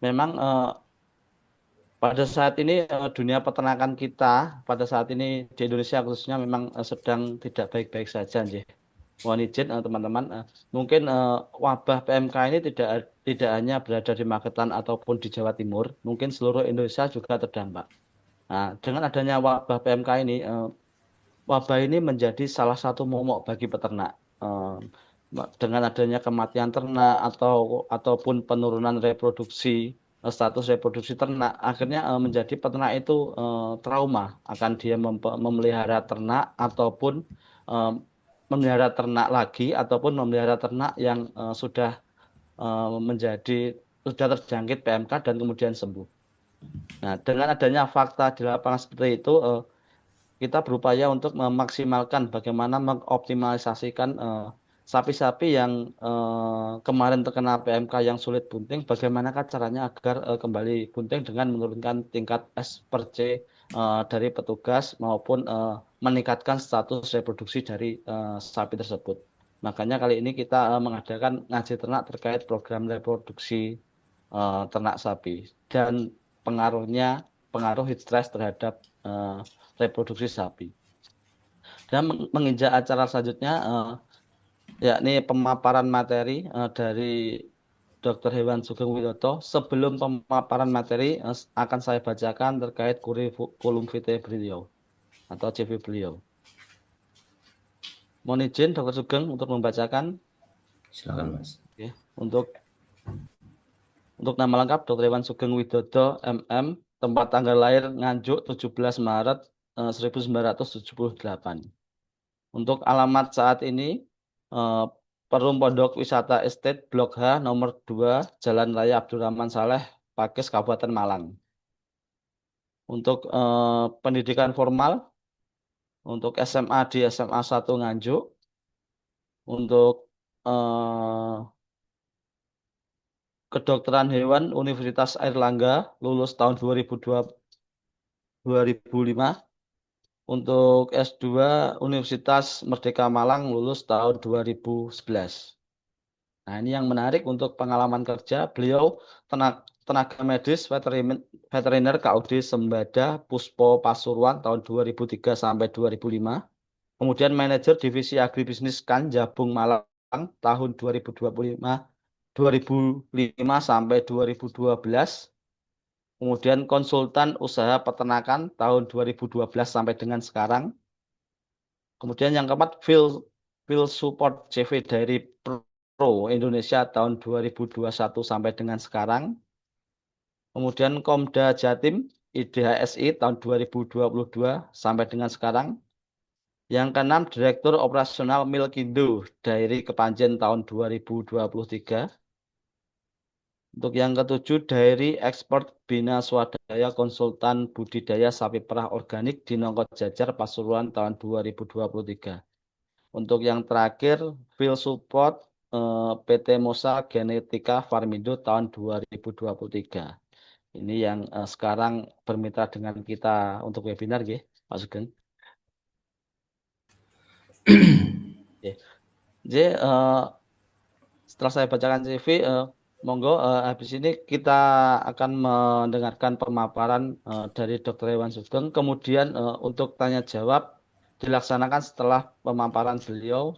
memang pada saat ini dunia peternakan kita pada saat ini di Indonesia khususnya memang sedang tidak baik-baik saja, nggih. Mohon izin teman-teman, mungkin wabah PMK ini tidak hanya berada di Magetan ataupun di Jawa Timur, mungkin seluruh Indonesia juga terdampak. Nah, dengan adanya wabah PMK ini, wabah ini menjadi salah satu momok bagi peternak. Eh, dengan adanya kematian ternak ataupun penurunan reproduksi, status reproduksi ternak, akhirnya menjadi peternak itu trauma akan dia memelihara ternak ataupun eh, memelihara ternak lagi ataupun memelihara ternak yang sudah terjangkit PMK dan kemudian sembuh. Nah, dengan adanya fakta di lapangan seperti itu, kita berupaya untuk memaksimalkan bagaimana mengoptimalisasikan sapi-sapi yang kemarin terkena PMK yang sulit bunting, bagaimanakah caranya agar kembali bunting dengan menurunkan tingkat SPC dari petugas maupun meningkatkan status reproduksi dari sapi tersebut. Makanya kali ini kita mengadakan ngaji ternak terkait program reproduksi ternak sapi dan pengaruh heat stress terhadap reproduksi sapi. Dan menginjak acara selanjutnya, yakni pemaparan materi dari Dr. Hewan Sugeng Widodo. Sebelum pemaparan materi, akan saya bacakan terkait kurikulum vitae beliau atau CV beliau. Mohon izin Dr. Sugeng untuk membacakan. Silakan Mas. Oke. Untuk nama lengkap Dr. Hewan Sugeng Widodo MM, tempat tanggal lahir Nganjuk 17 Maret 1978. Untuk alamat saat ini, eh, Perum Pondok Wisata Estate Blok H nomor 2 Jalan Raya Abdurrahman Saleh, Pakis, Kabupaten Malang. Untuk pendidikan formal, untuk SMA di SMA 1 Nganjuk, untuk eh, kedokteran hewan Universitas Airlangga, lulus tahun 2005. Untuk S2 Universitas Merdeka Malang, lulus tahun 2011. Nah, ini yang menarik untuk pengalaman kerja. Beliau tenaga medis veteriner KUD Sembada Puspo Pasuruan tahun 2003 sampai 2005. Kemudian manajer divisi agribisnis KAN Jabung Malang tahun 2005 sampai 2012. Kemudian konsultan usaha peternakan tahun 2012 sampai dengan sekarang. Kemudian yang keempat, Field Support CV dari Pro Indonesia tahun 2021 sampai dengan sekarang. Kemudian Komda Jatim IDHSI tahun 2022 sampai dengan sekarang. Yang keenam, Direktur Operasional Milkindo Dairy Kepanjen tahun 2023. Untuk yang ketujuh, Dairy Export Bina Swadaya Konsultan Budidaya Sapi Perah Organik di Nongkot Jajar Pasuruan tahun 2023. Untuk yang terakhir, Field Support PT Mosa Genetika Farmindo tahun 2023. Ini yang sekarang bermitra dengan kita untuk webinar, ya, Pak Sugeng. Oke. Jadi, setelah saya bacakan CV, monggo habis ini kita akan mendengarkan pemaparan dari Dr. Hewan Sugeng. Kemudian untuk tanya jawab dilaksanakan setelah pemaparan beliau.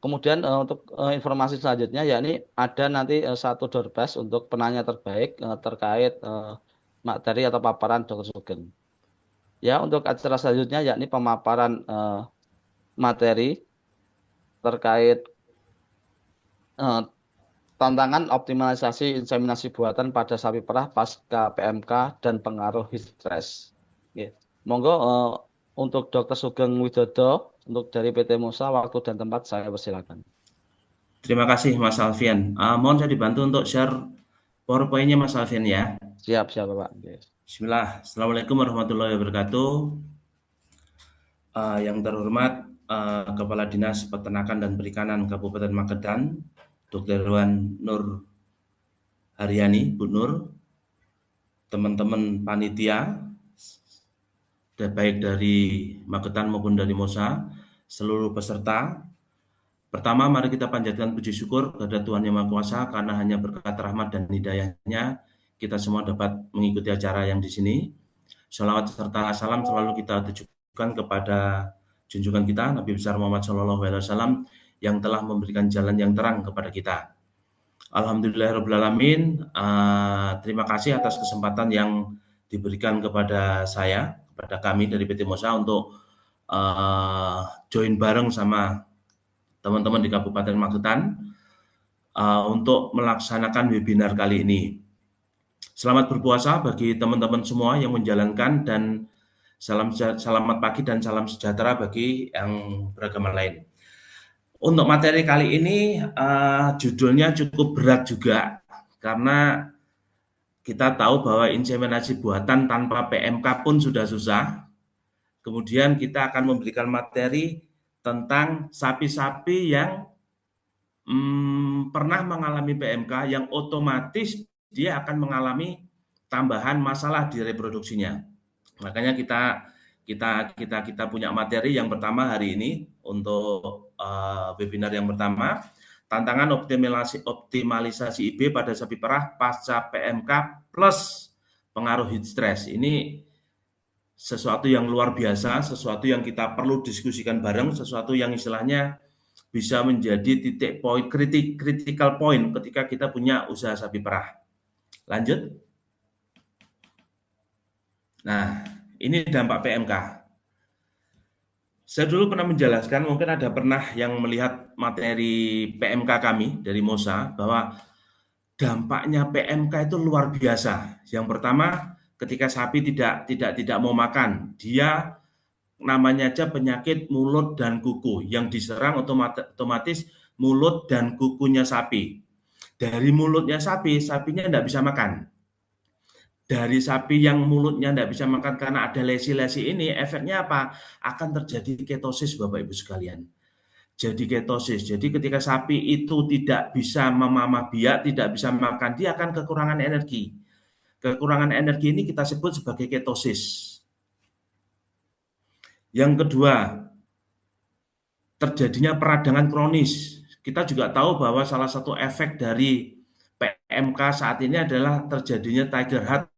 Kemudian untuk informasi selanjutnya, yakni ada nanti satu door prize untuk penanya terbaik terkait materi atau paparan Dr. Sugeng. Ya, untuk acara selanjutnya yakni pemaparan materi terkait eh, tantangan optimalisasi inseminasi buatan pada sapi perah pasca PMK dan pengaruh heat stress. Oke. Monggo untuk Dr. Sugeng Widodo untuk dari PT Musa, waktu dan tempat saya persilakan. Terima kasih Mas Alfian. Mohon saya dibantu untuk share PowerPoint-nya Mas Alfian ya. Siap, siap Pak. Oke. Bismillah. Assalamualaikum warahmatullahi wabarakatuh. Yang terhormat Kepala Dinas Peternakan dan Perikanan Kabupaten Magetan, Dr. Hewan Nur Haryani, Bu Nur, teman-teman panitia, baik dari Magetan maupun dari Mosa, seluruh peserta, Pertama, mari kita panjatkan puji syukur kepada Tuhan Yang Maha Kuasa karena hanya berkat rahmat dan hidayah-Nya kita semua dapat mengikuti acara yang di sini. Shalawat serta salam selalu kita tujukan kepada junjungan kita Nabi besar Muhammad SAW yang telah memberikan jalan yang terang kepada kita. Alhamdulillahirrahmanirrahim. Terima kasih atas kesempatan yang diberikan kepada saya, kepada kami dari PT Mosa untuk join bareng sama teman-teman di Kabupaten Magetan untuk melaksanakan webinar kali ini. Selamat berpuasa bagi teman-teman semua yang menjalankan dan selamat pagi dan salam sejahtera bagi yang beragama lain. Untuk materi kali ini judulnya cukup berat juga karena kita tahu bahwa inseminasi buatan tanpa PMK pun sudah susah. Kemudian kita akan memberikan materi tentang sapi-sapi yang pernah mengalami PMK yang otomatis dia akan mengalami tambahan masalah di reproduksinya. Makanya kita punya materi yang pertama hari ini untuk webinar yang pertama, tantangan optimalisasi IB pada sapi perah pasca PMK plus pengaruh heat stress. Ini sesuatu yang luar biasa, sesuatu yang kita perlu diskusikan bareng, sesuatu yang istilahnya bisa menjadi titik poin critical point ketika kita punya usaha sapi perah. Lanjut. Nah, ini dampak PMK. Saya dulu pernah menjelaskan, mungkin ada pernah yang melihat materi PMK kami dari Mosa, bahwa dampaknya PMK itu luar biasa. Yang pertama, ketika sapi tidak mau makan, dia namanya aja penyakit mulut dan kuku yang diserang otomatis mulut dan kukunya sapi. Dari mulutnya sapi, sapinya tidak bisa makan. Dari sapi yang mulutnya tidak bisa makan karena ada lesi-lesi ini, efeknya apa? Akan terjadi ketosis, Bapak Ibu sekalian. Jadi ketosis. Jadi ketika sapi itu tidak bisa memamah biak, tidak bisa makan, dia akan kekurangan energi. Kekurangan energi ini kita sebut sebagai ketosis. Yang kedua, terjadinya peradangan kronis. Kita juga tahu bahwa salah satu efek dari PMK saat ini adalah terjadinya tiger heart.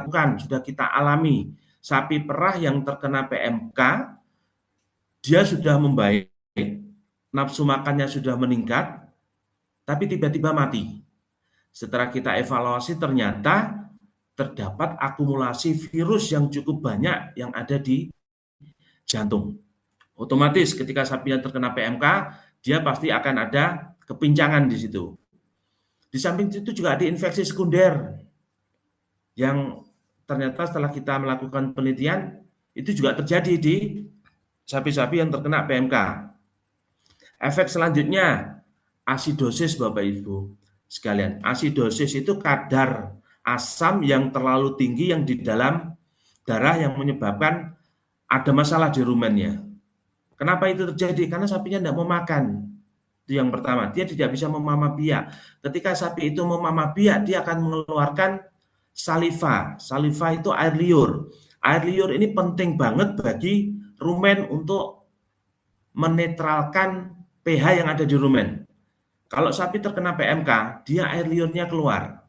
Bukan, sudah kita alami. Sapi perah yang terkena PMK, dia sudah membaik, nafsu makannya sudah meningkat, tapi tiba-tiba mati. Setelah kita evaluasi ternyata terdapat akumulasi virus yang cukup banyak yang ada di jantung. Otomatis ketika sapinya terkena PMK, dia pasti akan ada kepincangan di situ. Di samping itu juga ada infeksi sekunder yang ternyata setelah kita melakukan penelitian itu juga terjadi di sapi-sapi yang terkena PMK. Efek selanjutnya asidosis, Bapak Ibu sekalian. Asidosis itu kadar asam yang terlalu tinggi yang di dalam darah yang menyebabkan ada masalah di rumennya. Kenapa itu terjadi? Karena sapinya tidak mau makan. Itu yang pertama. Dia tidak bisa memamah biak. Ketika sapi itu memamah biak, dia akan mengeluarkan saliva. Saliva itu air liur. Air liur ini penting banget bagi rumen untuk menetralkan pH yang ada di rumen. Kalau sapi terkena PMK, dia air liurnya keluar.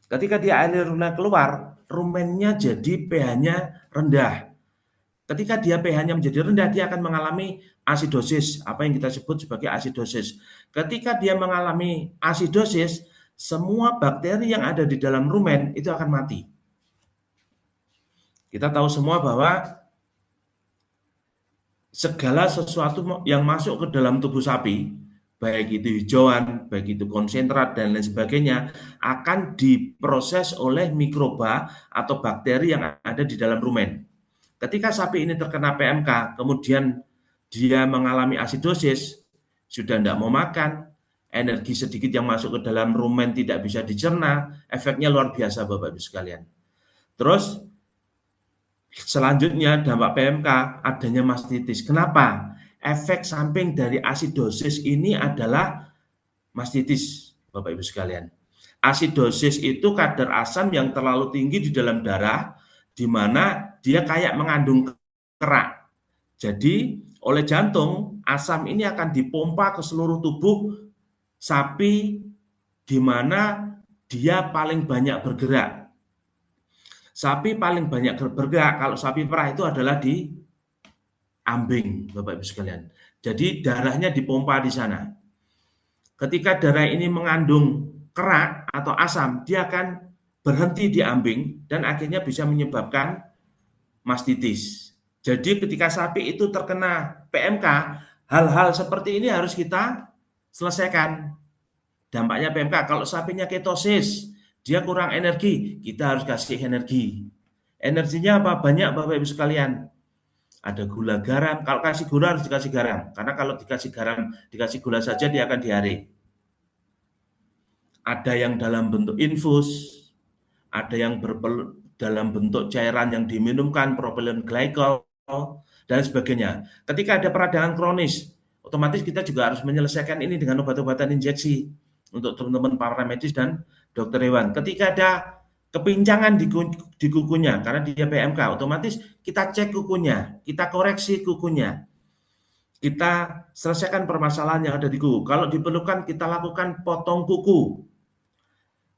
Ketika dia air liurnya keluar, rumennya jadi pH-nya rendah. Ketika dia pH-nya menjadi rendah, dia akan mengalami asidosis, apa yang kita sebut sebagai asidosis. Ketika dia mengalami asidosis, semua bakteri yang ada di dalam rumen itu akan mati. Kita tahu semua bahwa segala sesuatu yang masuk ke dalam tubuh sapi, baik itu hijauan, baik itu konsentrat, dan lain sebagainya, akan diproses oleh mikroba atau bakteri yang ada di dalam rumen. Ketika sapi ini terkena PMK, kemudian dia mengalami asidosis, sudah tidak mau makan, energi sedikit yang masuk ke dalam rumen tidak bisa dicerna, efeknya luar biasa Bapak Ibu sekalian. Terus selanjutnya dampak PMK adanya mastitis. Kenapa? Efek samping dari asidosis ini adalah mastitis Bapak Ibu sekalian. Asidosis itu kadar asam yang terlalu tinggi di dalam darah, di mana dia kayak mengandung kerak. Jadi oleh jantung, asam ini akan dipompa ke seluruh tubuh sapi di mana dia paling banyak bergerak. Sapi paling banyak bergerak kalau sapi perah itu adalah di ambing, Bapak Ibu sekalian. Jadi darahnya dipompa di sana. Ketika darah ini mengandung kerak atau asam, dia akan berhenti di ambing dan akhirnya bisa menyebabkan mastitis. Jadi ketika sapi itu terkena PMK, hal-hal seperti ini harus kita selesaikan. Dampaknya PMK, kalau sapinya ketosis, dia kurang energi, kita harus kasih energi. Energinya apa? Banyak Bapak Ibu sekalian. Ada gula garam, kalau kasih gula harus dikasih garam. Karena kalau dikasih garam, dikasih gula saja dia akan diare. Ada yang dalam bentuk infus, ada yang dalam bentuk cairan yang diminumkan, propylene glycol, dan sebagainya. Ketika ada peradangan kronis, otomatis kita juga harus menyelesaikan ini dengan obat-obatan injeksi untuk teman-teman para medis dan dokter hewan. Ketika ada kepincangan di kukunya, karena dia PMK, otomatis kita cek kukunya, kita koreksi kukunya, kita selesaikan permasalahan yang ada di kuku. Kalau diperlukan, kita lakukan potong kuku.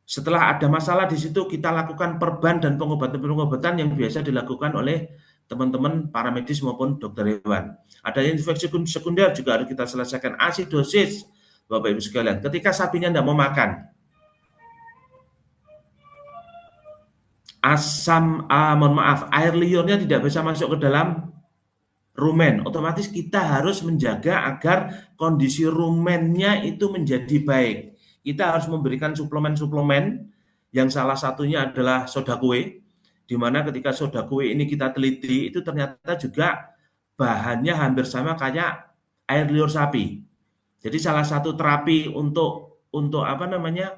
Setelah ada masalah di situ, kita lakukan perban dan pengobatan-pengobatan yang biasa dilakukan oleh teman-teman para medis maupun dokter hewan. Ada infeksi sekunder juga harus kita selesaikan. Asidosis, Bapak Ibu sekalian. Ketika sapinya tidak mau makan, air liurnya tidak bisa masuk ke dalam rumen. Otomatis kita harus menjaga agar kondisi rumennya itu menjadi baik. Kita harus memberikan suplemen-suplemen yang salah satunya adalah soda kue, di mana ketika soda kue ini kita teliti, itu ternyata juga bahannya hampir sama kayak air liur sapi. Jadi salah satu terapi untuk apa namanya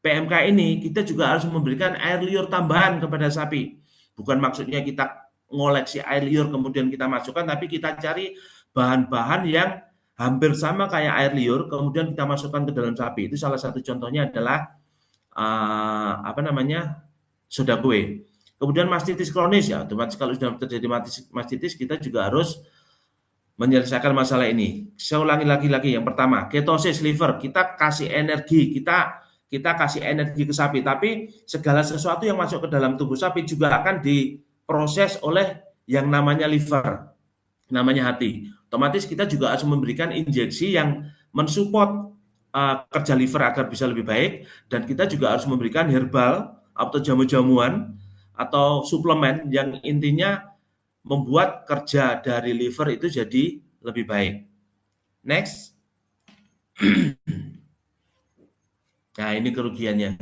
PMK ini, kita juga harus memberikan air liur tambahan kepada sapi. Bukan maksudnya kita ngoleksi air liur kemudian kita masukkan, tapi kita cari bahan-bahan yang hampir sama kayak air liur, kemudian kita masukkan ke dalam sapi. Itu salah satu contohnya adalah soda kue. Kemudian mastitis kronis, ya otomatis kalau sudah terjadi mastitis, kita juga harus menyelesaikan masalah ini. Saya ulangi lagi, yang pertama, ketosis liver, kita kasih energi, kita kasih energi ke sapi, tapi segala sesuatu yang masuk ke dalam tubuh sapi juga akan diproses oleh yang namanya liver, namanya hati. Otomatis kita juga harus memberikan injeksi yang mensupport kerja liver agar bisa lebih baik, dan kita juga harus memberikan herbal atau jamu-jamuan atau suplemen yang intinya membuat kerja dari liver itu jadi lebih baik. Next. Nah, ini kerugiannya.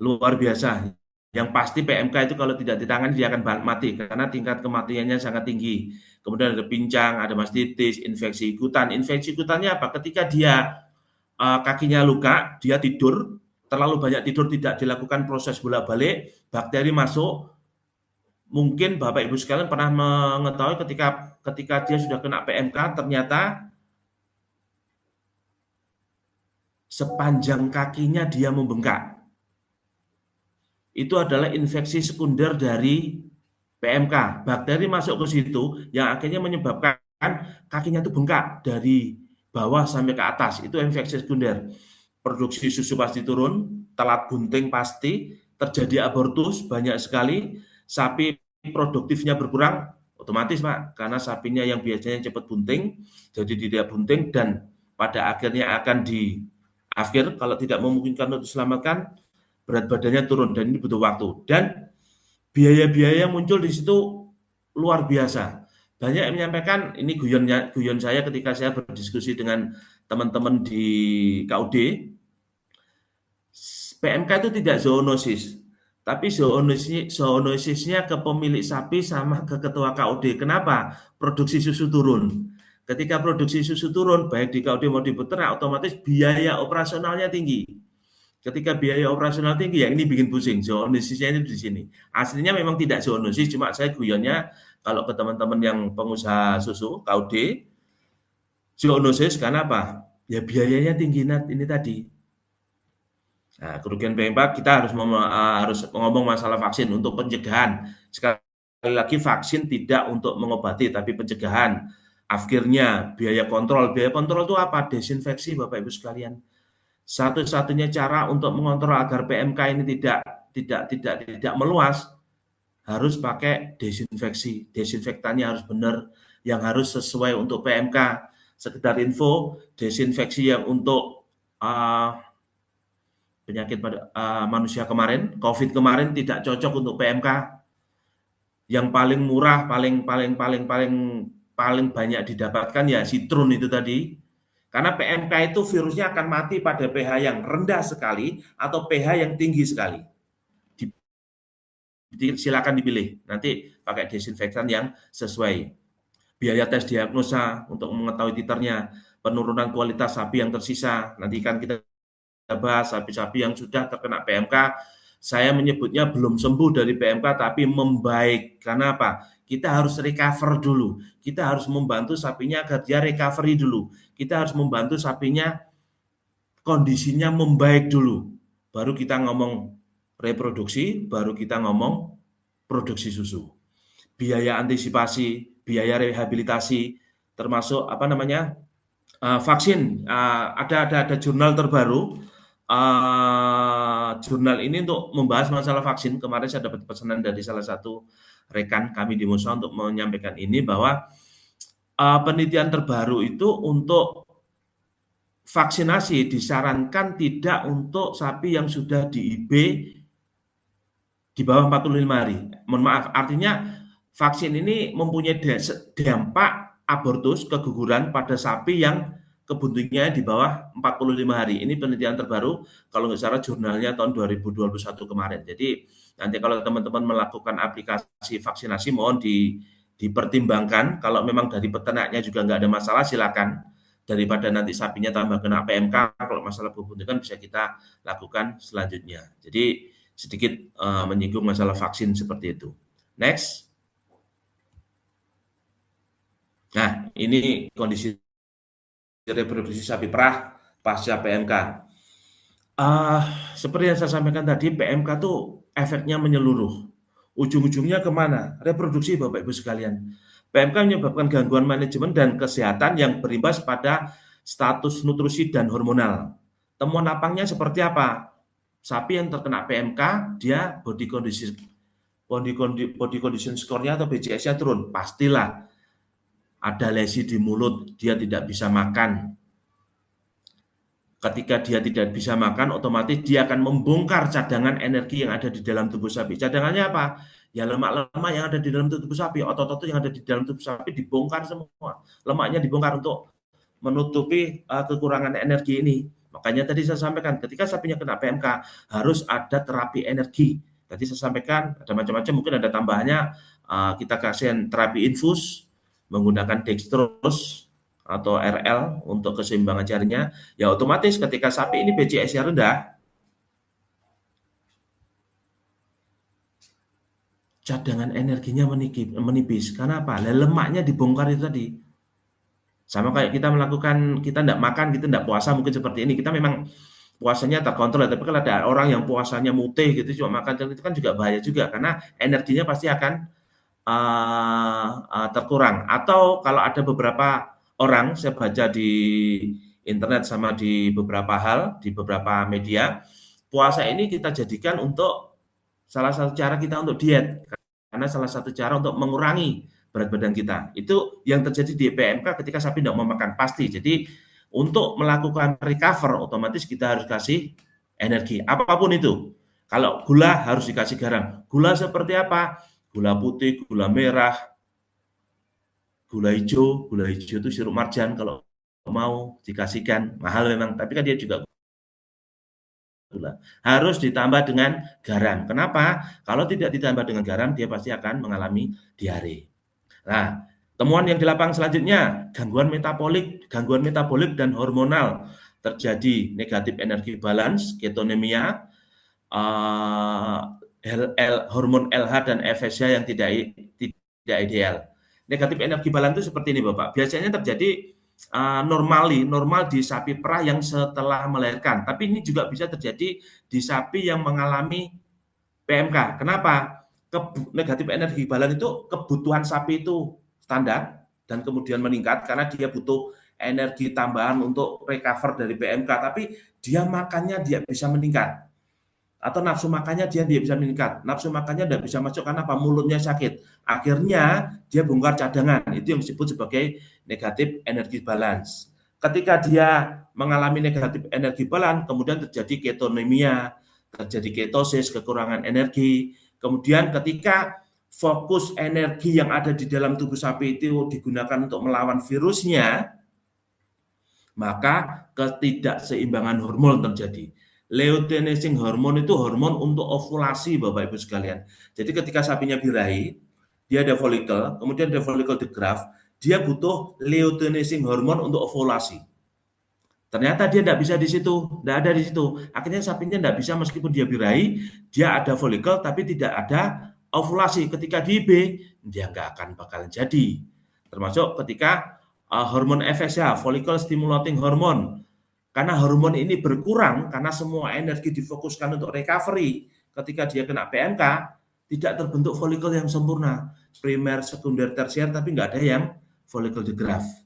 Luar biasa. Yang pasti PMK itu kalau tidak ditangani dia akan mati karena tingkat kematiannya sangat tinggi. Kemudian ada pincang, ada mastitis, infeksi ikutan. Infeksi ikutannya apa? Ketika dia kakinya luka, dia tidur, terlalu banyak tidur, tidak dilakukan proses bolak-balik, bakteri masuk. Mungkin Bapak Ibu sekalian pernah mengetahui ketika dia sudah kena PMK, ternyata sepanjang kakinya dia membengkak. Itu adalah infeksi sekunder dari PMK. Bakteri masuk ke situ yang akhirnya menyebabkan kakinya itu bengkak dari bawah sampai ke atas. Itu infeksi sekunder. Produksi susu pasti turun, telat bunting pasti, terjadi abortus banyak sekali, sapi produktifnya berkurang, otomatis Pak, karena sapinya yang biasanya cepat bunting, jadi tidak bunting dan pada akhirnya akan akhir kalau tidak memungkinkan untuk diselamatkan, berat badannya turun dan ini butuh waktu. Dan biaya-biaya yang muncul di situ luar biasa. Banyak yang menyampaikan, ini guyon saya ketika saya berdiskusi dengan teman-teman di KUD, PMK itu tidak zoonosis, tapi zoonosisnya ke pemilik sapi sama ke ketua KUD. Kenapa? Produksi susu turun. Ketika produksi susu turun, baik di KUD maupun di peternak, otomatis biaya operasionalnya tinggi. Ketika biaya operasional tinggi, ya ini bikin pusing. Zoonosisnya ini di sini. Aslinya memang tidak zoonosis, cuma saya guyonnya kalau ke teman-teman yang pengusaha susu, KUD, zoonosis karena apa? Ya biayanya tinggi ini tadi. Nah, kerugian PMK kita harus ngomong masalah vaksin untuk pencegahan. Sekali lagi vaksin tidak untuk mengobati tapi pencegahan. Akhirnya biaya kontrol. Biaya kontrol itu apa? Desinfeksi Bapak Ibu sekalian. Satu-satunya cara untuk mengontrol agar PMK ini tidak meluas harus pakai desinfeksi. Desinfektannya harus benar, yang harus sesuai untuk PMK. Sekedar info, desinfeksi yang untuk penyakit pada manusia kemarin, COVID kemarin tidak cocok untuk PMK. Yang paling murah, paling banyak didapatkan ya Citron itu tadi. Karena PMK itu virusnya akan mati pada pH yang rendah sekali atau pH yang tinggi sekali. Silakan dipilih. Nanti pakai desinfektan yang sesuai. Biaya tes diagnosa untuk mengetahui titernya, penurunan kualitas sapi yang tersisa. Nanti kan kita bahas sapi-sapi yang sudah terkena PMK, saya menyebutnya belum sembuh dari PMK tapi membaik. Karena apa? Kita harus recover dulu. Kita harus membantu sapinya agar dia recovery dulu. Kita harus membantu sapinya kondisinya membaik dulu. Baru kita ngomong reproduksi, baru kita ngomong produksi susu. Biaya antisipasi, biaya rehabilitasi, termasuk apa namanya vaksin. Ada jurnal terbaru. Jurnal ini untuk membahas masalah vaksin. Kemarin saya dapat pesanan dari salah satu rekan kami di Musa untuk menyampaikan ini bahwa penelitian terbaru itu untuk vaksinasi disarankan tidak untuk sapi yang sudah di IB di bawah 45 hari. Mohon maaf, artinya vaksin ini mempunyai dampak abortus, keguguran pada sapi yang kebuntunya di bawah 45 hari. Ini penelitian terbaru, kalau nggak salah jurnalnya tahun 2021 kemarin. Jadi nanti kalau teman-teman melakukan aplikasi vaksinasi, mohon dipertimbangkan. Kalau memang dari peternaknya juga nggak ada masalah, silakan. Daripada nanti sapinya tambah kena PMK, kalau masalah kebuntuan bisa kita lakukan selanjutnya. Jadi sedikit menyinggung masalah vaksin seperti itu. Next. Nah, ini kondisi reproduksi sapi perah pasca PMK. Seperti yang saya sampaikan tadi, PMK tuh efeknya menyeluruh. Ujung-ujungnya kemana? Reproduksi Bapak Ibu sekalian. PMK menyebabkan gangguan manajemen dan kesehatan yang berimbas pada status nutrisi dan hormonal. Temuan lapangnya seperti apa? Sapi yang terkena PMK, dia body condition score-nya atau BCS-nya turun. Pastilah ada lesi di mulut, dia tidak bisa makan. Ketika dia tidak bisa makan, otomatis dia akan membongkar cadangan energi yang ada di dalam tubuh sapi. Cadangannya apa? Ya lemak-lemak yang ada di dalam tubuh sapi, otot-otot yang ada di dalam tubuh sapi dibongkar semua. Lemaknya dibongkar untuk menutupi kekurangan energi ini. Makanya tadi saya sampaikan, ketika sapinya kena PMK, harus ada terapi energi. Tadi saya sampaikan, ada macam-macam, mungkin ada tambahannya, kita kasih terapi infus, menggunakan dextrose, atau RL untuk keseimbangan jarinya, ya otomatis ketika sapi ini BCS-nya rendah, cadangan energinya menipis. Karena apa? Lemaknya dibongkar itu tadi. Sama kayak kita melakukan, kita tidak makan, kita tidak puasa mungkin seperti ini. Kita memang puasanya terkontrol, tapi kalau ada orang yang puasanya mutih gitu, cuma makan itu kan juga bahaya juga, karena energinya pasti akan terkurang. Atau kalau ada beberapa orang, saya baca di internet sama di beberapa hal, di beberapa media, puasa ini kita jadikan untuk salah satu cara kita untuk diet, karena salah satu cara untuk mengurangi berat badan kita. Itu yang terjadi di PMK ketika sapi tidak mau makan, pasti. Jadi untuk melakukan recover, otomatis kita harus kasih energi, apapun itu. Kalau gula harus dikasih garam. Gula seperti apa? Gula putih, gula merah, gula hijau. Gula hijau itu sirup marjan, kalau mau dikasihkan. Mahal memang, tapi kan dia juga gula. Harus ditambah dengan garam. Kenapa? Kalau tidak ditambah dengan garam, dia pasti akan mengalami diare. Nah, temuan yang di lapangan selanjutnya, gangguan metabolik dan hormonal. Terjadi negatif energi balance, ketonemia, hormon LH dan FSH yang tidak ideal. Negatif energi balance itu seperti ini Bapak. Biasanya terjadi normal di sapi perah yang setelah melahirkan. Tapi ini juga bisa terjadi di sapi yang mengalami PMK. Kenapa? Negatif energi balan itu kebutuhan sapi itu standar dan kemudian meningkat karena dia butuh energi tambahan untuk recover dari PMK, tapi dia makannya dia bisa meningkat atau nafsu makannya dia bisa meningkat. Nafsu makannya tidak bisa masuk karena apa? Mulutnya sakit. Akhirnya dia bongkar cadangan. Itu yang disebut sebagai negatif energi balance. Ketika dia mengalami negatif energi balance, kemudian terjadi ketonemia, terjadi ketosis, kekurangan energi. Kemudian ketika fokus energi yang ada di dalam tubuh sapi itu digunakan untuk melawan virusnya, maka ketidakseimbangan hormon terjadi. Luteinizing hormon itu hormon untuk ovulasi, Bapak Ibu sekalian. Jadi ketika sapinya birahi, dia ada folikel, kemudian ada folikel di graft, dia butuh luteinizing hormon untuk ovulasi. Ternyata dia tidak bisa di situ, tidak ada di situ. Akhirnya sapinya tidak bisa meskipun dia birahi, dia ada folikel tapi tidak ada ovulasi. Ketika di IB, dia nggak akan bakalan jadi. Termasuk ketika hormon FSH, follicle stimulating hormone. Karena hormon ini berkurang, karena semua energi difokuskan untuk recovery. Ketika dia kena PMK, tidak terbentuk folikel yang sempurna. Primer, sekunder, tersier, tapi nggak ada yang folikel di graft.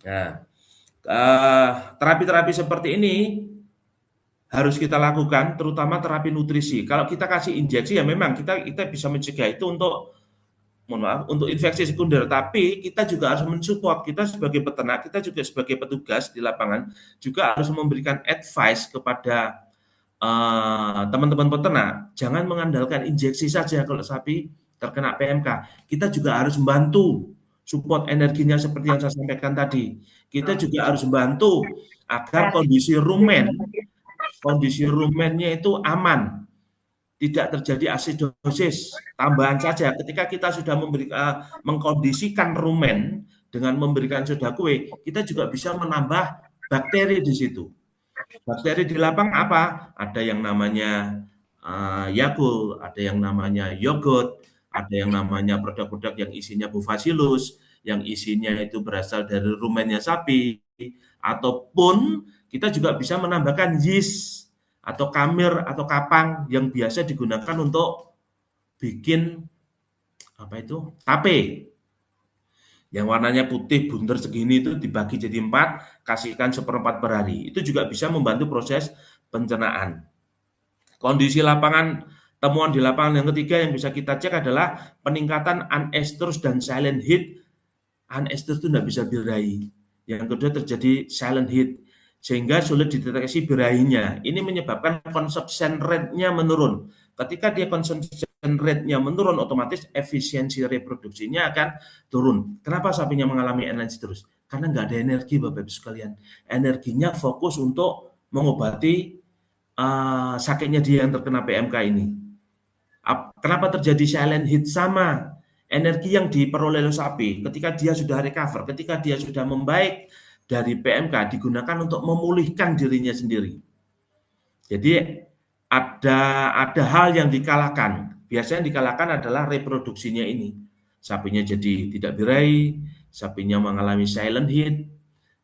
Nah, terapi-terapi seperti ini harus kita lakukan, terutama terapi nutrisi. Kalau kita kasih injeksi, ya memang kita bisa mencegah itu untuk infeksi sekunder, tapi kita juga harus mensupport. Kita sebagai peternak, kita juga sebagai petugas di lapangan juga harus memberikan advice kepada teman-teman peternak. Jangan mengandalkan injeksi saja kalau sapi terkena PMK. Kita juga harus membantu support energinya seperti yang saya sampaikan tadi. Kita juga harus membantu agar kondisi rumennya itu aman, tidak terjadi asidosis tambahan saja. Ketika kita sudah mengkondisikan rumen dengan memberikan soda kue, kita juga bisa menambah bakteri di situ. Bakteri di lapang apa? Ada yang namanya Yakult, ada yang namanya yogurt, ada yang namanya produk-produk yang isinya Bufacillus, yang isinya itu berasal dari rumennya sapi, ataupun kita juga bisa menambahkan yeast atau kamir atau kapang yang biasa digunakan untuk bikin apa itu tape yang warnanya putih bundar segini itu dibagi jadi 4, kasihkan 1/4 per hari. Itu juga bisa membantu proses pencernaan. Kondisi lapangan, temuan di lapangan yang ketiga yang bisa kita cek adalah peningkatan anestrus dan silent heat. Anestrus itu tidak bisa birahi. Yang kedua terjadi silent heat, sehingga sulit dideteksi birahinya. Ini menyebabkan consumption rate-nya menurun. Ketika dia consumption rate-nya menurun, otomatis efisiensi reproduksinya akan turun. Kenapa sapinya mengalami anestrus? Karena nggak ada energi, Bapak Ibu sekalian. Energinya fokus untuk mengobati sakitnya dia yang terkena PMK ini. Kenapa terjadi silent heat? Sama energi yang diperoleh oleh sapi ketika dia sudah recover, ketika dia sudah membaik dari PMK digunakan untuk memulihkan dirinya sendiri. Jadi ada hal yang dikalahkan. Biasanya yang dikalahkan adalah reproduksinya ini. Sapinya jadi tidak birahi, sapinya mengalami silent heat,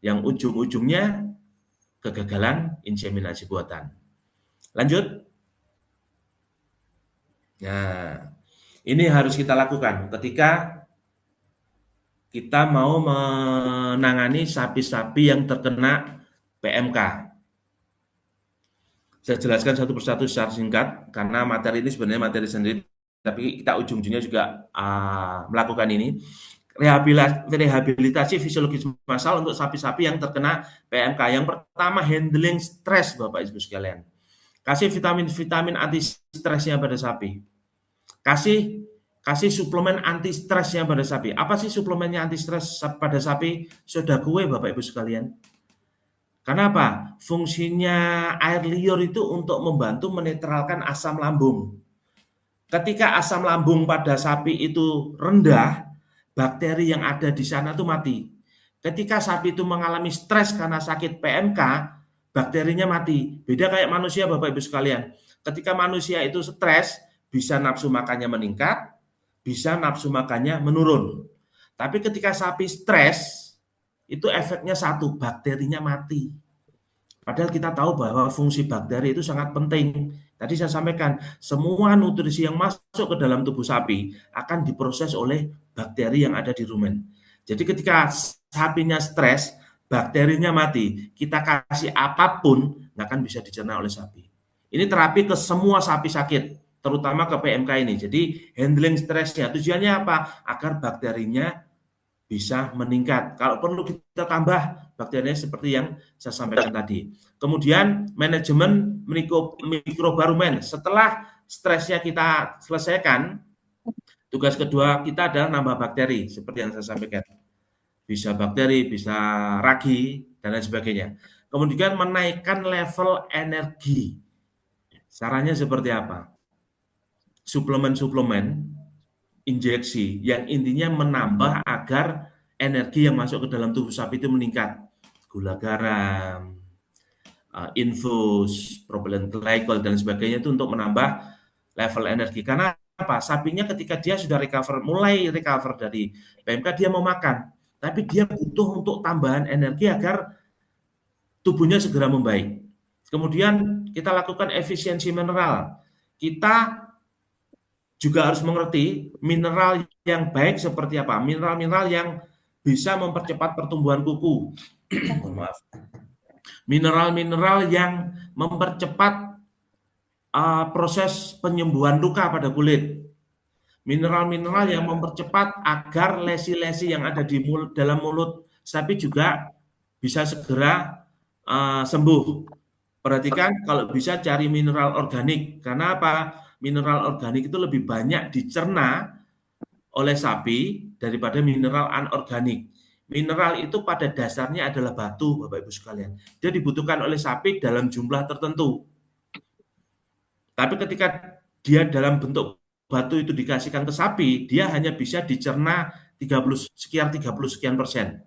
yang ujung-ujungnya kegagalan inseminasi buatan. Lanjut. Nah, ini harus kita lakukan ketika kita mau menangani sapi-sapi yang terkena PMK. Saya jelaskan satu persatu secara singkat, karena materi ini sebenarnya materi sendiri, tapi kita ujung-ujungnya juga melakukan ini. Rehabilitasi fisiologis massal untuk sapi-sapi yang terkena PMK. Yang pertama, handling stres, Bapak Ibu sekalian. Kasih vitamin-vitamin anti stresnya pada sapi. Kasih suplemen anti stresnya pada sapi. Apa sih suplemennya anti stres pada sapi? Soda kue, Bapak Ibu sekalian. Karena apa? Fungsinya air liur itu untuk membantu menetralkan asam lambung. Ketika asam lambung pada sapi itu rendah, bakteri yang ada di sana itu mati. Ketika sapi itu mengalami stres karena sakit PMK, bakterinya mati. Beda kayak manusia, Bapak Ibu sekalian. Ketika manusia itu stres, bisa nafsu makannya meningkat, bisa nafsu makannya menurun. Tapi ketika sapi stres, itu efeknya satu, bakterinya mati. Padahal kita tahu bahwa fungsi bakteri itu sangat penting. Tadi saya sampaikan, semua nutrisi yang masuk ke dalam tubuh sapi akan diproses oleh bakteri yang ada di rumen. Jadi ketika sapinya stres, bakterinya mati, kita kasih apapun nggak akan bisa dicerna oleh sapi. Ini terapi ke semua sapi sakit, terutama ke PMK ini. Jadi handling stresnya, tujuannya apa? Agar bakterinya bisa meningkat. Kalau perlu kita tambah bakterinya seperti yang saya sampaikan tadi. Kemudian manajemen mikrobarumen. Setelah stresnya kita selesaikan, tugas kedua kita adalah nambah bakteri seperti yang saya sampaikan. Bisa bakteri, bisa ragi, dan lain sebagainya. Kemudian menaikkan level energi. Caranya seperti apa? Suplemen-suplemen injeksi yang intinya menambah agar energi yang masuk ke dalam tubuh sapi itu meningkat. Gula garam, infus, propylene glycol dan sebagainya itu untuk menambah level energi. Karena apa? Sapinya ketika dia sudah mulai recover dari PMK dia mau makan, tapi dia butuh untuk tambahan energi agar tubuhnya segera membaik. Kemudian kita lakukan efisiensi mineral. Kita juga harus mengerti mineral yang baik seperti apa. Mineral-mineral yang bisa mempercepat pertumbuhan kuku. Maaf. Mineral-mineral yang mempercepat proses penyembuhan luka pada kulit. Mineral-mineral yang mempercepat agar lesi-lesi yang ada di dalam mulut sapi juga bisa segera sembuh. Perhatikan kalau bisa cari mineral organik. Karena apa? Mineral organik itu lebih banyak dicerna oleh sapi daripada mineral anorganik. Mineral itu pada dasarnya adalah batu, Bapak Ibu sekalian. Dia dibutuhkan oleh sapi dalam jumlah tertentu. Tapi ketika dia dalam bentuk batu itu dikasihkan ke sapi, dia hanya bisa dicerna 30 sekian persen.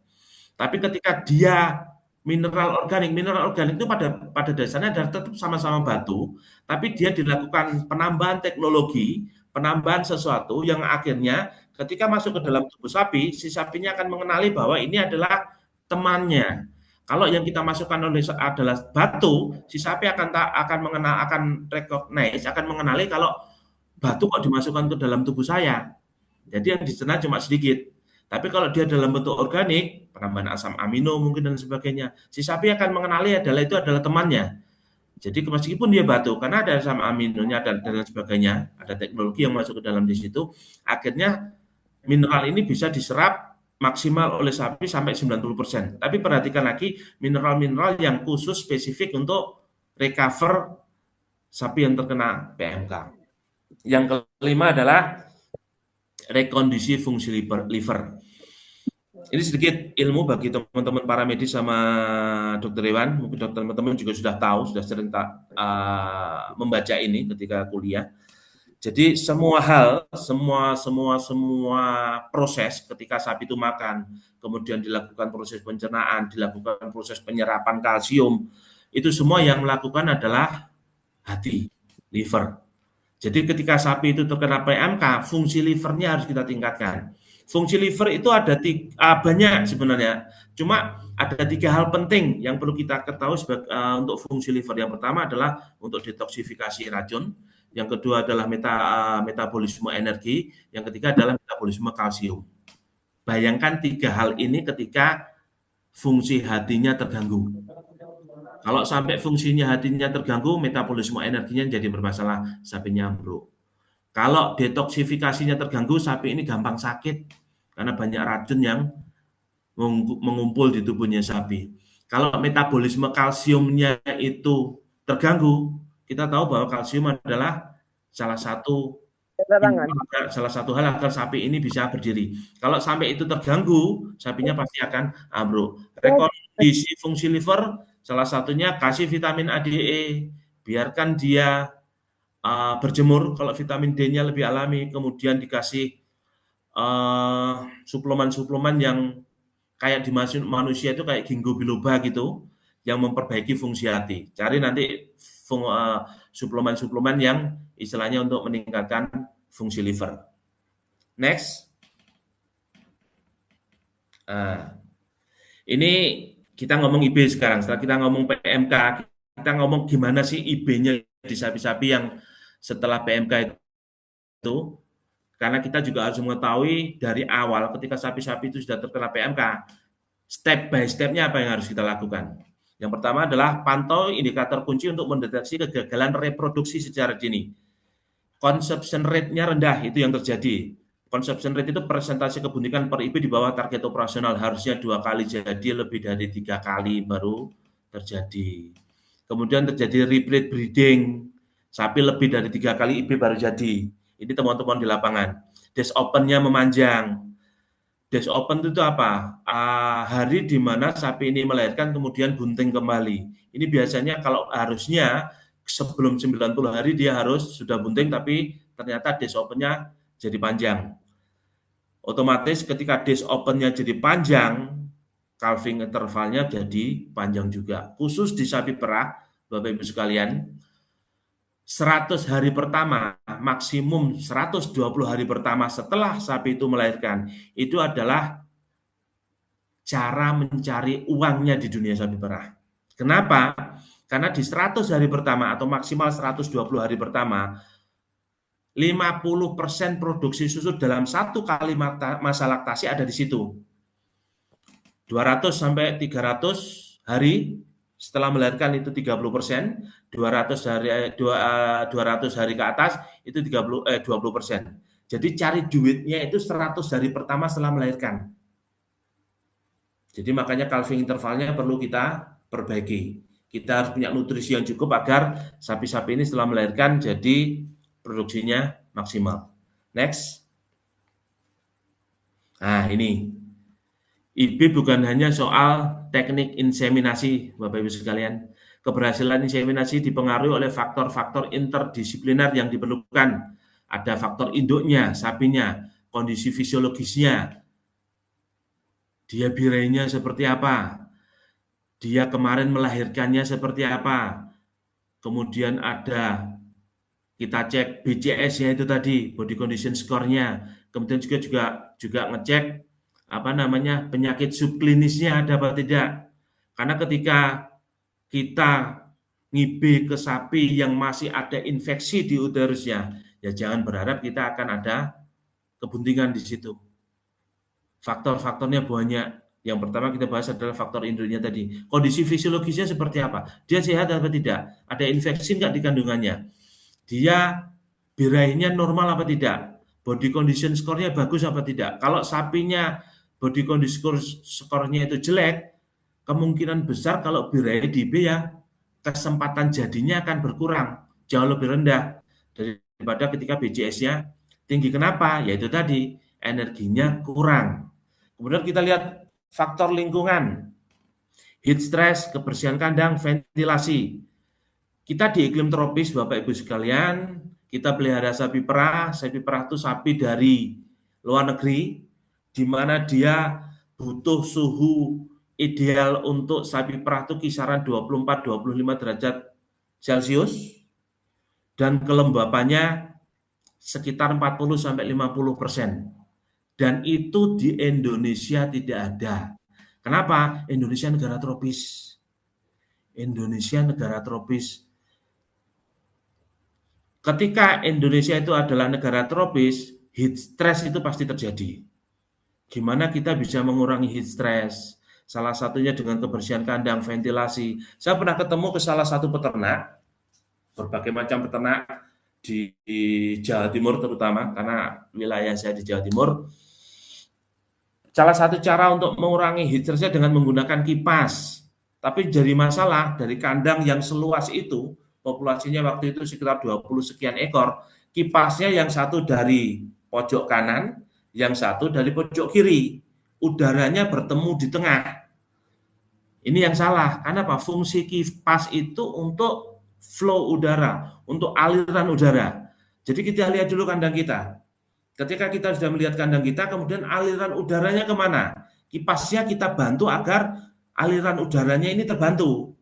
Tapi ketika dia mineral organik itu pada dasarnya adalah tetap sama-sama batu, tapi dia dilakukan penambahan teknologi, penambahan sesuatu yang akhirnya ketika masuk ke dalam tubuh sapi, si sapinya akan mengenali bahwa ini adalah temannya. Kalau yang kita masukkan adalah batu, si sapi akan mengenal, akan recognize, akan mengenali kalau batu kok dimasukkan ke dalam tubuh saya. Jadi yang dicerna cuma sedikit. Tapi kalau dia dalam bentuk organik, penambahan asam amino mungkin dan sebagainya, si sapi akan mengenali itu adalah temannya. Jadi meskipun dia batu, karena ada asam aminonya dan lain sebagainya, ada teknologi yang masuk ke dalam di situ, akhirnya mineral ini bisa diserap maksimal oleh sapi sampai 90%. Tapi perhatikan lagi mineral-mineral yang khusus spesifik untuk recover sapi yang terkena PMK. Yang kelima adalah rekondisi fungsi liver. Ini sedikit ilmu bagi teman-teman para medis sama dokter hewan. Mungkin teman-teman juga sudah tahu, sudah sering membaca ini ketika kuliah. Jadi semua hal, semua proses ketika sapi itu makan, kemudian dilakukan proses pencernaan, dilakukan proses penyerapan kalsium, itu semua yang melakukan adalah hati, liver. Jadi ketika sapi itu terkena PMK, fungsi livernya harus kita tingkatkan. Fungsi liver itu ada banyak sebenarnya. Cuma ada 3 hal penting yang perlu kita ketahui untuk fungsi liver. Yang pertama adalah untuk detoksifikasi racun. Yang kedua adalah metabolisme energi. Yang ketiga adalah metabolisme kalsium. Bayangkan 3 hal ini ketika fungsi hatinya terganggu. Kalau sampai fungsinya hatinya terganggu, metabolisme energinya jadi bermasalah, sapinya ambruk. Kalau detoksifikasinya terganggu, sapi ini gampang sakit karena banyak racun yang mengumpul di tubuhnya sapi. Kalau metabolisme kalsiumnya itu terganggu, kita tahu bahwa kalsium adalah salah satu hal agar sapi ini bisa berdiri. Kalau sampai itu terganggu, sapinya pasti akan ambruk. Rekondisi fungsi liver salah satunya kasih vitamin A, D, E, biarkan dia berjemur kalau vitamin D-nya lebih alami, kemudian dikasih suplemen-suplemen yang kayak di manusia itu kayak ginkgo biloba gitu, yang memperbaiki fungsi hati. Cari nanti suplemen-suplemen yang istilahnya untuk meningkatkan fungsi liver. Next. Ini kita ngomong IB sekarang. Setelah kita ngomong PMK, kita ngomong gimana sih IB-nya di sapi-sapi yang setelah PMK itu. Karena kita juga harus mengetahui dari awal ketika sapi-sapi itu sudah terkena PMK, step by step-nya apa yang harus kita lakukan. Yang pertama adalah pantau indikator kunci untuk mendeteksi kegagalan reproduksi secara dini. Conception rate-nya rendah, itu yang terjadi. Conception rate itu persentase kebuntingan per IB di bawah target operasional, harusnya 2 kali jadi, lebih dari 3 kali baru terjadi. Kemudian terjadi repeat breeding, sapi lebih dari 3 kali IB baru jadi. Ini temuan-temuan di lapangan. Days open-nya memanjang. Days open itu apa? Hari di mana sapi ini melahirkan kemudian bunting kembali. Ini biasanya kalau harusnya sebelum 90 hari dia harus sudah bunting, tapi ternyata days open-nya jadi panjang. Otomatis ketika days open-nya jadi panjang, calving intervalnya jadi panjang juga. Khusus di sapi perah, Bapak Ibu sekalian, 100 hari pertama, maksimum 120 hari pertama setelah sapi itu melahirkan, itu adalah cara mencari uangnya di dunia sapi perah. Kenapa? Karena di 100 hari pertama atau maksimal 120 hari pertama, 50% produksi susu dalam satu kali masa laktasi ada di situ. 200 sampai 300 hari setelah melahirkan itu 30%, 200 hari ke atas itu 20%. Jadi cari duitnya itu 100 hari pertama setelah melahirkan. Jadi makanya calving intervalnya perlu kita perbaiki. Kita harus punya nutrisi yang cukup agar sapi-sapi ini setelah melahirkan jadi produksinya maksimal. Next. Nah, ini IB bukan hanya soal teknik inseminasi, Bapak Ibu sekalian. Keberhasilan inseminasi dipengaruhi oleh faktor-faktor interdisipliner yang diperlukan. Ada faktor induknya, sapinya, kondisi fisiologisnya, dia birainya seperti apa, dia kemarin melahirkannya seperti apa, kemudian ada kita cek BCS-nya itu tadi, body condition score-nya, kemudian juga ngecek penyakit subklinisnya ada apa tidak. Karena ketika kita ngibe ke sapi yang masih ada infeksi di uterusnya, ya jangan berharap kita akan ada kebuntingan di situ. Faktor-faktornya banyak. Yang pertama kita bahas adalah faktor induknya tadi. Kondisi fisiologisnya seperti apa? Dia sehat atau tidak? Ada infeksi nggak di kandungannya? Dia birahinya normal apa tidak? Body condition score-nya bagus apa tidak? Kalau sapinya body condition score-nya itu jelek, kemungkinan besar kalau birahi di B ya kesempatan jadinya akan berkurang, jauh lebih rendah daripada ketika BCS-nya tinggi. Kenapa? Yaitu tadi, energinya kurang. Kemudian kita lihat faktor lingkungan, heat stress, kebersihan kandang, ventilasi. Kita di iklim tropis, Bapak Ibu sekalian, kita pelihara sapi perah itu sapi dari luar negeri, di mana dia butuh suhu ideal untuk sapi perah itu kisaran 24-25 derajat Celcius, dan kelembapannya sekitar 40-50%. Dan itu di Indonesia tidak ada. Kenapa? Indonesia negara tropis. Indonesia negara tropis. Ketika Indonesia itu adalah negara tropis, heat stress itu pasti terjadi. Gimana kita bisa mengurangi heat stress? Salah satunya dengan kebersihan kandang, ventilasi. Saya pernah ketemu ke salah satu peternak, berbagai macam peternak di Jawa Timur terutama, karena wilayah saya di Jawa Timur. Salah satu cara untuk mengurangi heat stress dengan menggunakan kipas. Tapi jadi masalah dari kandang yang seluas itu, populasinya waktu itu sekitar 20 sekian ekor, kipasnya yang satu dari pojok kanan, yang satu dari pojok kiri. Udaranya bertemu di tengah. Ini yang salah. Karena apa? Fungsi kipas itu untuk flow udara, untuk aliran udara. Jadi kita lihat dulu kandang kita. Ketika kita sudah melihat kandang kita, kemudian aliran udaranya kemana? Kipasnya kita bantu agar aliran udaranya ini terbantu.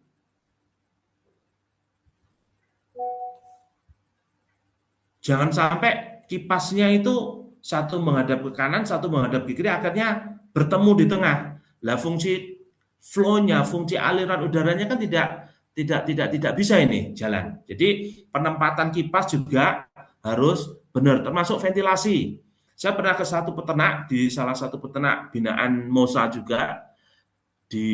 Jangan sampai kipasnya itu satu menghadap ke kanan, satu menghadap ke kiri, akhirnya bertemu di tengah. Lah fungsi flow-nya, fungsi aliran udaranya kan tidak bisa ini jalan. Jadi penempatan kipas juga harus benar, termasuk ventilasi. Saya pernah ke satu peternak, di salah satu peternak binaan Mosa juga di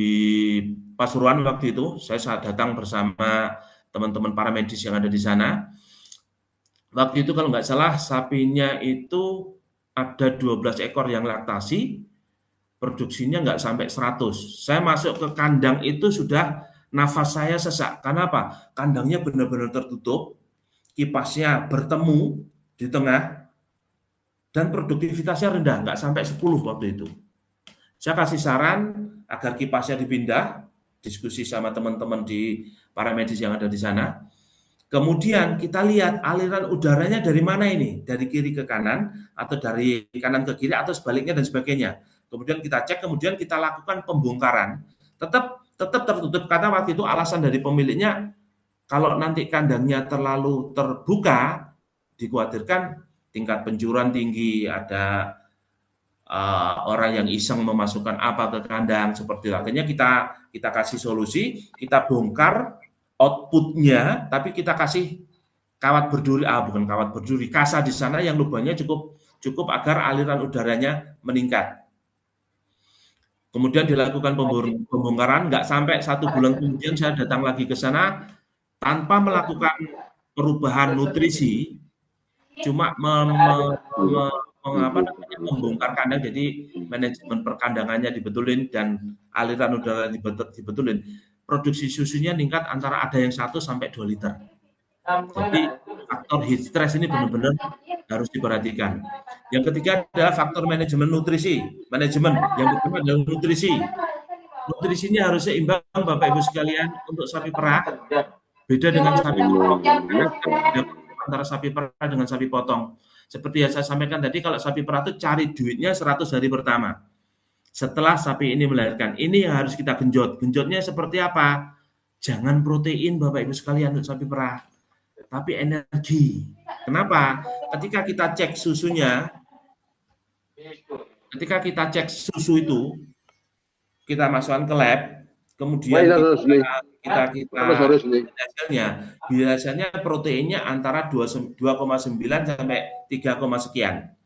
Pasuruan waktu itu. Saya saat datang bersama teman-teman para medis yang ada di sana. Waktu itu kalau nggak salah sapinya itu ada 12 ekor yang laktasi, produksinya nggak sampai 100. Saya masuk ke kandang itu sudah nafas saya sesak. Karena apa? Kandangnya benar-benar tertutup, kipasnya bertemu di tengah, dan produktivitasnya rendah, nggak sampai 10 waktu itu. Saya kasih saran agar kipasnya dipindah, diskusi sama teman-teman di para medis yang ada di sana. Kemudian kita lihat aliran udaranya dari mana ini, dari kiri ke kanan, atau dari kanan ke kiri, atau sebaliknya dan sebagainya. Kemudian kita cek, kemudian kita lakukan pembongkaran. Tetap tertutup karena waktu itu alasan dari pemiliknya, kalau nanti kandangnya terlalu terbuka, dikhawatirkan tingkat pencurian tinggi, ada orang yang iseng memasukkan apa ke kandang seperti itu. Akhirnya kita kasih solusi, kita bongkar outputnya, tapi kita kasih kawat berduri, bukan kawat berduri, kasa di sana yang lubangnya cukup agar aliran udaranya meningkat. Kemudian dilakukan pembongkaran, nggak sampai 1 bulan kemudian saya datang lagi ke sana tanpa melakukan perubahan nutrisi, cuma membongkar kandang, jadi manajemen perkandangannya dibetulin dan aliran udara dibetulin. Produksi susunya meningkat antara ada yang 1 sampai 2 liter. Jadi faktor heat stress ini benar-benar harus diperhatikan. Yang ketiga adalah faktor manajemen nutrisi. Yang kedua adalah nutrisi. Nutrisinya harus seimbang Bapak Ibu sekalian untuk sapi perah. Beda dengan sapi potong. Antara sapi perah dengan sapi potong. Seperti yang saya sampaikan tadi, kalau sapi perah itu cari duitnya 100 hari pertama. Setelah sapi ini melahirkan, ini yang harus kita genjot. Genjotnya seperti apa? Jangan protein Bapak Ibu sekalian untuk sapi perah, tapi energi. Kenapa? Ketika kita cek susunya, ketika kita cek susu itu, kita masukkan ke lab, kemudian kita hasilnya, biasanya proteinnya antara 2,9 sampai 3, sekian.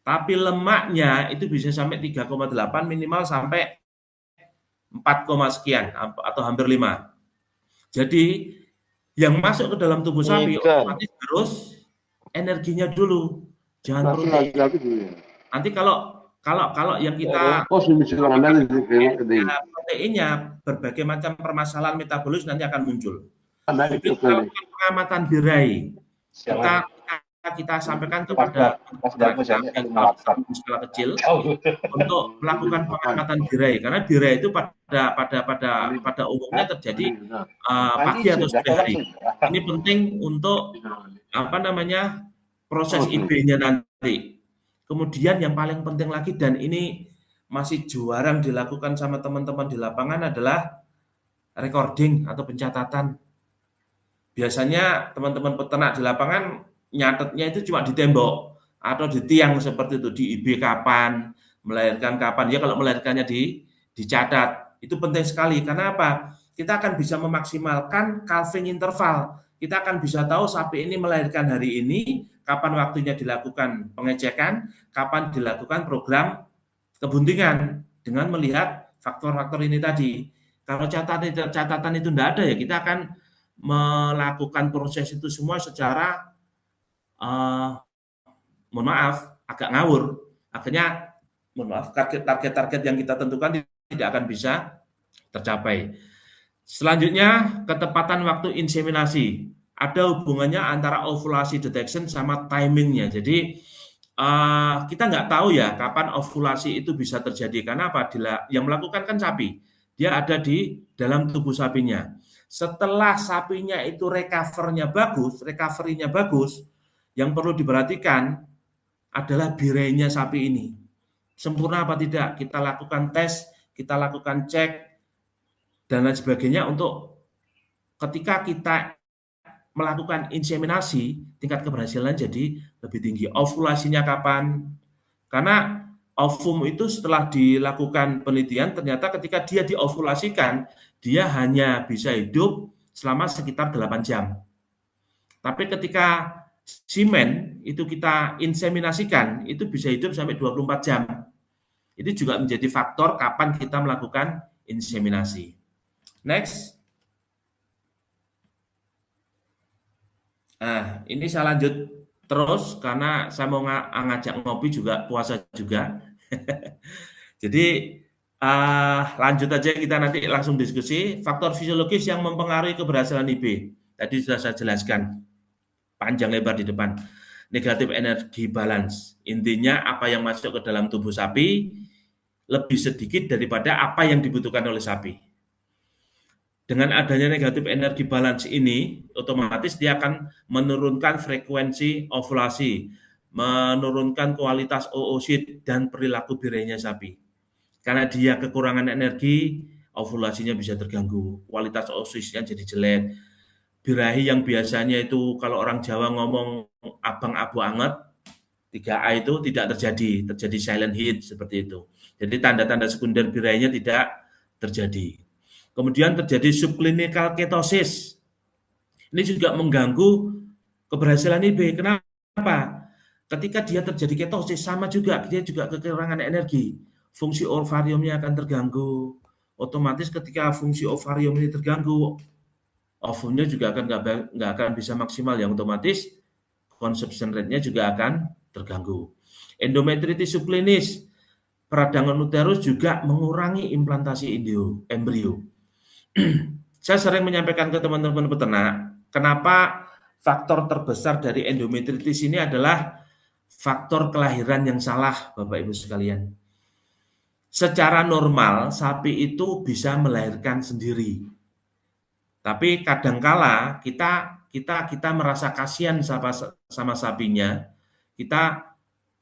Tapi lemaknya itu bisa sampai 3,8 minimal sampai 4, sekian atau hampir 5. Jadi yang masuk ke dalam tubuh sapi otomatis harus energinya dulu, jangan protein. Nanti kalau yang kita proteinnya, berbagai macam permasalahan metabolis nanti akan muncul. Jadi kalau pengamatan birai kita sampaikan kepada skala kecil untuk melakukan pengamatan birai, karena birai itu pada umumnya terjadi pagi atau sore hari. Ini penting untuk proses IB-nya nanti. Kemudian yang paling penting lagi, dan ini masih jarang dilakukan sama teman-teman di lapangan, adalah recording atau pencatatan. Biasanya teman-teman peternak di lapangan nyatetnya itu cuma di tembok atau di tiang seperti itu, di IB kapan, melahirkan kapan. Ya kalau melahirkannya dicatat. Itu penting sekali. Karena apa? Kita akan bisa memaksimalkan calving interval. Kita akan bisa tahu sapi ini melahirkan hari ini, kapan waktunya dilakukan pengecekan, kapan dilakukan program kebuntingan, dengan melihat faktor-faktor ini tadi. Kalau catatan itu tidak ada, ya kita akan melakukan proses itu semua secara mohon maaf, agak ngawur. Akhirnya mohon maaf, target-target yang kita tentukan tidak akan bisa tercapai. Selanjutnya, ketepatan waktu inseminasi. Ada hubungannya antara ovulasi detection sama timingnya. Jadi kita nggak tahu ya kapan ovulasi itu bisa terjadi. Karena apa? Yang melakukan kan sapi. Dia ada di dalam tubuh sapinya. Setelah sapinya itu recovery-nya bagus, yang perlu diperhatikan adalah birainya sapi ini. Sempurna apa tidak? Kita lakukan tes, kita lakukan cek, dan lain sebagainya, untuk ketika kita melakukan inseminasi, tingkat keberhasilan jadi lebih tinggi. Ovulasinya kapan? Karena ovum itu setelah dilakukan penelitian ternyata ketika dia diovulasikan dia hanya bisa hidup selama sekitar 8 jam. Tapi ketika semen itu kita inseminasikan itu bisa hidup sampai 24 jam. Itu juga menjadi faktor kapan kita melakukan inseminasi. Next. Nah, ini saya lanjut terus karena saya mau ngajak ngopi juga, puasa juga. Jadi lanjut aja, kita nanti langsung diskusi faktor fisiologis yang mempengaruhi keberhasilan IB. Tadi sudah saya jelaskan panjang lebar di depan. Negatif energi balance. Intinya apa yang masuk ke dalam tubuh sapi lebih sedikit daripada apa yang dibutuhkan oleh sapi. Dengan adanya negatif energi balance ini, otomatis dia akan menurunkan frekuensi ovulasi, menurunkan kualitas oosit dan perilaku birainya sapi. Karena dia kekurangan energi, ovulasinya bisa terganggu, kualitas oosisnya jadi jelek. Birahi yang biasanya itu kalau orang Jawa ngomong abang abu anget, 3A itu tidak terjadi silent heat seperti itu. Jadi tanda-tanda sekunder birahinya tidak terjadi. Kemudian terjadi subclinical ketosis. Ini juga mengganggu keberhasilan IB. Kenapa? Ketika dia terjadi ketosis, sama juga, dia juga kekurangan energi. Fungsi ovariumnya akan terganggu. Otomatis ketika fungsi ovarium ini terganggu, ovumnya juga nggak akan bisa maksimal, yang otomatis consumption rate-nya juga akan terganggu. Endometritis subklinis, peradangan uterus juga mengurangi implantasi embrio. Saya sering menyampaikan ke teman-teman peternak, kenapa faktor terbesar dari endometritis ini adalah faktor kelahiran yang salah, Bapak Ibu sekalian. Secara normal, sapi itu bisa melahirkan sendiri. Tapi kadangkala kita merasa kasihan sama sapinya, kita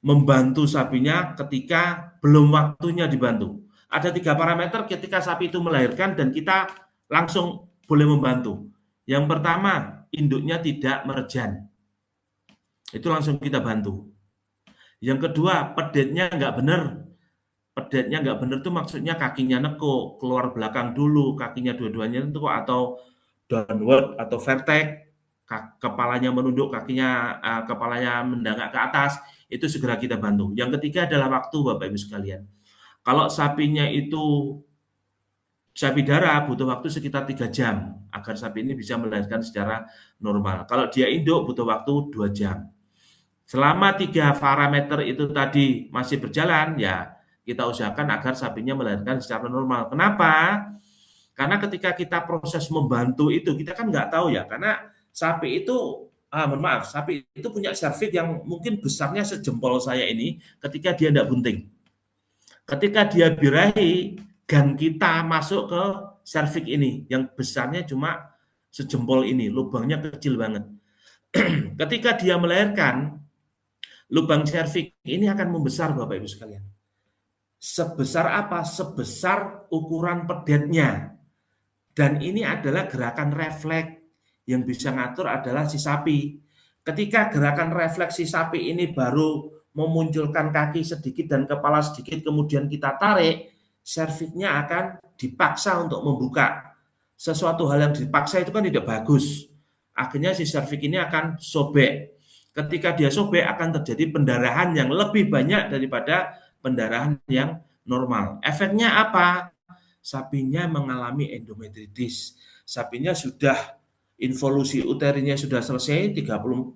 membantu sapinya ketika belum waktunya dibantu. Ada 3 parameter ketika sapi itu melahirkan dan kita langsung boleh membantu. Yang pertama, induknya tidak merejan. Itu langsung kita bantu. Yang kedua, pedetnya nggak benar. Pedetnya nggak benar itu maksudnya kakinya nekuk, keluar belakang dulu, kakinya dua-duanya nekuk, atau downward atau vertex, kepalanya menunduk, kepalanya mendangak ke atas, itu segera kita bantu. Yang ketiga adalah waktu, Bapak Ibu sekalian. Kalau sapinya itu sapi darah, butuh waktu sekitar 3 jam agar sapi ini bisa melahirkan secara normal. Kalau dia induk butuh waktu 2 jam. Selama 3 parameter itu tadi masih berjalan, ya kita usahakan agar sapinya melahirkan secara normal. Kenapa? Karena ketika kita proses membantu itu, kita kan nggak tahu ya, karena sapi itu, mohon maaf, sapi itu punya serviks yang mungkin besarnya sejempol saya ini ketika dia tidak bunting. Ketika dia birahi, gan kita masuk ke serviks ini, yang besarnya cuma sejempol ini, lubangnya kecil banget. Ketika dia melahirkan, lubang serviks ini akan membesar, Bapak Ibu sekalian. Sebesar apa? Sebesar ukuran pedetnya. Dan ini adalah gerakan refleks, yang bisa ngatur adalah si sapi. Ketika gerakan refleks si sapi ini baru memunculkan kaki sedikit dan kepala sedikit, kemudian kita tarik, serviksnya akan dipaksa untuk membuka. Sesuatu hal yang dipaksa itu kan tidak bagus. Akhirnya si serviks ini akan sobek. Ketika dia sobek akan terjadi pendarahan yang lebih banyak daripada pendarahan yang normal. Efeknya apa? Sapinya mengalami endometritis. Sapinya sudah involusi uterinnya sudah selesai 40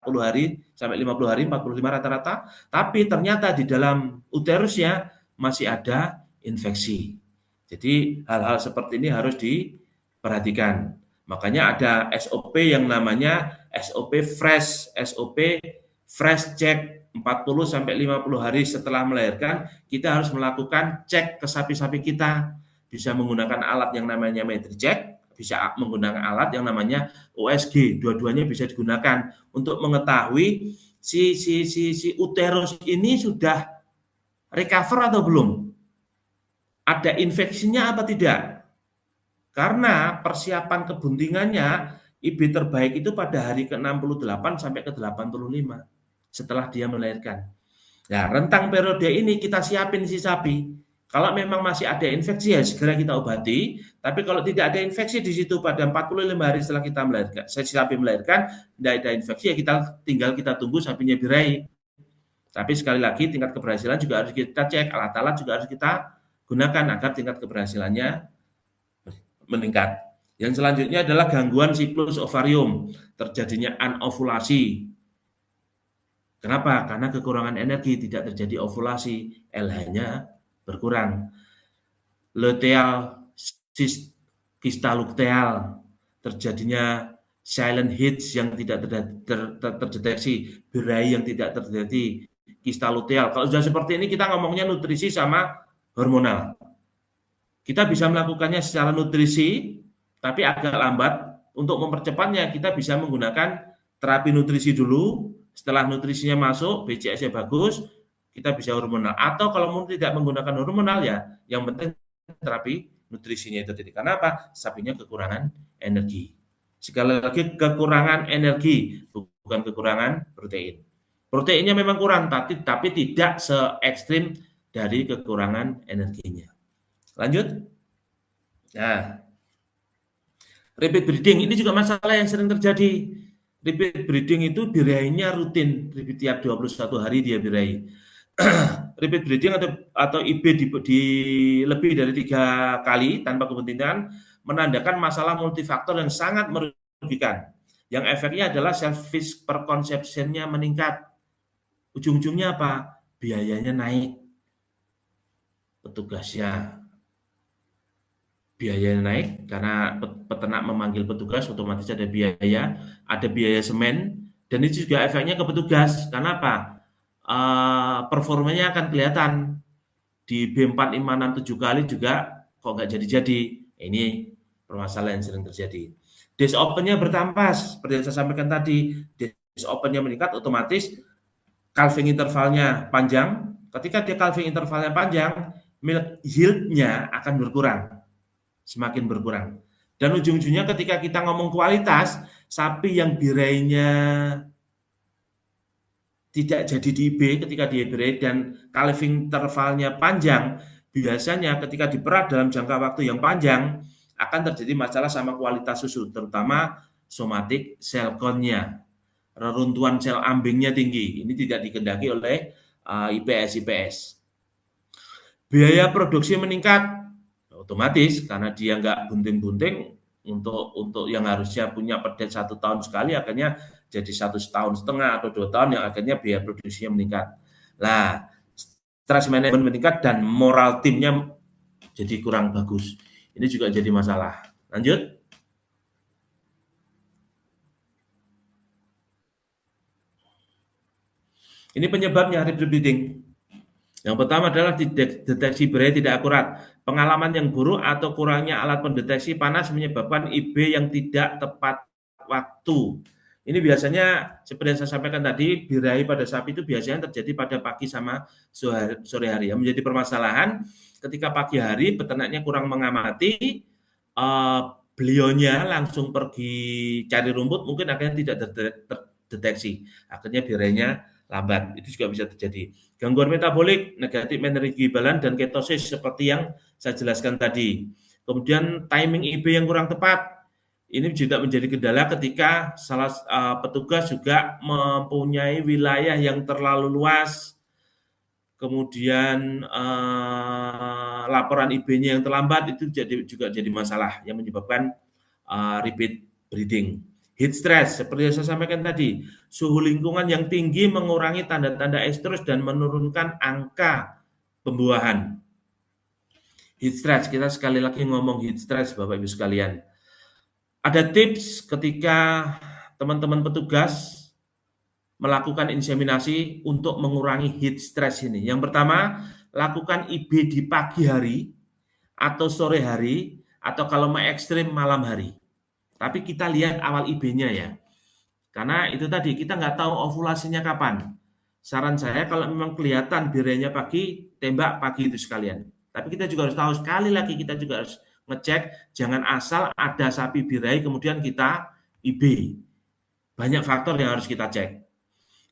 40 hari sampai 50 hari, 45 rata-rata, tapi ternyata di dalam uterusnya masih ada infeksi. Jadi hal-hal seperti ini harus diperhatikan. Makanya ada SOP yang namanya SOP fresh check. 40 sampai 50 hari setelah melahirkan, kita harus melakukan cek ke sapi-sapi kita. Bisa menggunakan alat yang namanya metri check, bisa menggunakan alat yang namanya USG. Dua-duanya bisa digunakan untuk mengetahui si uterus ini sudah recover atau belum. Ada infeksinya apa tidak? Karena persiapan kebuntingannya IB terbaik itu pada hari ke-68 sampai ke-85 setelah dia melahirkan. Nah, rentang periode ini kita siapin si sapi. Kalau memang masih ada infeksi ya segera kita obati. Tapi kalau tidak ada infeksi di situ pada 45 hari setelah kita melahirkan, si sapi melahirkan, tidak ada infeksi ya tinggal kita tunggu sapinya birahi. Tapi sekali lagi tingkat keberhasilan juga harus kita cek, alat-alat juga harus kita gunakan agar tingkat keberhasilannya meningkat. Yang selanjutnya adalah gangguan siklus ovarium, terjadinya anovulasi. Kenapa? Karena kekurangan energi, tidak terjadi ovulasi, LH-nya berkurang. Luteal kista luteal, terjadinya silent hits yang tidak terdeteksi, birahi yang tidak terjadi, kista luteal. Kalau sudah seperti ini kita ngomongnya nutrisi sama hormonal. Kita bisa melakukannya secara nutrisi, tapi agak lambat. Untuk mempercepatnya, kita bisa menggunakan terapi nutrisi dulu. Setelah nutrisinya masuk, BCS-nya bagus, kita bisa hormonal. Atau kalau mau tidak menggunakan hormonal ya, yang penting terapi nutrisinya itu tadi. Karena apa? Sapinya kekurangan energi. Sekali lagi kekurangan energi, bukan kekurangan protein. Proteinnya memang kurang, tapi tidak se ekstrim dari kekurangan energinya. Lanjut. Nah, repeat breeding ini juga masalah yang sering terjadi. Repeat breeding itu birahinya rutin, tiap 21 hari dia birahi. Repeat breeding atau IB di lebih dari 3 kali tanpa kepentingan menandakan masalah multifaktor yang sangat merugikan. Yang efeknya adalah selfish perconception-nya meningkat. Ujung-ujungnya apa? Biayanya naik. Petugasnya biayanya naik karena peternak memanggil petugas, otomatis ada biaya semen, dan itu juga efeknya ke petugas. Karena apa? Performanya akan kelihatan di B4, 5, 6, 7 kali juga kok nggak jadi-jadi. Ini permasalahan yang sering terjadi. Days open-nya bertambah, seperti yang saya sampaikan tadi. Days open-nya meningkat, otomatis calving intervalnya panjang. Ketika dia calving intervalnya panjang, milk yield-nya akan berkurang. Semakin berkurang. Dan ujung-ujungnya ketika kita ngomong kualitas, sapi yang birainya tidak jadi di IB ketika dia birai dan calving intervalnya panjang, biasanya ketika diperat dalam jangka waktu yang panjang akan terjadi masalah sama kualitas susu, terutama somatic cell count-nya. Reruntuhan sel ambingnya tinggi. Ini tidak dikendaki oleh IPS. Biaya produksi meningkat, otomatis karena dia nggak bunting-bunting untuk yang harusnya punya pedet 1 tahun sekali akhirnya jadi 1,5 tahun atau 2 tahun yang akhirnya biaya produksinya meningkat. Nah, stress management meningkat dan moral timnya jadi kurang bagus. Ini juga jadi masalah. Lanjut. Ini penyebabnya repeat breeding. Yang pertama adalah deteksi birahi tidak akurat. Pengalaman yang buruk atau kurangnya alat pendeteksi panas menyebabkan IB yang tidak tepat waktu. Ini biasanya seperti yang saya sampaikan tadi, birahi pada sapi itu biasanya terjadi pada pagi sama sore hari. Yang menjadi permasalahan ketika pagi hari peternaknya kurang mengamati, beliaunya langsung pergi cari rumput, mungkin akhirnya tidak terdeteksi. Akhirnya birahinya lambat. Itu juga bisa terjadi. Gangguan metabolik, negatif energi balance, dan ketosis seperti yang saya jelaskan tadi. Kemudian timing IB yang kurang tepat. Ini juga menjadi kendala ketika petugas juga mempunyai wilayah yang terlalu luas. Kemudian laporan IB-nya yang terlambat itu juga jadi masalah yang menyebabkan repeat breeding. Heat stress, seperti yang saya sampaikan tadi, suhu lingkungan yang tinggi mengurangi tanda-tanda estrus dan menurunkan angka pembuahan. Heat stress, kita sekali lagi ngomong heat stress Bapak Ibu sekalian. Ada tips ketika teman-teman petugas melakukan inseminasi untuk mengurangi heat stress ini. Yang pertama, lakukan IB di pagi hari atau sore hari, atau kalau mau ekstrim malam hari. Tapi kita lihat awal IB-nya ya. Karena itu tadi, kita nggak tahu ovulasinya kapan. Saran saya kalau memang kelihatan birainya pagi, tembak pagi itu sekalian. Tapi kita juga harus tahu, sekali lagi kita juga harus ngecek, jangan asal ada sapi birahi kemudian kita IB. Banyak faktor yang harus kita cek.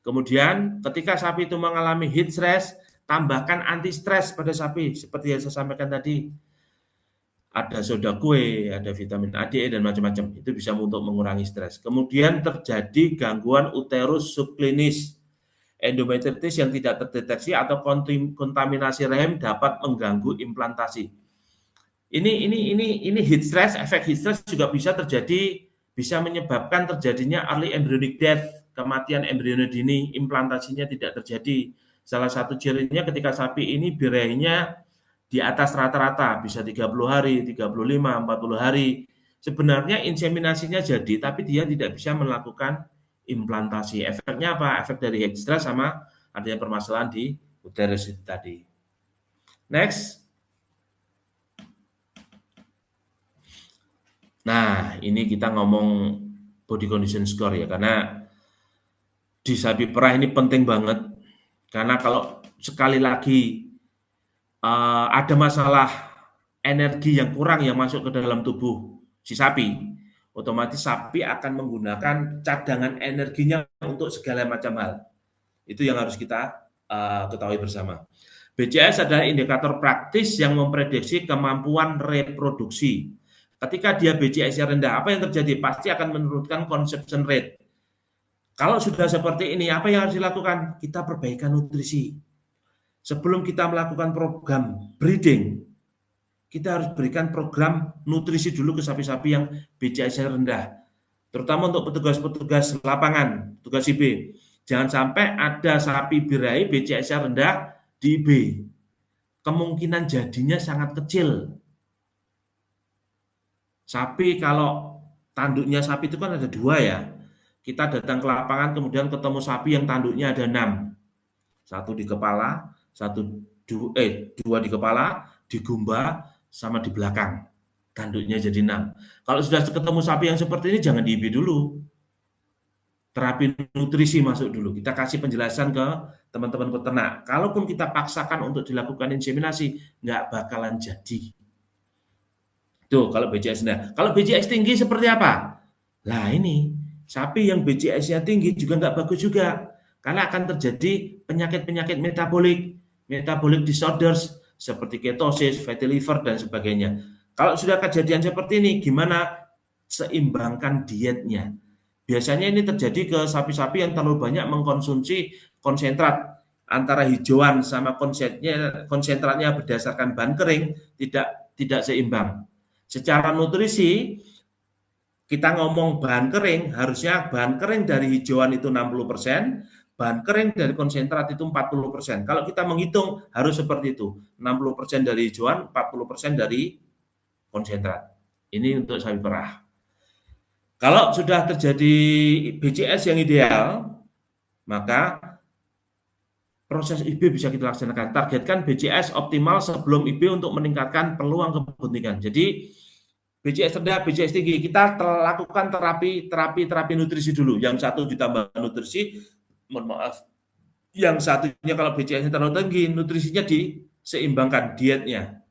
Kemudian ketika sapi itu mengalami heat stress, tambahkan anti stres pada sapi seperti yang saya sampaikan tadi. Ada soda kue, ada vitamin A, D, E, dan macam-macam. Itu bisa untuk mengurangi stres. Kemudian terjadi gangguan uterus subklinis. Endometritis yang tidak terdeteksi atau kontaminasi rahim dapat mengganggu implantasi. Ini heat stress, efek heat stress juga bisa terjadi, bisa menyebabkan terjadinya early embryonic death, kematian embriono dini, implantasinya tidak terjadi. Salah satu cirinya ketika sapi ini birahinya di atas rata-rata, bisa 30 hari, 35, 40 hari. Sebenarnya inseminasinya jadi, tapi dia tidak bisa melakukan implantasi. Efeknya apa? Efek dari heat stress sama adanya permasalahan di uterus itu tadi. Next. Nah, ini kita ngomong body condition score ya, karena di sapi perah ini penting banget, karena kalau sekali lagi ada masalah energi yang kurang yang masuk ke dalam tubuh si sapi, otomatis sapi akan menggunakan cadangan energinya untuk segala macam hal. Itu yang harus kita ketahui bersama. BCS adalah indikator praktis yang memprediksi kemampuan reproduksi. Ketika dia BCS-nya rendah, apa yang terjadi? Pasti akan menurunkan conception rate. Kalau sudah seperti ini, apa yang harus dilakukan? Kita perbaikan nutrisi. Sebelum kita melakukan program breeding, kita harus berikan program nutrisi dulu ke sapi-sapi yang BCS-nya rendah. Terutama untuk petugas-petugas lapangan, tugas IB. Jangan sampai ada sapi birahi BCS-nya rendah di IB. Kemungkinan jadinya sangat kecil. Sapi kalau tanduknya sapi itu kan ada 2 ya. Kita datang ke lapangan kemudian ketemu sapi yang tanduknya ada 6. 1 di kepala, 2 di kepala, di gumba, sama di belakang. Tanduknya jadi 6. Kalau sudah ketemu sapi yang seperti ini jangan di IB dulu. Terapi nutrisi masuk dulu. Kita kasih penjelasan ke teman-teman peternak. Kalaupun kita paksakan untuk dilakukan inseminasi, nggak bakalan jadi. Tuh, kalau BCS rendah. Kalau BCS tinggi seperti apa? Nah ini, sapi yang BCS-nya tinggi juga nggak bagus juga. Karena akan terjadi penyakit-penyakit metabolic disorders, seperti ketosis, fatty liver, dan sebagainya. Kalau sudah kejadian seperti ini, gimana seimbangkan dietnya? Biasanya ini terjadi ke sapi-sapi yang terlalu banyak mengkonsumsi konsentrat. Antara hijauan sama konsentratnya berdasarkan bahan kering, tidak seimbang. Secara nutrisi, kita ngomong bahan kering, harusnya bahan kering dari hijauan itu 60%, bahan kering dari konsentrat itu 40%. Kalau kita menghitung harus seperti itu, 60% dari hijauan, 40% dari konsentrat. Ini untuk sapi perah. Kalau sudah terjadi BCS yang ideal, maka proses IB bisa kita laksanakan. Targetkan BCS optimal sebelum IB untuk meningkatkan peluang kebuntingan. Jadi BCS rendah, BCS tinggi, kita lakukan terapi nutrisi dulu. Yang satu ditambah nutrisi, mohon maaf, yang satunya kalau BCS-nya terlalu tinggi, nutrisinya diseimbangkan dietnya.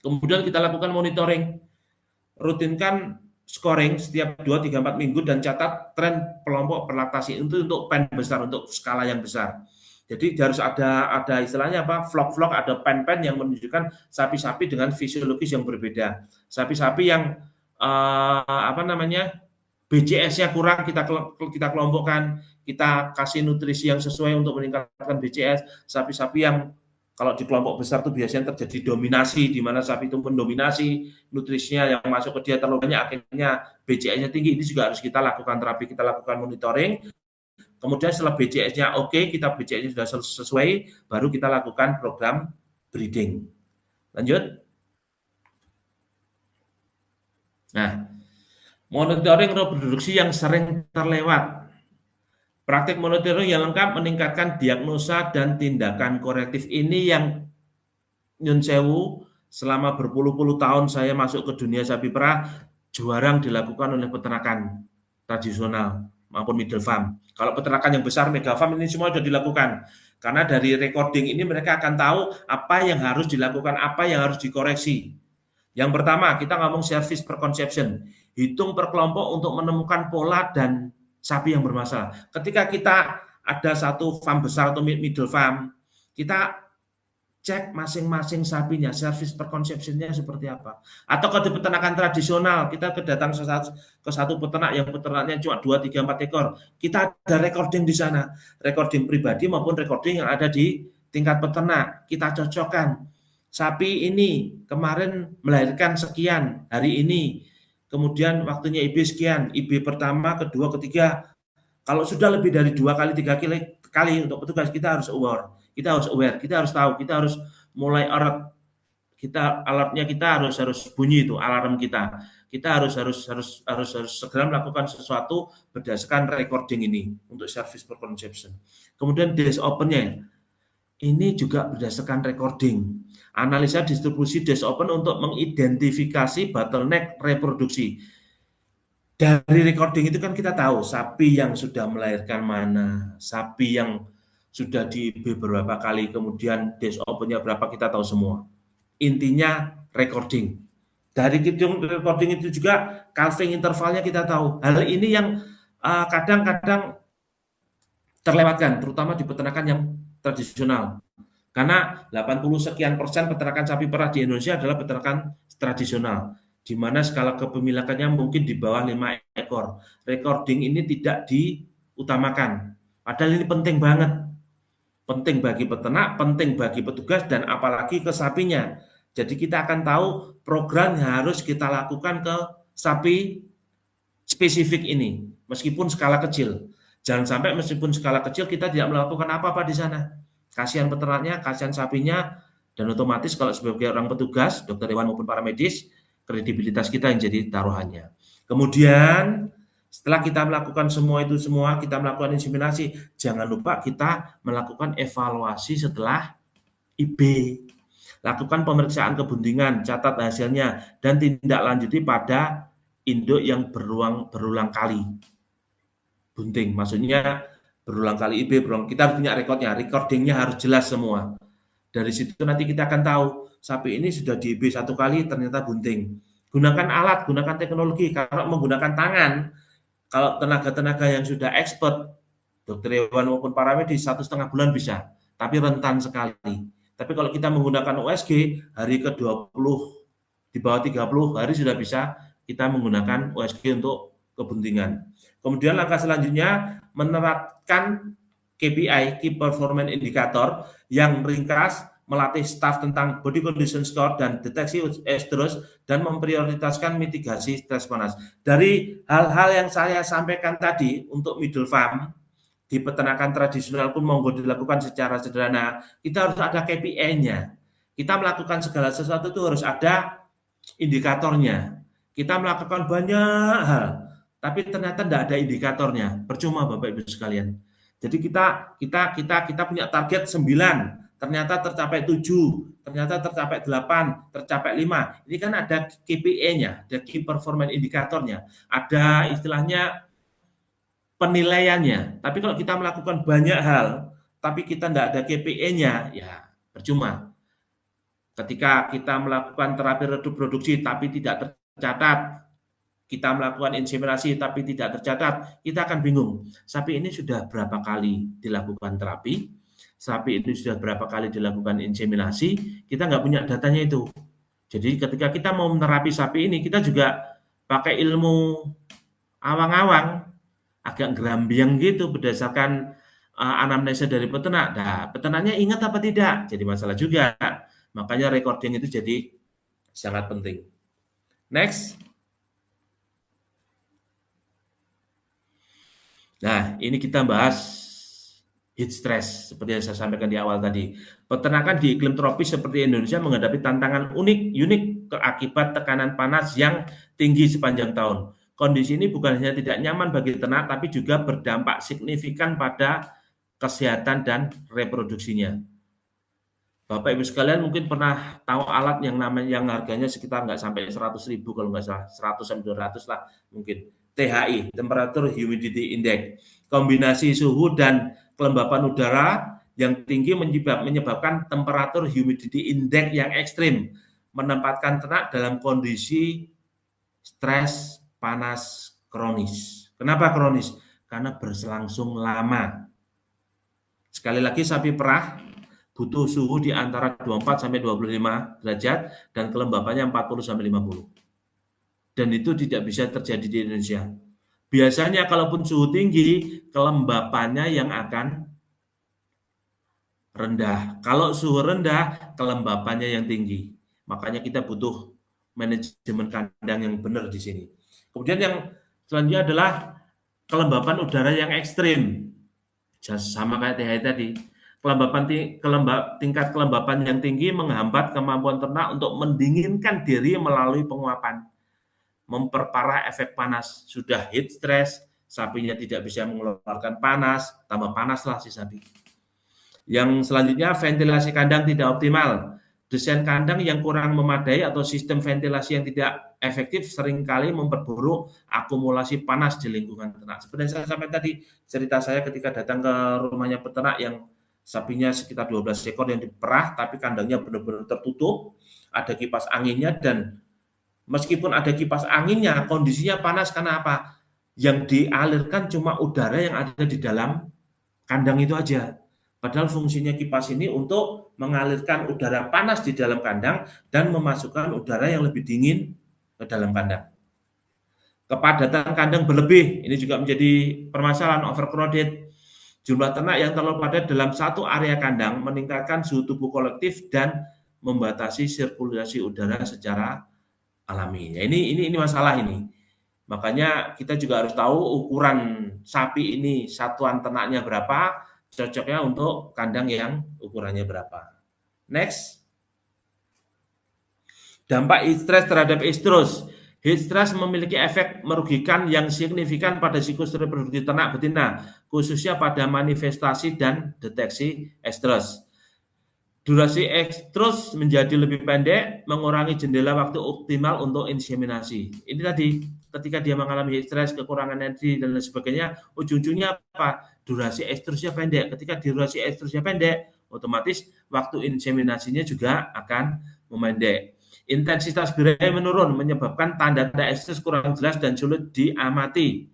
Kemudian kita lakukan monitoring, rutinkan scoring setiap 2, 3, 4 minggu dan catat tren kelompok perlaktasi itu untuk pen besar, untuk skala yang besar. Jadi harus ada istilahnya apa? Vlog-vlog, ada pen-pen yang menunjukkan sapi-sapi dengan fisiologis yang berbeda. Sapi-sapi yang BCS-nya kurang kita kelompokkan, kita kasih nutrisi yang sesuai untuk meningkatkan BCS. Sapi-sapi yang kalau di kelompok besar itu biasanya terjadi dominasi, di mana sapi itu mendominasi nutrisinya yang masuk ke dia terlalu banyak, akhirnya BCS-nya tinggi. Ini juga harus kita lakukan terapi, kita lakukan monitoring. Kemudian setelah BCS-nya oke, kita BCS-nya sudah sesuai, baru kita lakukan program breeding. Lanjut. Nah, monitoring reproduksi yang sering terlewat. Praktik monitoring yang lengkap meningkatkan diagnosa dan tindakan korektif. Ini yang nyun sewu, selama berpuluh-puluh tahun saya masuk ke dunia sapi perah, jarang dilakukan oleh peternakan tradisional maupun middle farm. Kalau peternakan yang besar, mega farm, ini semua sudah dilakukan. Karena dari recording ini mereka akan tahu apa yang harus dilakukan, apa yang harus dikoreksi. Yang pertama, kita ngomong service per conception. Hitung per kelompok untuk menemukan pola dan sapi yang bermasalah. Ketika kita ada satu farm besar atau middle farm, kita cek masing-masing sapinya, service per conception-nya seperti apa. Atau kalau di peternakan tradisional, kita kedatang ke satu peternak yang peternaknya cuma 2, 3, 4 ekor. Kita ada recording di sana, recording pribadi maupun recording yang ada di tingkat peternak. Kita cocokkan. Sapi ini kemarin melahirkan sekian hari ini, kemudian waktunya IB sekian, IB pertama, kedua, ketiga. Kalau sudah lebih dari 2 kali, 3 kali untuk petugas, kita harus aware, kita harus tahu, kita harus mulai alert, alarmnya kita harus bunyi itu alarm kita. Kita harus segera melakukan sesuatu berdasarkan recording ini untuk service per conception. Kemudian days open-nya ini juga berdasarkan recording. Analisa distribusi days open untuk mengidentifikasi bottleneck reproduksi. Dari recording itu kan kita tahu sapi yang sudah melahirkan mana, sapi yang sudah di beberapa kali, kemudian days open-nya berapa, kita tahu semua. Intinya recording. Dari recording itu juga calving intervalnya kita tahu. Hal ini yang kadang-kadang terlewatkan, terutama di peternakan yang tradisional. Karena 80 sekian persen peternakan sapi perah di Indonesia adalah peternakan tradisional, di mana skala kepemilikannya mungkin di bawah 5 ekor. Recording ini tidak diutamakan. Padahal ini penting banget. Penting bagi peternak, penting bagi petugas, dan apalagi ke sapinya. Jadi kita akan tahu program yang harus kita lakukan ke sapi spesifik ini, meskipun skala kecil. Jangan sampai meskipun skala kecil kita tidak melakukan apa-apa di sana. Kasihan peternaknya, kasihan sapinya, dan otomatis kalau sebagai orang petugas, dokter hewan maupun para medis, kredibilitas kita yang jadi taruhannya. Kemudian setelah kita melakukan semua, kita melakukan inseminasi, jangan lupa kita melakukan evaluasi setelah IB. Lakukan pemeriksaan kebuntingan, catat hasilnya, dan tindak lanjuti pada induk yang berulang kali bunting. Maksudnya berulang kali IB, kita harus punya recordingnya harus jelas semua. Dari situ nanti kita akan tahu sapi ini sudah di IB 1 kali ternyata bunting. Gunakan alat, gunakan teknologi. Karena menggunakan tangan, kalau tenaga-tenaga yang sudah expert, dokter hewan maupun para medis, 1,5 bulan bisa, tapi rentan sekali. Tapi kalau kita menggunakan USG, hari ke-20, di bawah 30 hari sudah bisa kita menggunakan USG untuk kebuntingan. Kemudian langkah selanjutnya, menerapkan KPI, Key Performance Indicator, yang ringkas, melatih staf tentang body condition score dan deteksi estrus, dan memprioritaskan mitigasi stres panas. Dari hal-hal yang saya sampaikan tadi untuk middle farm, di peternakan tradisional pun monggo dilakukan secara sederhana. Kita harus ada KPI-nya. Kita melakukan segala sesuatu itu harus ada indikatornya. Kita melakukan banyak hal, tapi ternyata tidak ada indikatornya. Percuma Bapak Ibu sekalian. Jadi kita punya target 9, ternyata tercapai 7, ternyata tercapai 8, tercapai 5. Ini kan ada KPI-nya, ada Key Performance Indicator-nya. Ada istilahnya penilaiannya. Tapi kalau kita melakukan banyak hal, tapi kita tidak ada KPI-nya, ya percuma. Ketika kita melakukan terapi reproduksi tapi tidak tercatat, kita melakukan inseminasi tapi tidak tercatat, kita akan bingung. Sapi ini sudah berapa kali dilakukan terapi, sapi ini sudah berapa kali dilakukan inseminasi, kita nggak punya datanya itu. Jadi ketika kita mau menerapi sapi ini, kita juga pakai ilmu awang-awang, agak gerambiang gitu berdasarkan anamnesa dari peternak. Nah, peternaknya ingat apa tidak? Jadi masalah juga. Makanya recording itu jadi sangat penting. Next. Nah, ini kita bahas heat stress seperti yang saya sampaikan di awal tadi. Peternakan di iklim tropis seperti Indonesia menghadapi tantangan unik akibat tekanan panas yang tinggi sepanjang tahun. Kondisi ini bukan hanya tidak nyaman bagi ternak, tapi juga berdampak signifikan pada kesehatan dan reproduksinya. Bapak Ibu sekalian mungkin pernah tahu alat yang harganya sekitar nggak sampai 100.000 kalau nggak salah, 100-200 lah mungkin. THI, Temperature Humidity Index. Kombinasi suhu dan kelembapan udara yang tinggi menyebabkan temperatur humidity index yang ekstrim, menempatkan ternak dalam kondisi stres panas kronis. Kenapa kronis? Karena berselang lama. Sekali lagi, sapi perah butuh suhu di antara 24 sampai 25 derajat dan kelembapannya 40 sampai 50. Dan itu tidak bisa terjadi di Indonesia. Biasanya kalaupun suhu tinggi, kelembapannya yang akan rendah. Kalau suhu rendah, kelembapannya yang tinggi. Makanya kita butuh manajemen kandang yang benar di sini. Kemudian yang selanjutnya adalah kelembapan udara yang ekstrim. Sama kayak THI tadi. Tingkat kelembapan yang tinggi menghambat kemampuan ternak untuk mendinginkan diri melalui penguapan, memperparah efek panas. Sudah heat stress, sapinya tidak bisa mengeluarkan panas, tambah panaslah si sapi. Yang selanjutnya, ventilasi kandang tidak optimal. Desain kandang yang kurang memadai atau sistem ventilasi yang tidak efektif seringkali memperburuk akumulasi panas di lingkungan ternak. Seperti saya sampaikan tadi, cerita saya ketika datang ke rumahnya peternak yang sapinya sekitar 12 ekor yang diperah, tapi kandangnya benar-benar tertutup, ada kipas anginnya, dan meskipun ada kipas anginnya, kondisinya panas karena apa? Yang dialirkan cuma udara yang ada di dalam kandang itu aja. Padahal fungsinya kipas ini untuk mengalirkan udara panas di dalam kandang dan memasukkan udara yang lebih dingin ke dalam kandang. Kepadatan kandang berlebih, ini juga menjadi permasalahan, overcrowded. Jumlah ternak yang terlalu padat dalam satu area kandang meningkatkan suhu tubuh kolektif dan membatasi sirkulasi udara secara alami. Ya, ini masalah ini. Makanya kita juga harus tahu ukuran sapi ini, satuan ternaknya berapa, cocoknya untuk kandang yang ukurannya berapa. Next. Dampak heat stress terhadap estrus. Heat stress memiliki efek merugikan yang signifikan pada siklus reproduksi ternak betina, khususnya pada manifestasi dan deteksi estrus. Durasi estrus menjadi lebih pendek, mengurangi jendela waktu optimal untuk inseminasi. Ini tadi, ketika dia mengalami heat stress, kekurangan energi, dan lain sebagainya, ujung-ujungnya apa? Durasi estrusnya pendek. Ketika durasi estrusnya pendek, otomatis waktu inseminasinya juga akan memendek. Intensitas birai menurun, menyebabkan tanda-tanda estrus kurang jelas dan sulit diamati.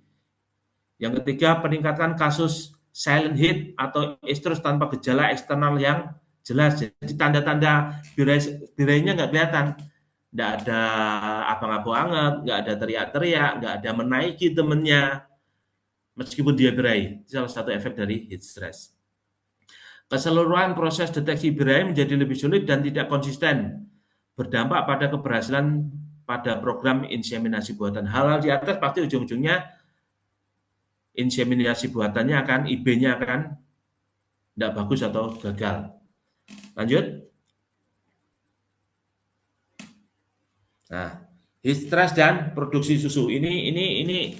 Yang ketiga, peningkatan kasus silent heat atau estrus tanpa gejala eksternal yang jelas. Jadi tanda-tanda birainya nggak kelihatan. Nggak ada abang-abang hangat, nggak ada teriak-teriak, nggak ada menaiki temennya, meskipun dia birai. Itu salah satu efek dari heat stress. Keseluruhan proses deteksi birai menjadi lebih sulit dan tidak konsisten, berdampak pada keberhasilan pada program inseminasi buatan. Hal-hal di atas pasti ujung-ujungnya inseminasi buatannya akan, IB-nya akan tidak bagus atau gagal. Lanjut. Nah, heat stress dan produksi susu ini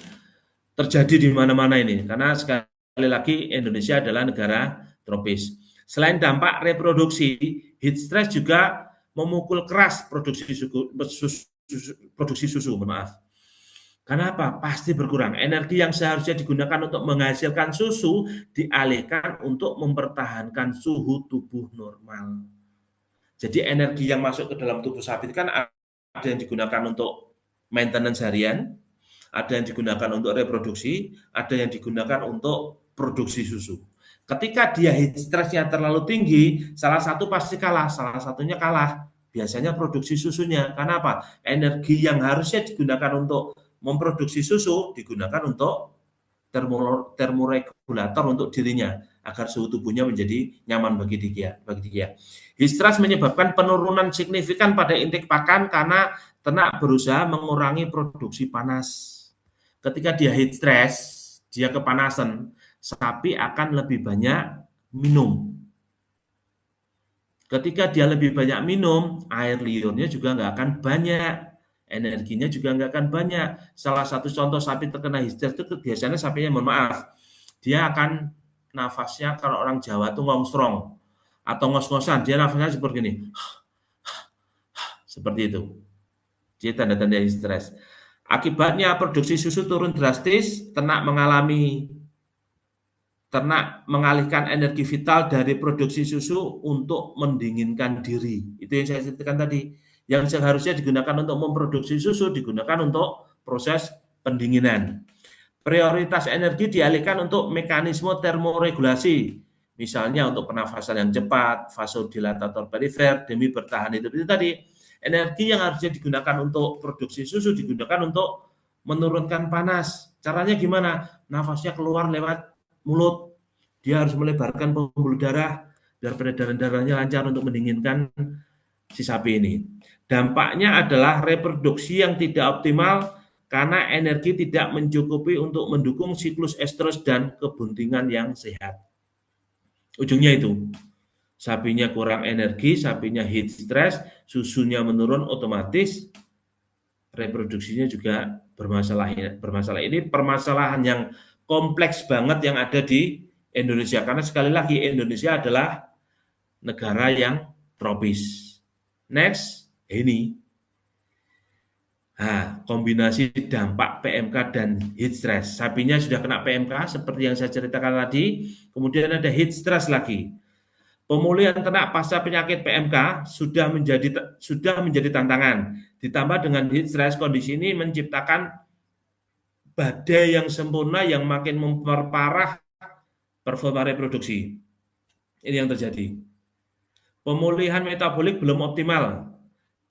terjadi di mana-mana ini, karena sekali lagi Indonesia adalah negara tropis. Selain dampak reproduksi, heat stress juga memukul keras produksi susu. Kenapa? Pasti berkurang. Energi yang seharusnya digunakan untuk menghasilkan susu dialihkan untuk mempertahankan suhu tubuh normal. Jadi energi yang masuk ke dalam tubuh sapi itu kan ada yang digunakan untuk maintenance harian, ada yang digunakan untuk reproduksi, ada yang digunakan untuk produksi susu. Ketika dia heat stress-nya terlalu tinggi, salah satu pasti kalah, salah satunya kalah. Biasanya produksi susunya. Karena apa? Energi yang harusnya digunakan untuk memproduksi susu digunakan untuk termoregulator untuk dirinya agar suhu tubuhnya menjadi nyaman bagi dia. Heat stress menyebabkan penurunan signifikan pada intake pakan karena ternak berusaha mengurangi produksi panas. Ketika dia heat stress, dia kepanasan, sapi akan lebih banyak minum. Ketika dia lebih banyak minum, air liurnya juga nggak akan banyak, energinya juga nggak akan banyak. Salah satu contoh sapi terkena heat stress itu biasanya sapinya, mohon maaf, dia akan nafasnya, kalau orang Jawa tuh ngongsrong atau ngos-ngosan, dia nafasnya seperti ini, seperti itu. Jadi tanda-tanda heat stress. Akibatnya produksi susu turun drastis, ternak mengalihkan energi vital dari produksi susu untuk mendinginkan diri. Itu yang saya ceritakan tadi. Yang seharusnya digunakan untuk memproduksi susu digunakan untuk proses pendinginan. Prioritas energi dialihkan untuk mekanisme termoregulasi. Misalnya untuk pernafasan yang cepat, vasodilatator perifer demi bertahan hidup. Itu tadi energi yang harusnya digunakan untuk produksi susu digunakan untuk menurunkan panas. Caranya gimana? Nafasnya keluar lewat mulut. Dia harus melebarkan pembuluh darah biar peredaran darahnya lancar untuk mendinginkan si sapi ini. Dampaknya adalah reproduksi yang tidak optimal karena energi tidak mencukupi untuk mendukung siklus estrus dan kebuntingan yang sehat. Ujungnya itu, sapinya kurang energi, sapinya heat stress, susunya menurun otomatis, reproduksinya juga bermasalah. Ini permasalahan yang kompleks banget yang ada di Indonesia. Karena sekali lagi Indonesia adalah negara yang tropis. Next, ini. Nah, kombinasi dampak PMK dan heat stress. Sapinya sudah kena PMK seperti yang saya ceritakan tadi, kemudian ada heat stress lagi. Pemulihan ternak pasca penyakit PMK sudah menjadi tantangan. Ditambah dengan heat stress, kondisi ini menciptakan badai yang sempurna yang makin memperparah performa reproduksi. Ini yang terjadi. Pemulihan metabolik belum optimal.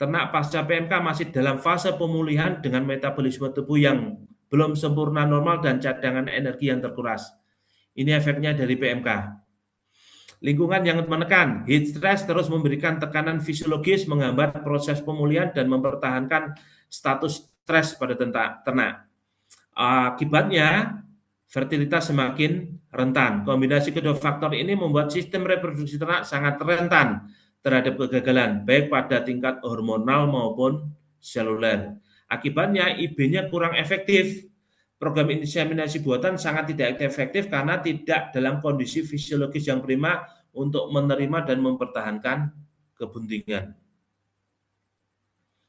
Ternak pasca PMK masih dalam fase pemulihan dengan metabolisme tubuh yang belum sempurna normal dan cadangan energi yang terkuras. Ini efeknya dari PMK. Lingkungan yang menekan, heat stress terus memberikan tekanan fisiologis menghambat proses pemulihan dan mempertahankan status stres pada ternak. Akibatnya, fertilitas semakin rentan. Kombinasi kedua faktor ini membuat sistem reproduksi ternak sangat rentan terhadap kegagalan, baik pada tingkat hormonal maupun seluler. Akibatnya, IB-nya kurang efektif. Program inseminasi buatan sangat tidak efektif karena tidak dalam kondisi fisiologis yang prima untuk menerima dan mempertahankan kebuntingan.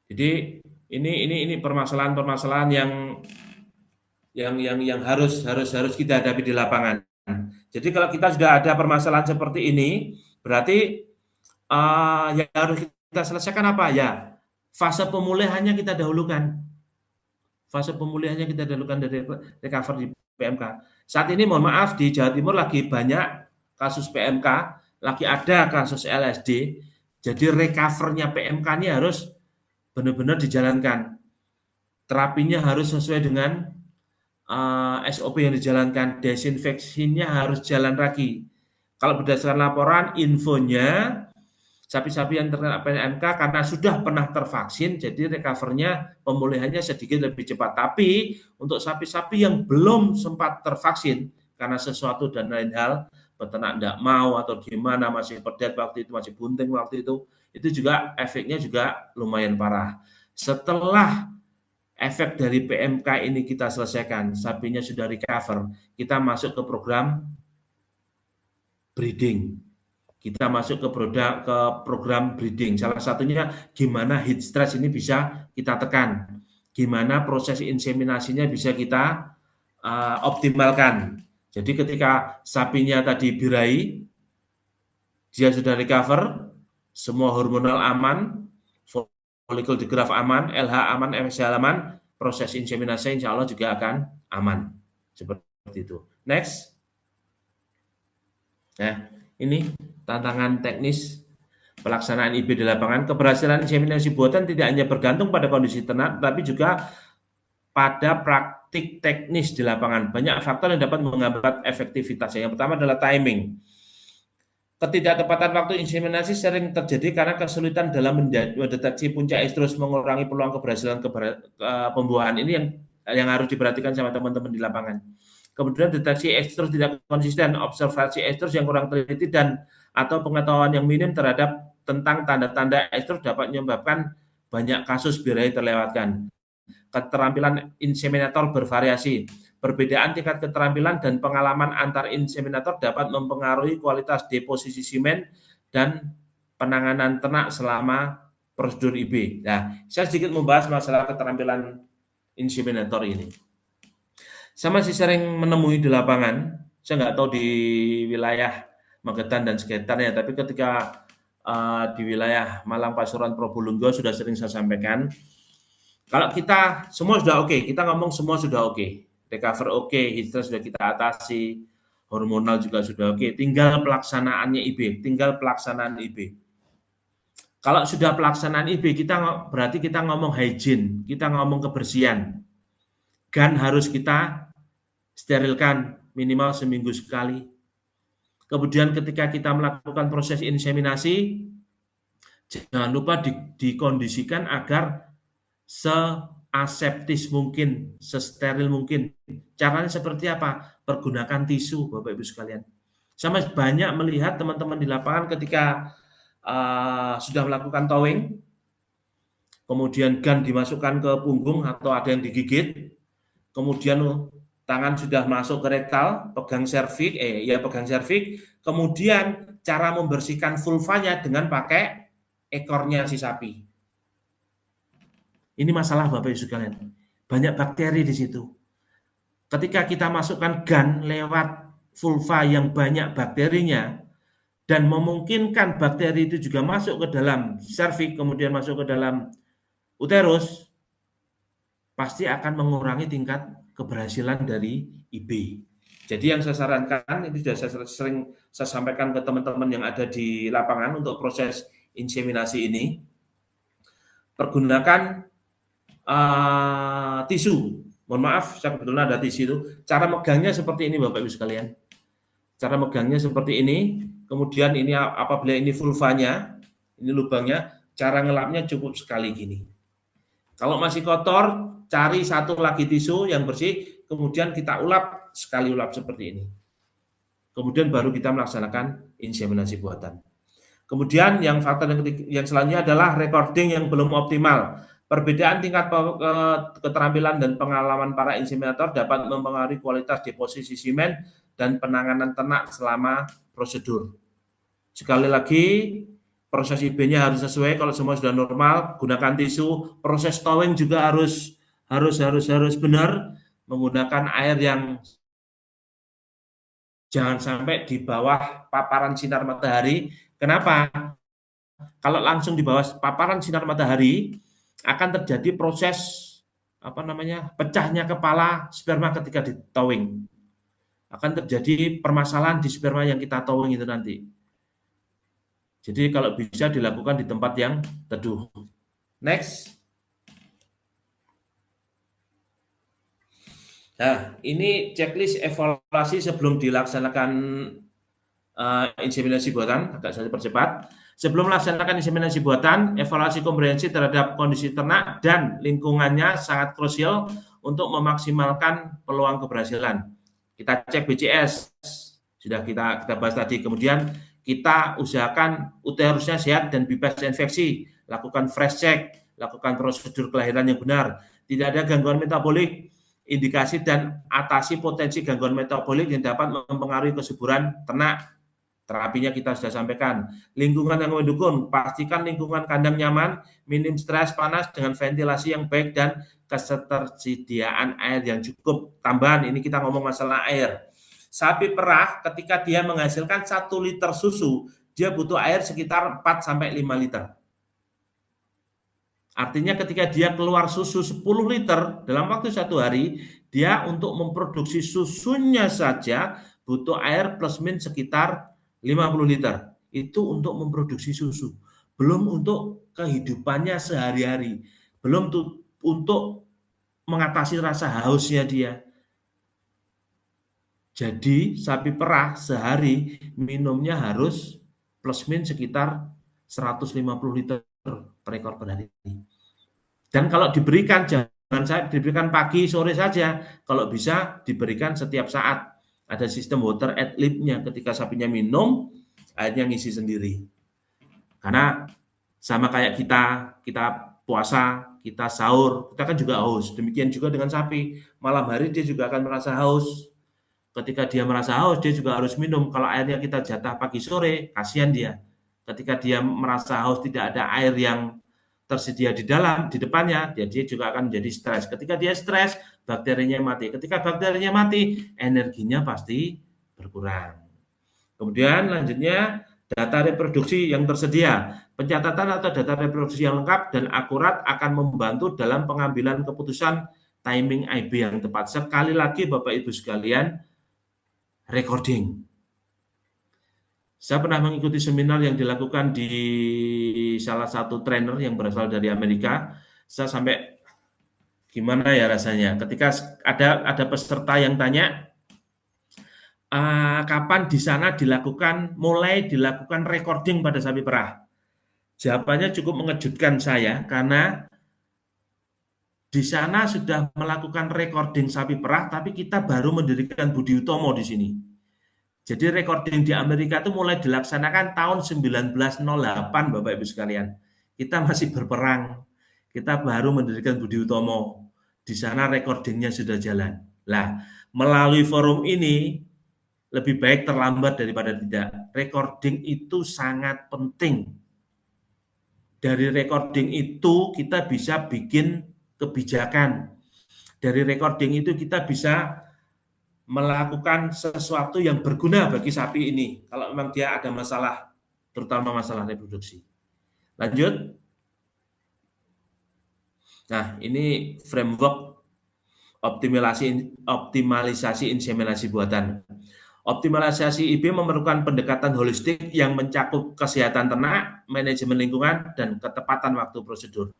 Jadi ini permasalahan-permasalahan yang harus kita hadapi di lapangan. Jadi kalau kita sudah ada permasalahan seperti ini, berarti yang harus kita selesaikan apa? Ya, fase pemulihannya kita dahulukan. Fase pemulihannya kita dahulukan dari recover di PMK. Saat ini mohon maaf di Jawa Timur lagi banyak kasus PMK, lagi ada kasus LSD. Jadi recovernya PMK ini harus benar-benar dijalankan. Terapinya harus sesuai dengan SOP yang dijalankan, desinfeksinya harus jalan lagi. Kalau berdasarkan laporan, infonya sapi-sapi yang terkena PMK karena sudah pernah tervaksin, jadi recovernya pemulihannya sedikit lebih cepat. Tapi untuk sapi-sapi yang belum sempat tervaksin karena sesuatu dan lain hal, peternak tidak mau atau gimana, masih pedet waktu itu, masih bunting waktu itu juga efeknya juga lumayan parah. Setelah efek dari PMK ini kita selesaikan, sapinya sudah recover, kita masuk ke program breeding. Kita masuk ke program breeding. Salah satunya gimana heat stress ini bisa kita tekan. Gimana proses inseminasinya bisa kita optimalkan. Jadi ketika sapinya tadi birahi, dia sudah recover, semua hormonal aman, follicle digraf aman, LH aman, FSH aman, proses inseminasi insya Allah juga akan aman. Seperti itu. Next. Nah, ini tantangan teknis pelaksanaan IB di lapangan. Keberhasilan inseminasi buatan tidak hanya bergantung pada kondisi ternak, tapi juga pada praktik teknis di lapangan. Banyak faktor yang dapat menghambat efektivitasnya. Yang pertama adalah timing. Ketidaktepatan waktu inseminasi sering terjadi karena kesulitan dalam mendeteksi puncak estrus, mengurangi peluang keberhasilan pembuahan. Ini yang harus diperhatikan sama teman-teman di lapangan. Kemudian deteksi estrus tidak konsisten, observasi estrus yang kurang teliti dan atau pengetahuan yang minim terhadap tentang tanda-tanda estrus dapat menyebabkan banyak kasus birahi terlewatkan. Keterampilan inseminator bervariasi. Perbedaan tingkat keterampilan dan pengalaman antar inseminator dapat mempengaruhi kualitas deposisi semen dan penanganan ternak selama prosedur IB. Nah, saya sedikit membahas masalah keterampilan inseminator ini. Saya masih sering menemui di lapangan, saya nggak tahu di wilayah Magetan dan sekitarnya, tapi ketika di wilayah Malang, Pasuruan, Probolinggo sudah sering saya sampaikan, kalau kita semua sudah oke, kita ngomong semua sudah oke, recover oke, heat stress sudah kita atasi, hormonal juga sudah oke, tinggal pelaksanaannya IB, tinggal pelaksanaan IB. Kalau sudah pelaksanaan IB, berarti kita ngomong hygiene, kita ngomong kebersihan. GAN harus kita sterilkan minimal seminggu sekali. Kemudian ketika kita melakukan proses inseminasi, jangan lupa dikondisikan agar seaseptis mungkin, sesteril mungkin. Caranya seperti apa? Pergunakan tisu, Bapak Ibu sekalian. Sama banyak melihat teman-teman di lapangan ketika sudah melakukan towing, kemudian GAN dimasukkan ke punggung atau ada yang digigit, kemudian tangan sudah masuk ke rektal, pegang serviks, kemudian cara membersihkan vulvanya dengan pakai ekornya si sapi. Ini masalah Bapak Ibu sekalian. Banyak bakteri di situ. Ketika kita masukkan GAN lewat vulva yang banyak bakterinya dan memungkinkan bakteri itu juga masuk ke dalam serviks, kemudian masuk ke dalam uterus, pasti akan mengurangi tingkat keberhasilan dari IB. Jadi yang saya sarankan, ini sudah sering saya sampaikan ke teman-teman yang ada di lapangan untuk proses inseminasi ini, pergunakan tisu. Mohon maaf, saya kebetulan ada tisu itu. Cara megangnya seperti ini Bapak Ibu sekalian. Cara megangnya seperti ini. Kemudian ini apabila ini vulvanya, ini lubangnya, cara ngelapnya cukup sekali gini. Kalau masih kotor, cari satu lagi tisu yang bersih, kemudian kita ulap, sekali ulap seperti ini. Kemudian baru kita melaksanakan inseminasi buatan. Kemudian faktor yang selanjutnya adalah recording yang belum optimal. Perbedaan tingkat keterampilan dan pengalaman para inseminator dapat mempengaruhi kualitas deposisi semen dan penanganan ternak selama prosedur. Sekali lagi, proses IB-nya harus sesuai. Kalau semua sudah normal, gunakan tisu. Proses towing juga harus benar, menggunakan air yang jangan sampai di bawah paparan sinar matahari. Kenapa? Kalau langsung di bawah paparan sinar matahari akan terjadi proses pecahnya kepala sperma ketika di towing. Akan terjadi permasalahan di sperma yang kita towing itu nanti. Jadi kalau bisa dilakukan di tempat yang teduh. Next. Nah, ini checklist evaluasi sebelum dilaksanakan inseminasi buatan. Agak saya percepat. Sebelum melaksanakan inseminasi buatan, evaluasi komprehensif terhadap kondisi ternak dan lingkungannya sangat krusial untuk memaksimalkan peluang keberhasilan. Kita cek BCS, sudah kita bahas tadi. Kemudian kita usahakan uterusnya sehat dan bebas infeksi, lakukan fresh check, lakukan prosedur kelahiran yang benar, tidak ada gangguan metabolik, indikasi dan atasi potensi gangguan metabolik yang dapat mempengaruhi kesuburan ternak. Terapinya kita sudah sampaikan. Lingkungan yang mendukung, pastikan lingkungan kandang nyaman, minim stres panas dengan ventilasi yang baik dan ketersediaan air yang cukup. Tambahan, ini kita ngomong masalah air. Sapi perah ketika dia menghasilkan 1 liter susu, dia butuh air sekitar 4-5 liter. Artinya ketika dia keluar susu 10 liter dalam waktu 1 hari, dia untuk memproduksi susunya saja butuh air plus minus sekitar 50 liter. Itu untuk memproduksi susu. Belum untuk kehidupannya sehari-hari. Belum untuk mengatasi rasa hausnya dia. Jadi sapi perah sehari minumnya harus plus minus sekitar 150 liter per ekor per hari. Dan kalau diberikan, jangan diberikan pagi sore saja. Kalau bisa diberikan setiap saat. Ada sistem water at lip-nya, ketika sapinya minum, airnya ngisi sendiri. Karena sama kayak kita puasa, kita sahur, kita kan juga haus. Demikian juga dengan sapi. Malam hari dia juga akan merasa haus. Ketika dia merasa haus, dia juga harus minum. Kalau airnya kita jatah pagi sore, kasihan dia. Ketika dia merasa haus, tidak ada air yang tersedia di depannya, dia juga akan menjadi stres. Ketika dia stres, bakterinya mati. Ketika bakterinya mati, energinya pasti berkurang. Kemudian lanjutnya, data reproduksi yang tersedia. Pencatatan atau data reproduksi yang lengkap dan akurat akan membantu dalam pengambilan keputusan timing IB yang tepat. Sekali lagi Bapak Ibu sekalian, recording. Saya pernah mengikuti seminar yang dilakukan di salah satu trainer yang berasal dari Amerika. Saya sampai gimana ya rasanya ketika ada peserta yang tanya, kapan di sana mulai dilakukan recording pada sapi perah. Jawabannya cukup mengejutkan saya karena di sana sudah melakukan recording sapi perah, tapi kita baru mendirikan Budi Utomo di sini. Jadi recording di Amerika itu mulai dilaksanakan tahun 1908, Bapak Ibu sekalian. Kita masih berperang. Kita baru mendirikan Budi Utomo. Di sana recordingnya sudah jalan. Lah, melalui forum ini lebih baik terlambat daripada tidak. Recording itu sangat penting. Dari recording itu kita bisa bikin kebijakan. Dari recording itu kita bisa melakukan sesuatu yang berguna bagi sapi ini. Kalau memang dia ada masalah, terutama masalah reproduksi. Lanjut. Nah, ini framework optimalisasi inseminasi buatan. Optimalisasi IB memerlukan pendekatan holistik yang mencakup kesehatan ternak, manajemen lingkungan, dan ketepatan waktu prosedur.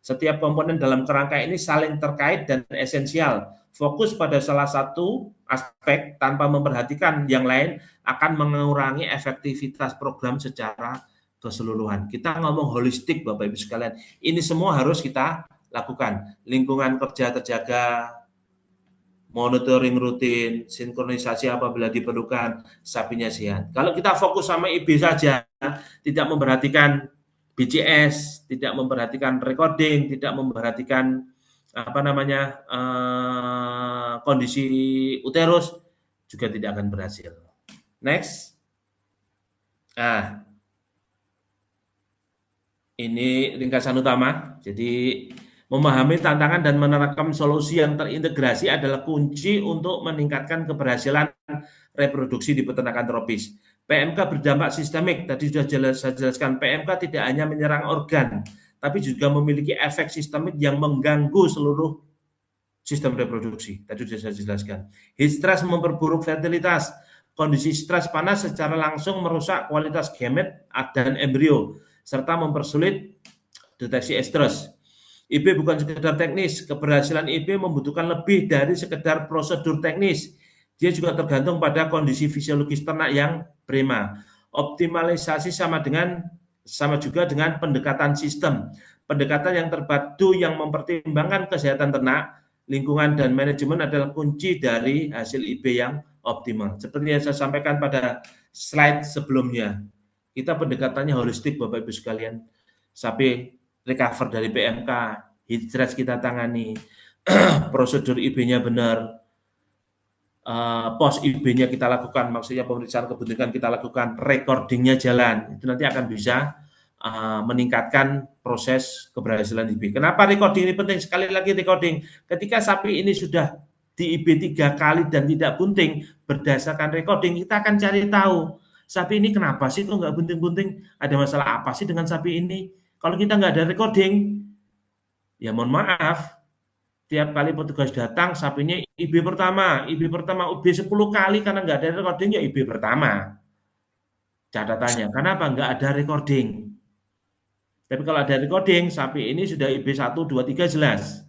Setiap komponen dalam kerangka ini saling terkait dan esensial. Fokus pada salah satu aspek tanpa memperhatikan yang lain akan mengurangi efektivitas program secara keseluruhan. Kita ngomong holistik, Bapak Ibu sekalian. Ini semua harus kita lakukan. Lingkungan kerja terjaga, monitoring rutin, sinkronisasi apabila diperlukan, sapinya sehat. Kalau kita fokus sama IB saja, tidak memperhatikan BCS, tidak memperhatikan recording, tidak memperhatikan kondisi uterus, juga tidak akan berhasil. Next. Nah, ini ringkasan utama. Jadi memahami tantangan dan menerapkan solusi yang terintegrasi adalah kunci untuk meningkatkan keberhasilan reproduksi di peternakan tropis. PMK berdampak sistemik. Tadi sudah saya jelaskan, PMK tidak hanya menyerang organ, tapi juga memiliki efek sistemik yang mengganggu seluruh sistem reproduksi. Tadi sudah saya jelaskan. Heat stress memperburuk fertilitas. Kondisi stres panas secara langsung merusak kualitas gamet dan embrio, serta mempersulit deteksi estrus. IB bukan sekedar teknis, keberhasilan IB membutuhkan lebih dari sekedar prosedur teknis. Dia juga tergantung pada kondisi fisiologis ternak yang prima. Optimalisasi sama juga dengan pendekatan sistem. Pendekatan yang terpadu yang mempertimbangkan kesehatan ternak, lingkungan, dan manajemen adalah kunci dari hasil IB yang optimal. Seperti yang saya sampaikan pada slide sebelumnya, kita pendekatannya holistik, Bapak Ibu sekalian. Sapi recover dari PMK, heat stress kita tangani, prosedur IB-nya benar, post IB-nya kita lakukan, maksudnya pemeriksaan kebentukan kita lakukan, recording-nya jalan, itu nanti akan bisa meningkatkan proses keberhasilan IB. Kenapa recording ini penting? Sekali lagi recording, ketika sapi ini sudah di IB 3 kali dan tidak bunting, berdasarkan recording kita akan cari tahu, sapi ini kenapa sih kok nggak bunting-bunting, ada masalah apa sih dengan sapi ini. Kalau kita nggak ada recording, ya mohon maaf, tiap kali petugas datang, sapinya IB pertama, IB 10 kali karena nggak ada recording, ya IB pertama. Catatannya, kenapa nggak ada recording? Tapi kalau ada recording, sapi ini sudah IB 1, 2, 3 jelas.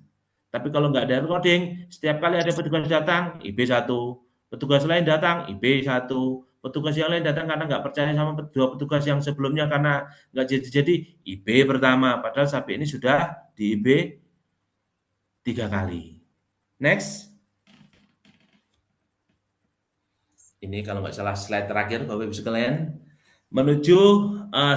Tapi kalau nggak ada recording, setiap kali ada petugas datang, IB 1, petugas lain datang, IB 1, petugas yang lain datang karena nggak percaya sama dua petugas yang sebelumnya karena nggak jadi-jadi, IB pertama. Padahal sapi ini sudah di IB 3 kali. Next. Ini kalau nggak salah slide terakhir, Bapak Ibu sekalian. Menuju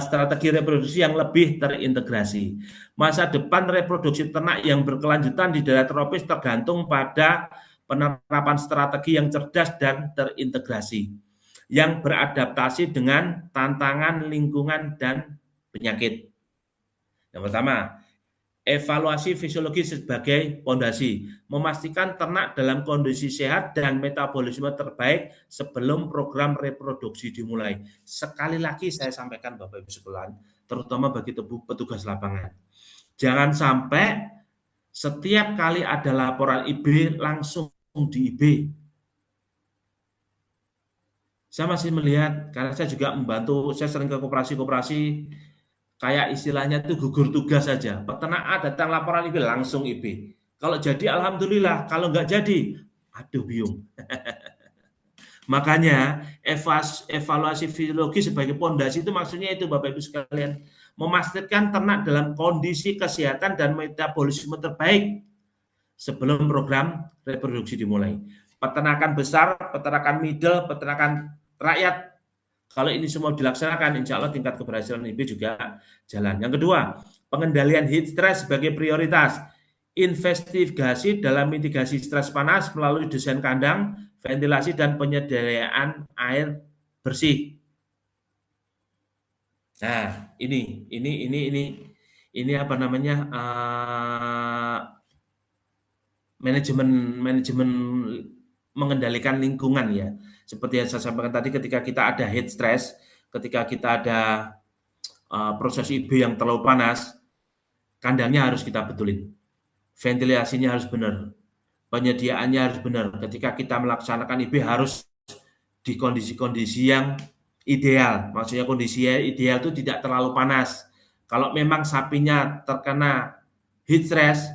strategi reproduksi yang lebih terintegrasi. Masa depan reproduksi ternak yang berkelanjutan di daerah tropis tergantung pada penerapan strategi yang cerdas dan terintegrasi, yang beradaptasi dengan tantangan lingkungan dan penyakit. Yang pertama, evaluasi fisiologi sebagai fondasi, memastikan ternak dalam kondisi sehat dan metabolisme terbaik sebelum program reproduksi dimulai. Sekali lagi saya sampaikan Bapak Ibu sekalian, terutama bagi petugas lapangan. Jangan sampai setiap kali ada laporan IB langsung di IB. Saya masih melihat, karena saya juga membantu, saya sering ke koperasi-koperasi, kayak istilahnya itu gugur tugas saja. Peternak A datang laporan IB, langsung IB. Kalau jadi alhamdulillah, kalau nggak jadi, aduh biung. Makanya evaluasi fisiologi sebagai pondasi itu maksudnya itu Bapak Ibu sekalian, memastikan ternak dalam kondisi kesehatan dan metabolisme terbaik sebelum program reproduksi dimulai. Peternakan besar, peternakan middle, peternakan rakyat, kalau ini semua dilaksanakan, insya Allah tingkat keberhasilan IB juga jalan. Yang kedua, pengendalian heat stress sebagai prioritas. Investigasi dalam mitigasi stres panas melalui desain kandang, ventilasi dan penyediaan air bersih. Nah, ini apa namanya? Manajemen manajemen mengendalikan lingkungan ya. Seperti yang saya sampaikan tadi, ketika kita ada heat stress, ketika kita ada proses IB yang terlalu panas, kandangnya harus kita betulin. Ventilasinya harus benar, penyediaannya harus benar. Ketika kita melaksanakan IB harus di kondisi-kondisi yang ideal. Maksudnya kondisi ideal itu tidak terlalu panas. Kalau memang sapinya terkena heat stress,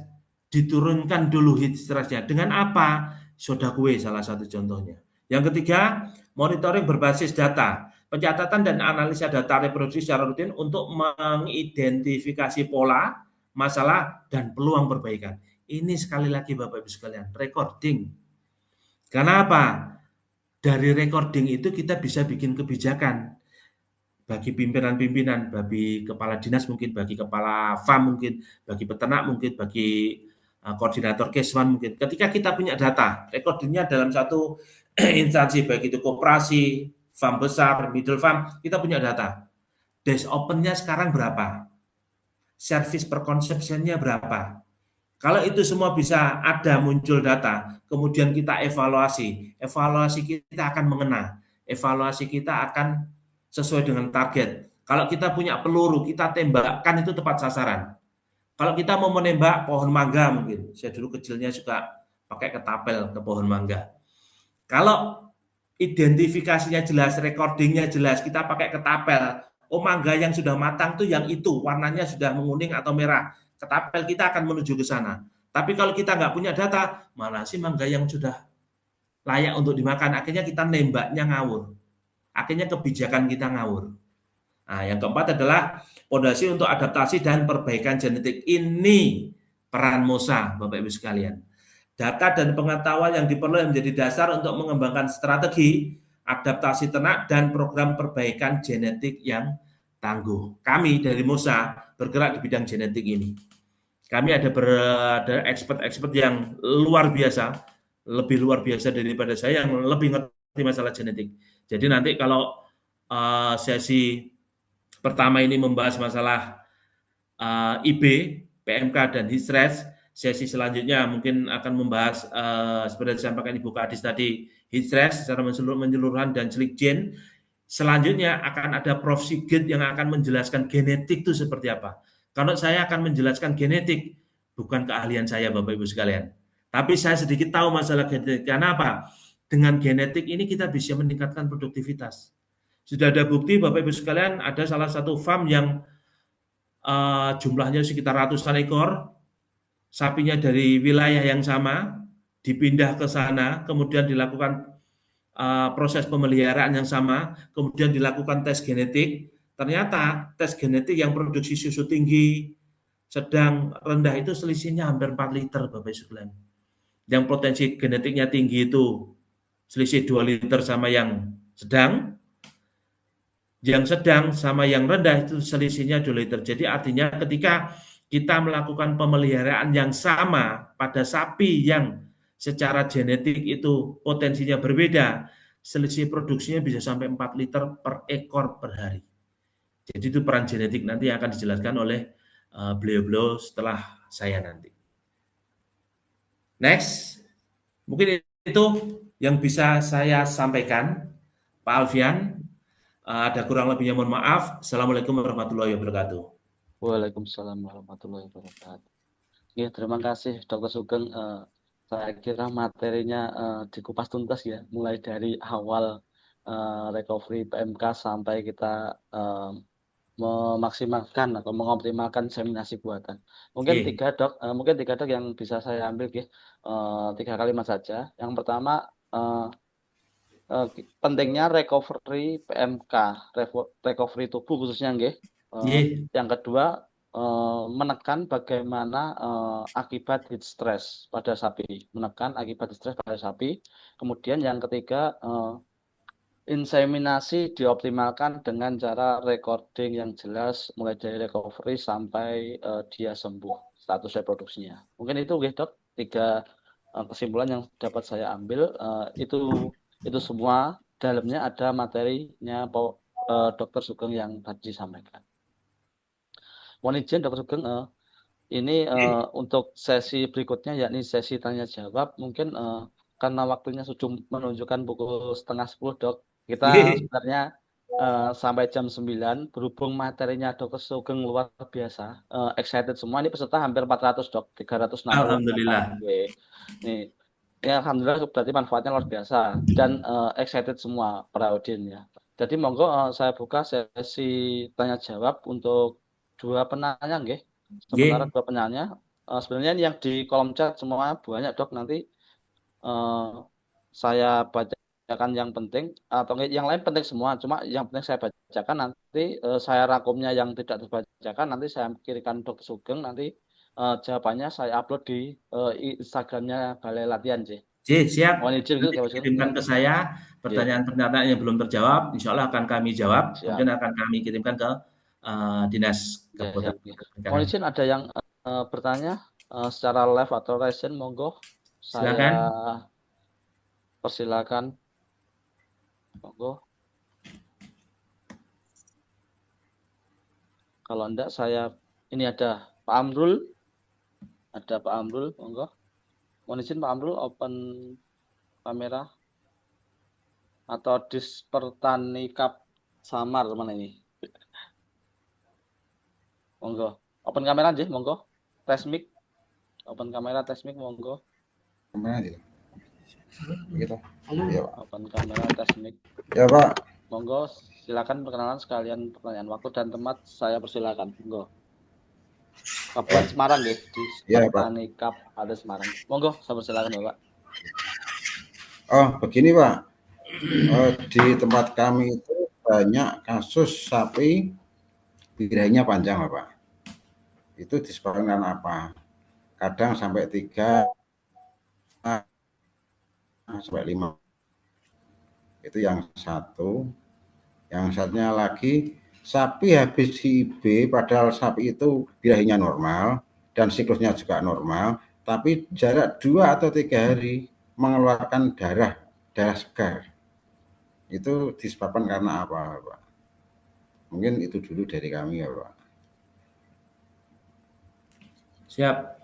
diturunkan dulu heat stressnya. Dengan apa? Soda kue salah satu contohnya. Yang ketiga, monitoring berbasis data. Pencatatan dan analisa data reproduksi secara rutin untuk mengidentifikasi pola, masalah, dan peluang perbaikan. Ini sekali lagi Bapak Ibu sekalian, recording. Karena apa? Dari recording itu kita bisa bikin kebijakan bagi pimpinan-pimpinan, bagi kepala dinas mungkin, bagi kepala farm mungkin, bagi peternak mungkin, bagi koordinator keswan mungkin. Ketika kita punya data, recordingnya dalam satu instansi, baik itu koperasi, farm besar, middle farm, kita punya data. Days open-nya sekarang berapa? Service per consumption-nya berapa? Kalau itu semua bisa ada muncul data, kemudian kita evaluasi kita akan mengena, evaluasi kita akan sesuai dengan target. Kalau kita punya peluru, kita tembakkan itu tepat sasaran. Kalau kita mau menembak pohon mangga mungkin, saya dulu kecilnya suka pakai ketapel ke pohon mangga. Kalau identifikasinya jelas, recordingnya jelas, kita pakai ketapel. Oh mangga yang sudah matang tuh yang itu, warnanya sudah menguning atau merah. Ketapel kita akan menuju ke sana. Tapi kalau kita nggak punya data, mana sih mangga yang sudah layak untuk dimakan? Akhirnya kita nembaknya ngawur. Akhirnya kebijakan kita ngawur. Nah, yang keempat adalah fondasi untuk adaptasi dan perbaikan genetik. Ini peran MOSA, Bapak Ibu sekalian. Data dan pengetahuan yang diperoleh menjadi dasar untuk mengembangkan strategi adaptasi ternak dan program perbaikan genetik yang tangguh. Kami dari MOSA bergerak di bidang genetik ini. Kami ada expert-expert yang luar biasa, lebih luar biasa daripada saya yang lebih ngerti masalah genetik. Jadi nanti kalau sesi pertama ini membahas masalah IB, PMK, dan heat stress. Sesi selanjutnya mungkin akan membahas seperti disampaikan Ibu Kadis tadi, heat stress secara menyeluruhan dan celik gen. Selanjutnya akan ada Prof. Sigit yang akan menjelaskan genetik itu seperti apa. Kalau saya akan menjelaskan genetik, bukan keahlian saya Bapak Ibu sekalian. Tapi saya sedikit tahu masalah genetik. Karena apa? Dengan genetik ini kita bisa meningkatkan produktivitas. Sudah ada bukti Bapak Ibu sekalian, ada salah satu farm yang jumlahnya sekitar ratusan ekor, sapinya dari wilayah yang sama, dipindah ke sana, kemudian dilakukan proses pemeliharaan yang sama, kemudian dilakukan tes genetik. Ternyata tes genetik yang produksi susu tinggi, sedang, rendah itu selisihnya hampir 4 liter Bapak Ibu sekalian. Yang potensi genetiknya tinggi itu selisih 2 liter sama yang sedang, sama yang rendah itu selisihnya 2 liter. Jadi artinya ketika kita melakukan pemeliharaan yang sama pada sapi yang secara genetik itu potensinya berbeda, selisih produksinya bisa sampai 4 liter per ekor per hari. Jadi itu peran genetik nanti akan dijelaskan oleh beliau-beliau setelah saya nanti. Next, mungkin itu yang bisa saya sampaikan, Pak Alfian. Ada kurang lebihnya mohon maaf. Assalamualaikum warahmatullahi wabarakatuh. Waalaikumsalam warahmatullahi wabarakatuh. Ya, terima kasih Dr. Sugeng. Saya kira materinya dikupas tuntas ya, mulai dari awal recovery PMK sampai kita memaksimalkan atau mengoptimalkan inseminasi buatan. Mungkin Oke. mungkin tiga dok yang bisa saya ambil, tiga kalimat saja. Yang pertama, pentingnya recovery PMK, recovery tubuh khususnya, nggih. Nggih. Yang kedua, menekan bagaimana akibat heat stress pada sapi, menekan akibat heat stress pada sapi. Kemudian yang ketiga, inseminasi dioptimalkan dengan cara recording yang jelas mulai dari recovery sampai dia sembuh status reproduksinya. Mungkin itu nggih dok, tiga kesimpulan yang dapat saya ambil. Itu semua dalamnya ada materinya Dokter Sugeng yang tadi disampaikan. Mohon izin Dokter Sugeng, ini untuk sesi berikutnya yakni sesi tanya jawab, mungkin karena waktunya sudah menunjukkan pukul 9:30 dok, kita Nggih. sebenarnya sampai jam 9, berhubung materinya Dokter Sugeng luar biasa, excited semua, ini peserta hampir 400 dok, 368. Alhamdulillah. Nih, ya alhamdulillah berarti manfaatnya luar biasa dan excited semua para audien ya. Jadi monggo saya buka sesi tanya jawab untuk dua penanya, nggih. Sementara Nggih. dua penanya, sebenarnya yang di kolom chat semua banyak dok, nanti saya bacakan yang penting, atau yang lain penting semua, cuma yang penting saya bacakan, nanti saya rangkumnya yang tidak terbacakan, nanti saya kirimkan Dokter Sugeng, nanti jawabannya saya upload di Instagramnya Balai Latihan, sih. Siap. Mohon izin gitu, Nanti Pak Sugeng. kirimkan ke saya pertanyaan-pertanyaan yang belum terjawab, insya Allah akan kami jawab, Siap. kemudian akan kami kirimkan ke Dinas Ya, Kabupaten siap. Mohon Perikanan. izin ada yang bertanya secara live atau reaction, monggo. Saya Silakan. persilakan. Monggo. Kalau enggak ini ada Pak Amrul. Ada Pak Amrul, monggo. Mohon izin Pak Amrul open kamera atau Dispertanikap samar mana ini? Monggo. Open kamera aja, monggo. Tes mic. Open kamera, tes mic, monggo. Kamera aja. Gitu. Ya, Pak. Open kamera, tes mic. Ya, Pak. Monggo, silakan perkenalan sekalian pertanyaan. Waktu dan tempat saya persilakan. Monggo. Kabupaten Semarang ya, di Dispertanikap ada Semarang. Monggo, saya persilakan Bapak. Oh, begini Pak. Di tempat kami itu banyak kasus sapi birahnya panjang, Pak. Itu disebabkan apa? Kadang sampai 3 sampai 5. Itu yang satu. Yang satunya lagi, sapi habis IB, padahal sapi itu birahnya normal dan siklusnya juga normal, tapi jarak 2 atau 3 hari mengeluarkan darah segar. Itu disebabkan karena apa, Pak? Mungkin itu dulu dari kami ya, Pak. Siap.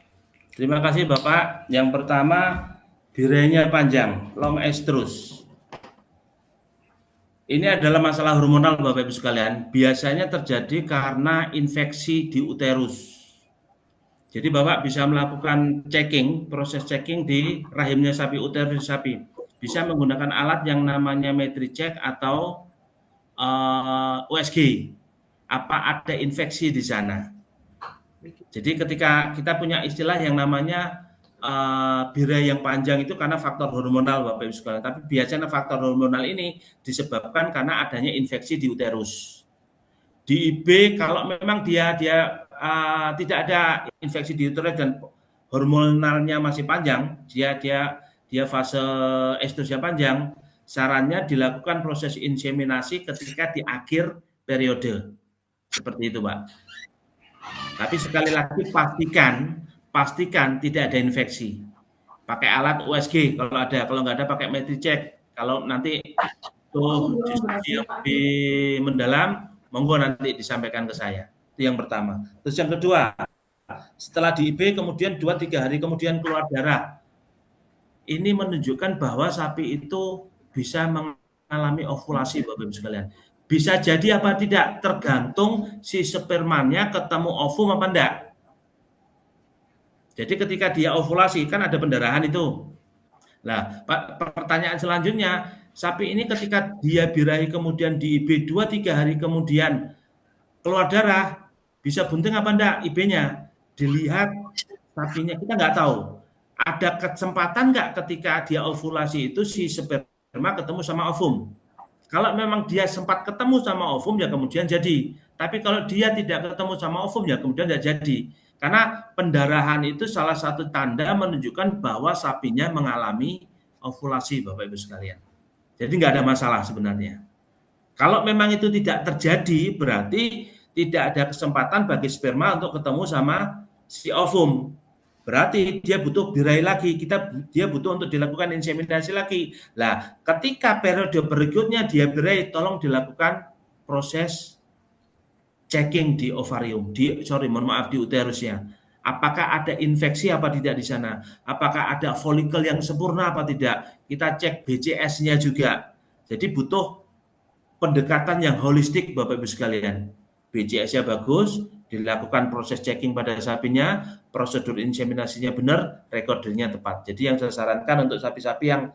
Terima kasih Bapak. Yang pertama, birahnya panjang, long estrus. Ini adalah masalah hormonal Bapak Ibu sekalian. Biasanya terjadi karena infeksi di uterus. Jadi Bapak bisa melakukan checking, proses checking di rahimnya sapi, uterus sapi. Bisa menggunakan alat yang namanya MetriCheck atau USG. Apa ada infeksi di sana? Jadi ketika kita punya istilah yang namanya birah yang panjang itu karena faktor hormonal Bapak Ibu sekalian. Tapi biasanya faktor hormonal ini disebabkan karena adanya infeksi di uterus. Di IB kalau memang dia tidak ada infeksi di uterus dan hormonalnya masih panjang, dia fase estrusnya panjang, sarannya dilakukan proses inseminasi ketika di akhir periode. Seperti itu, Pak. Tapi sekali lagi pastikan tidak ada infeksi. Pakai alat USG kalau ada, kalau nggak ada pakai MetriCheck. Kalau nanti tuh diskusi yang lebih mendalam, monggo nanti disampaikan ke saya. Itu yang pertama. Terus yang kedua, setelah di IB kemudian 2-3 hari kemudian keluar darah. Ini menunjukkan bahwa sapi itu bisa mengalami ovulasi Bapak Ibu sekalian. Bisa jadi apa tidak tergantung si spermanya ketemu ovum apa enggak. Jadi ketika dia ovulasi kan ada pendarahan itu. Nah, pertanyaan selanjutnya, sapi ini ketika dia birahi kemudian di IB 2-3 hari kemudian keluar darah, bisa bunting apa enggak IB-nya? Dilihat sapinya, kita nggak tahu. Ada kesempatan nggak ketika dia ovulasi itu si sperma ketemu sama ovum? Kalau memang dia sempat ketemu sama ovum ya kemudian jadi. Tapi kalau dia tidak ketemu sama ovum ya kemudian tidak jadi. Karena pendarahan itu salah satu tanda menunjukkan bahwa sapinya mengalami ovulasi, Bapak Ibu sekalian. Jadi nggak ada masalah sebenarnya. Kalau memang itu tidak terjadi, berarti tidak ada kesempatan bagi sperma untuk ketemu sama si ovum. Berarti dia butuh birahi lagi, dia butuh untuk dilakukan inseminasi lagi. Nah, ketika periode berikutnya dia birahi, tolong dilakukan proses checking di ovarium, mohon maaf, di uterusnya. Apakah ada infeksi apa tidak di sana? Apakah ada folikel yang sempurna apa tidak? Kita cek BCS-nya juga. Jadi butuh pendekatan yang holistik, Bapak Ibu sekalian. BCS-nya bagus, dilakukan proses checking pada sapinya, prosedur inseminasinya benar, recordingnya tepat. Jadi yang saya sarankan untuk sapi-sapi yang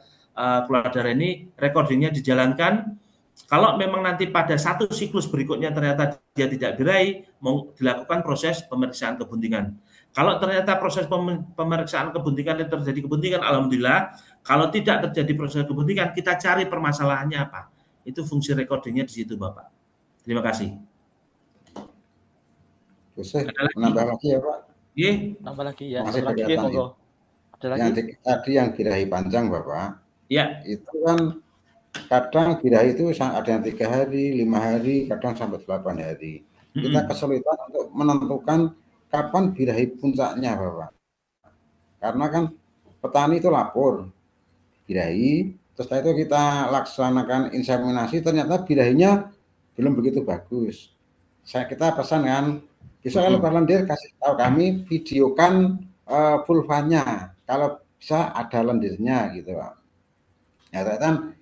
keluar darah ini, recordingnya dijalankan. Kalau memang nanti pada satu siklus berikutnya ternyata dia tidak birahi, mau dilakukan proses pemeriksaan kebuntingan. Kalau ternyata proses pemeriksaan kebuntingan itu terjadi kebuntingan, alhamdulillah. Kalau tidak terjadi proses kebuntingan, kita cari permasalahannya apa. Itu fungsi recordingnya di situ, Bapak. Terima kasih. Bisa menambah lagi ya, Pak? Iya. Nambah lagi ya. Masih Lagi, kelihatan monggo. Ada lagi? Tadi yang birahi panjang, Bapak. Ya. Itu kan kadang birahi itu ada yang 3 hari, 5 hari, kadang sampai 8 hari. Kita kesulitan untuk menentukan kapan birahi puncaknya, Bapak. Karena kan petani itu lapor birahi, terus setelah itu kita laksanakan inseminasi, ternyata birahinya belum begitu bagus. Kita pesan kan, besok kalau lendir kasih tahu kami, videokan vulvanya, kalau bisa ada lendirnya gitu, Pak. Ya ternyata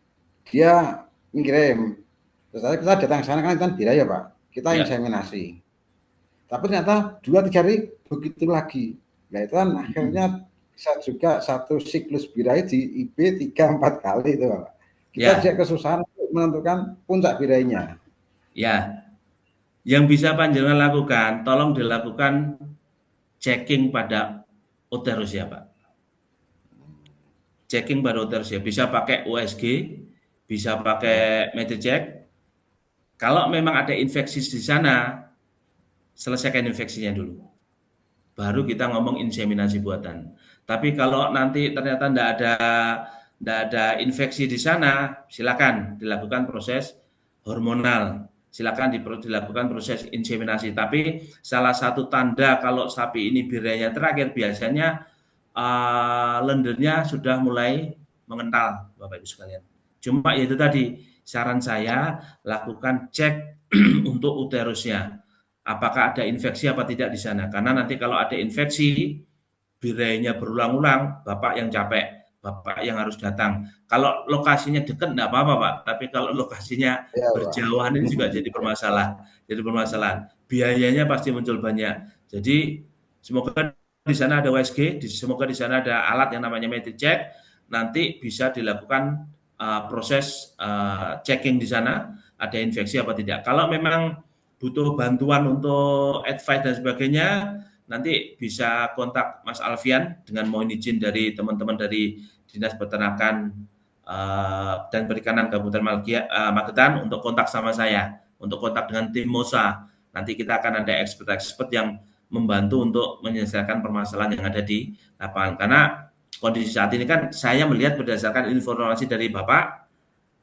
dia ngirim, terus kita datang ke sana kan kita birahi ya, Pak, kita inseminasi. Tapi ternyata 2-3 hari begitu lagi. Nah itu kan akhirnya bisa juga satu siklus birahi di IB 3-4 kali itu, Pak. Kita juga kesusahan untuk menentukan puncak birahinya. Ya, yang bisa panjenengan lakukan, tolong dilakukan checking pada uterus ya, Pak. Checking pada uterus ya, bisa pakai USG, bisa pakai MediCheck. Kalau memang ada infeksi di sana, selesaikan infeksinya dulu. Baru kita ngomong inseminasi buatan. Tapi kalau nanti ternyata tidak ada infeksi di sana, silakan dilakukan proses hormonal. Silakan dilakukan proses inseminasi. Tapi salah satu tanda kalau sapi ini biranya terakhir biasanya lendirnya sudah mulai mengental, Bapak Ibu sekalian. Cuma itu tadi saran saya lakukan cek untuk uterusnya. Apakah ada infeksi apa tidak di sana? Karena nanti kalau ada infeksi, birainya berulang-ulang, Bapak yang capek, Bapak yang harus datang. Kalau lokasinya dekat enggak apa-apa, Pak. Tapi kalau lokasinya berjauhan ini juga jadi permasalahan. Biayanya pasti muncul banyak. Jadi semoga di sana ada USG, semoga di sana ada alat yang namanya MediCheck. Nanti bisa dilakukan proses checking di sana, ada infeksi apa tidak. Kalau memang butuh bantuan untuk advice dan sebagainya, nanti bisa kontak Mas Alfian dengan mohon izin dari teman-teman dari Dinas Peternakan dan Perikanan Kabupaten Magetan untuk kontak sama saya, untuk kontak dengan tim MOSA. Nanti kita akan ada expert yang membantu untuk menyelesaikan permasalahan yang ada di lapangan. Karena kondisi saat ini kan saya melihat berdasarkan informasi dari Bapak,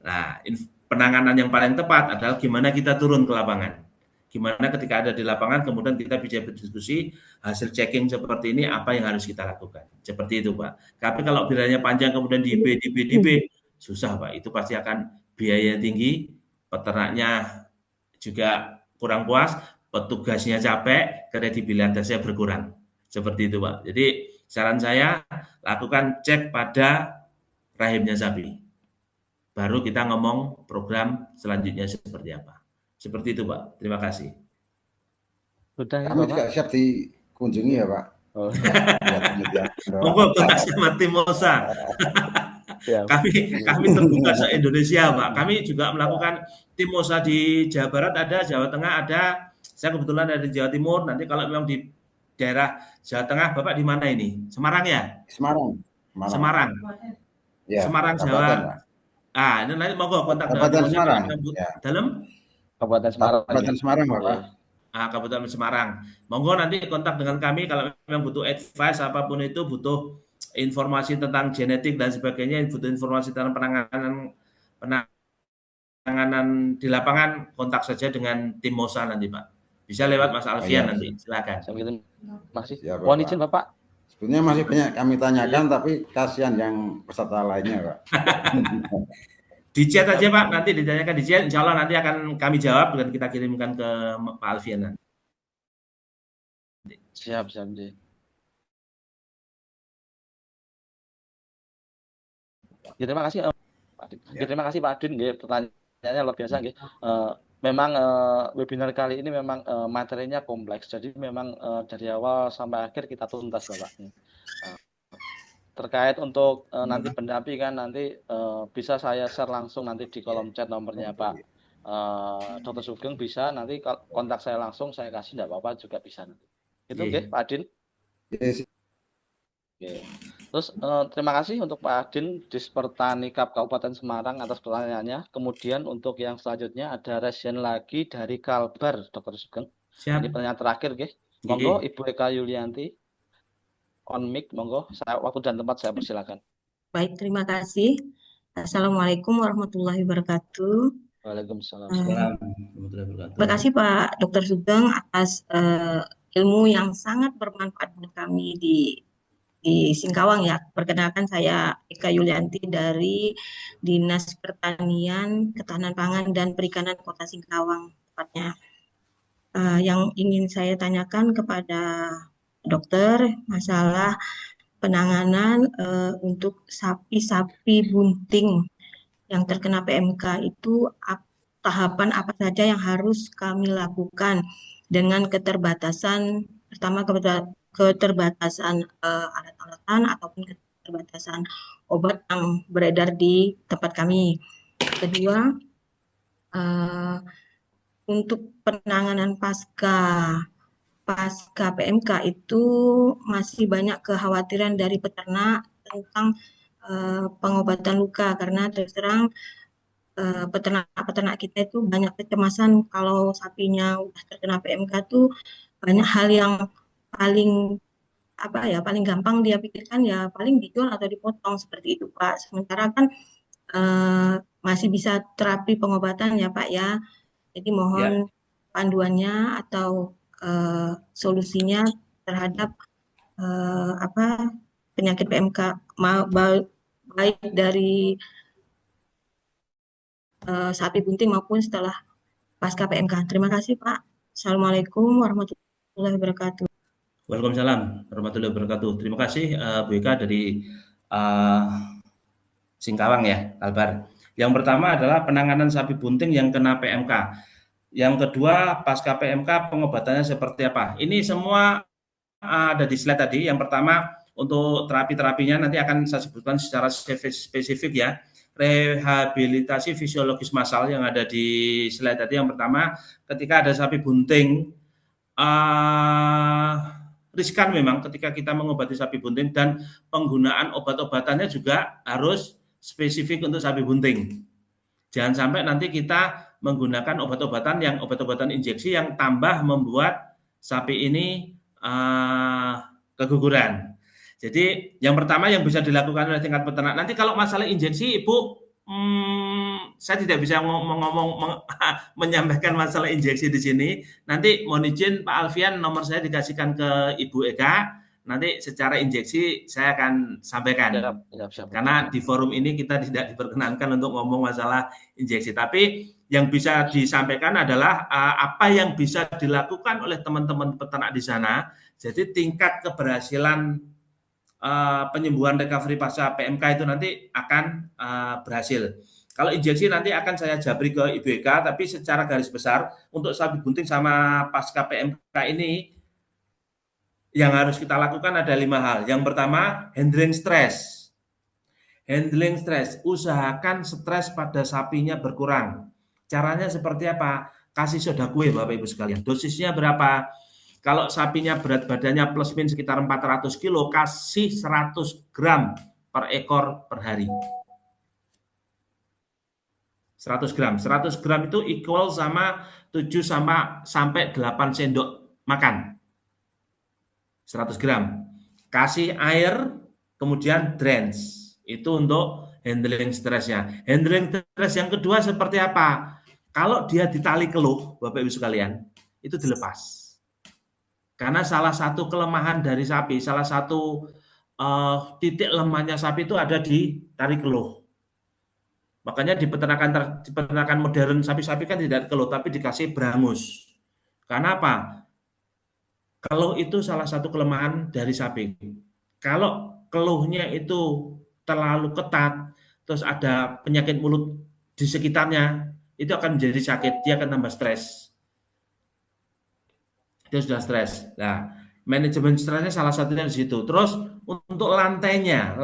nah penanganan yang paling tepat adalah gimana kita turun ke lapangan. Gimana ketika ada di lapangan, kemudian kita bisa berdiskusi hasil checking seperti ini, apa yang harus kita lakukan. Seperti itu, Pak. Tapi kalau biranya panjang, kemudian di IB, susah, Pak. Itu pasti akan biaya tinggi, peternaknya juga kurang puas, petugasnya capek, kredibilitasnya berkurang. Seperti itu, Pak. Jadi saran saya, lakukan cek pada rahimnya sapi. Baru kita ngomong program selanjutnya seperti apa. Seperti itu, Pak. Terima kasih. Sudah ya, Kami Bapak? juga siap dikunjungi ya, Pak. Monggo kontak sama tim MOSA. Siap. Kami terbuka se-Indonesia, Pak. Kami juga melakukan Timosa di Jawa Barat ada, Jawa Tengah ada. Saya kebetulan ada di Jawa Timur. Nanti kalau memang di daerah Jawa Tengah, Bapak di mana ini? Semarang ya? Semarang. Semarang. Ya, Semarang, Kabupaten, Jawa. Pak. Ini nanti monggo kontak dengan Kabupaten Timosa kalau Semarang. memang Ya. dalam Kabupaten Semarang. Kabupaten Semarang, Bapak. Kabupaten Semarang. Monggo nanti kontak dengan kami kalau memang butuh advice apapun itu, butuh informasi tentang genetik dan sebagainya, butuh informasi tentang penanganan di lapangan, kontak saja dengan tim Mosa nanti, Pak. Bisa lewat Mas Alfian nanti. Silakan. Masih. Ya, Mohon izin Bapak. Sebenarnya masih banyak kami tanyakan, tapi kasihan yang peserta lainnya, Pak. Di chat aja Pak, nanti ditanyakan di chat, insya Allah nanti akan kami jawab dan kita kirimkan ke Pak Alfian nanti. Siap. Ya, terima kasih Pak Adin. Ya, terima kasih Pak Adin, pertanyaannya luar biasa. Memang webinar kali ini memang materinya kompleks, jadi memang dari awal sampai akhir kita tuntas Bapak. Terkait untuk nanti pendampingan nanti bisa saya share langsung nanti di kolom chat nomornya Pak Dr. Sugeng, bisa nanti kontak saya langsung, saya kasih, enggak apa-apa juga bisa nanti. Itu oke, Pak Adin. Oke. Terus terima kasih untuk Pak Adin Dispertanikap Kabupaten Semarang atas pertanyaannya. Kemudian untuk yang selanjutnya ada resen lagi dari Kalbar, Dr. Sugeng. Siap. Ini pertanyaan terakhir, monggo Ibu Eka Yulianti. On mic, monggo. Waktu dan tempat saya persilakan. Baik, terima kasih. Assalamualaikum warahmatullahi wabarakatuh. Waalaikumsalam. Terima kasih Pak Dr. Sugeng atas ilmu yang sangat bermanfaat buat kami di Singkawang ya. Perkenalkan saya Eka Yulianti dari Dinas Pertanian, Ketahanan Pangan dan Perikanan Kota Singkawang tepatnya. Yang ingin saya tanyakan kepada dokter masalah penanganan untuk sapi-sapi bunting yang terkena PMK itu tahapan apa saja yang harus kami lakukan dengan keterbatasan, pertama keterbatasan alat-alatan ataupun keterbatasan obat yang beredar di tempat kami. Kedua, untuk penanganan pasca PMK itu masih banyak kekhawatiran dari peternak tentang pengobatan luka, karena terus terang peternak kita itu banyak kecemasan kalau sapinya udah terkena PMK tuh banyak hal yang paling gampang dia pikirkan ya paling dijual atau dipotong seperti itu Pak. Sementara kan masih bisa terapi pengobatan ya Pak ya. Jadi mohon panduannya atau solusinya terhadap penyakit PMK baik dari sapi bunting maupun setelah pasca PMK. Terima kasih Pak. Assalamualaikum warahmatullahi wabarakatuh. Waalaikumsalam warahmatullahi wabarakatuh. Terima kasih Bu Eka dari Singkawang ya, Kalbar. Yang pertama adalah penanganan sapi bunting yang kena PMK. Yang kedua, pasca PMK pengobatannya seperti apa? Ini semua ada di slide tadi. Yang pertama, untuk terapi-terapinya nanti akan saya sebutkan secara spesifik ya. Rehabilitasi fisiologis massal yang ada di slide tadi. Yang pertama, ketika ada sapi bunting, riskan memang ketika kita mengobati sapi bunting, dan penggunaan obat-obatannya juga harus spesifik untuk sapi bunting. Jangan sampai nanti kita menggunakan obat-obatan injeksi yang tambah membuat sapi ini keguguran. Jadi yang pertama yang bisa dilakukan oleh tingkat peternak. Nanti kalau masalah injeksi, Ibu, saya tidak bisa menyampaikan masalah injeksi di sini. Nanti mohon izin Pak Alfian, nomor saya dikasihkan ke Ibu Eka. Nanti secara injeksi saya akan sampaikan. Siap. Karena di forum ini kita tidak diperkenankan untuk ngomong masalah injeksi. Tapi yang bisa disampaikan adalah apa yang bisa dilakukan oleh teman-teman peternak di sana. Jadi tingkat keberhasilan penyembuhan recovery pasca PMK itu nanti akan berhasil. Kalau injeksi nanti akan saya jabri ke Ibu Eka, tapi secara garis besar untuk sapi bunting sama pasca PMK ini yang harus kita lakukan ada 5 hal. Yang pertama, handling stres. Handling stres, usahakan stres pada sapinya berkurang. Caranya seperti apa? Kasih soda kue Bapak Ibu sekalian. Dosisnya berapa? Kalau sapinya berat badannya plus minus sekitar 400 kilo, kasih 100 gram per ekor per hari. 100 gram. 100 gram itu equal sama 7 sampai 8 sendok makan. 100 gram. Kasih air, kemudian drench. Itu untuk handling stresnya. Handling stres yang kedua seperti apa? Kalau dia ditali keluh, Bapak Ibu sekalian, itu dilepas. Karena salah satu kelemahan dari sapi, salah satu titik lemahnya sapi itu ada di tali keluh. Makanya di peternakan modern sapi-sapi kan tidak keluh, tapi dikasih berangus. Karena apa? Keluh itu salah satu kelemahan dari sapi. Kalau keluhnya itu terlalu ketat, terus ada penyakit mulut di sekitarnya, itu akan menjadi sakit, dia akan tambah stres. Dia sudah stres. Nah, manajemen stresnya salah satunya di situ. Terus untuk lantainya,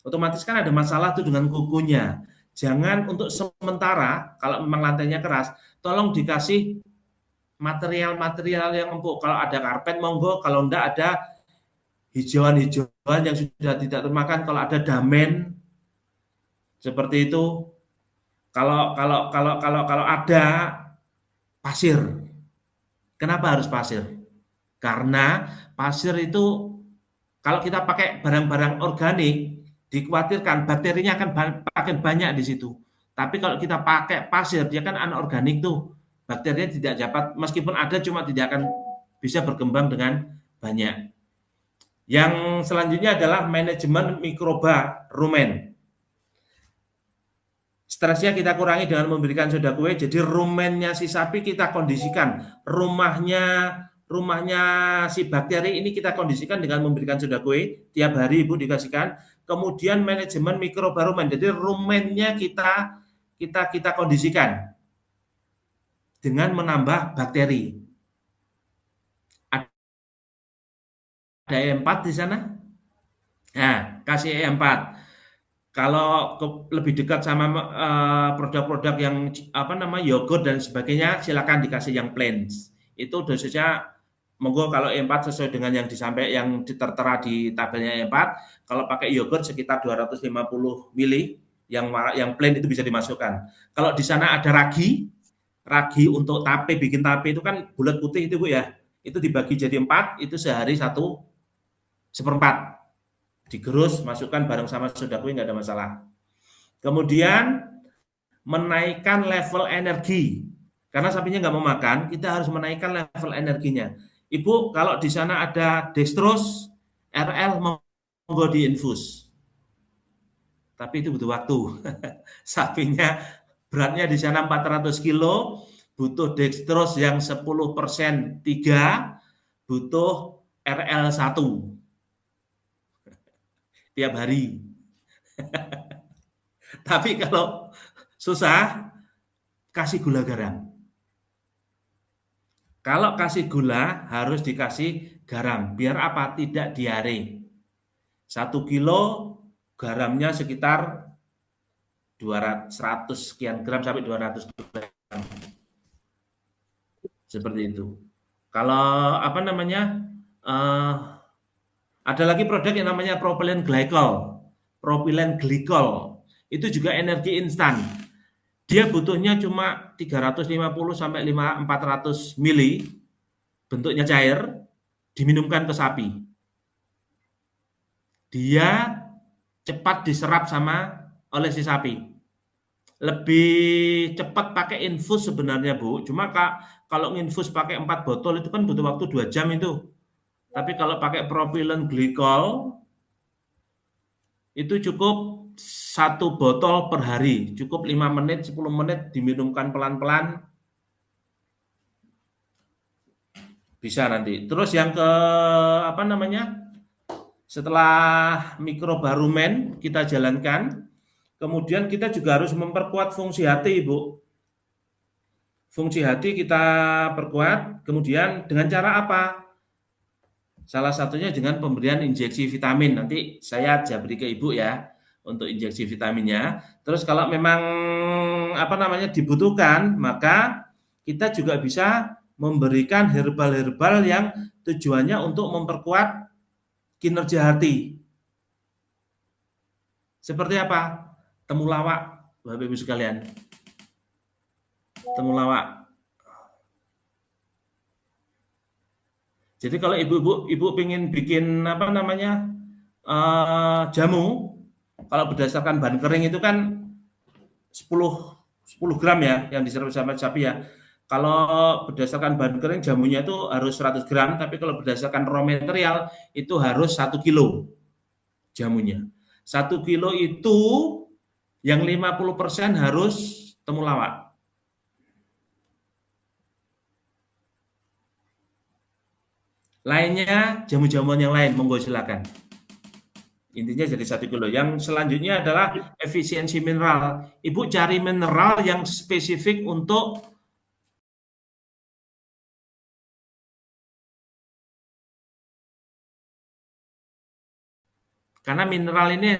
otomatis kan ada masalah tuh dengan kukunya. Jangan untuk sementara, kalau memang lantainya keras, tolong dikasih material-material yang empuk. Kalau ada karpet monggo, kalau enggak ada hijauan-hijauan yang sudah tidak termakan, kalau ada damen seperti itu, kalau ada pasir. Kenapa harus pasir? Karena pasir itu kalau kita pakai barang-barang organik, dikhawatirkan bakterinya akan makin banyak di situ. Tapi kalau kita pakai pasir, dia kan anorganik tuh, bakterinya tidak dapat, meskipun ada cuma tidak akan bisa berkembang dengan banyak. Yang selanjutnya adalah manajemen mikroba rumen. Stresnya kita kurangi dengan memberikan soda kue. Jadi rumennya si sapi kita kondisikan. Rumahnya si bakteri ini kita kondisikan dengan memberikan soda kue. Tiap hari Ibu dikasihkan. Kemudian manajemen mikroba rumen. Jadi rumennya kita kondisikan dengan menambah bakteri. Ada E4 di sana? Nah, kasih E4. Kalau lebih dekat sama produk-produk yang yogurt dan sebagainya, silakan dikasih yang plain. Itu dosisnya monggo kalau E4 sesuai dengan yang yang tertera di tabelnya E4. Kalau pakai yogurt sekitar 250 ml, yang plain itu bisa dimasukkan. Kalau di sana ada ragi untuk tape, bikin tape itu kan bulat putih itu Bu ya. Itu dibagi jadi 4, itu sehari 1/4. Digerus, masukkan bareng sama soda kue, nggak ada masalah. Kemudian menaikkan level energi. Karena sapinya nggak mau makan, kita harus menaikkan level energinya. Ibu, kalau di sana ada dextrose, RL, monggo diinfus. Tapi itu butuh waktu. Sapinya beratnya di sana 400 kilo, butuh dextrose yang 10% 3, butuh RL 1. Tiap hari. Tapi kalau susah, kasih gula garam. Kalau kasih gula, harus dikasih garam. Biar apa? Tidak diare. 1 kilo garamnya sekitar 100 sekian gram sampai 200 gram. Seperti itu. Kalau ada lagi produk yang namanya propylene glycol. Itu juga energi instan. Dia butuhnya cuma 350 sampai 400 mili, bentuknya cair, diminumkan ke sapi. Dia cepat diserap oleh si sapi. Lebih cepat pakai infus sebenarnya Bu. Cuma kalau infus pakai 4 botol itu kan butuh waktu 2 jam itu. Tapi kalau pakai propylene glycol itu cukup 1 botol per hari, cukup 5 menit, 10 menit diminumkan pelan-pelan. Bisa nanti. Terus yang setelah mikroba rumen kita jalankan, kemudian kita juga harus memperkuat fungsi hati, Ibu. Fungsi hati kita perkuat, kemudian dengan cara apa? Salah satunya dengan pemberian injeksi vitamin. Nanti saya beri ke Ibu ya. untuk injeksi vitaminnya. Terus kalau memang dibutuhkan, maka kita juga bisa memberikan herbal-herbal yang tujuannya untuk memperkuat kinerja hati. Seperti apa? Temulawak, Bapak Ibu sekalian. Temulawak. Jadi kalau ibu pengen bikin jamu, kalau berdasarkan bahan kering itu kan 10 gram ya yang diserap sama sapi ya. Kalau berdasarkan bahan kering jamunya itu harus 100 gram, tapi kalau berdasarkan raw material itu harus 1 kilo jamunya. 1 kilo itu yang 50% harus temulawak. Lainnya jamu-jamuan yang lain, monggo silakan. Intinya jadi 1 kilo. Yang selanjutnya adalah efisiensi mineral. Ibu cari mineral yang spesifik untuk karena mineral ini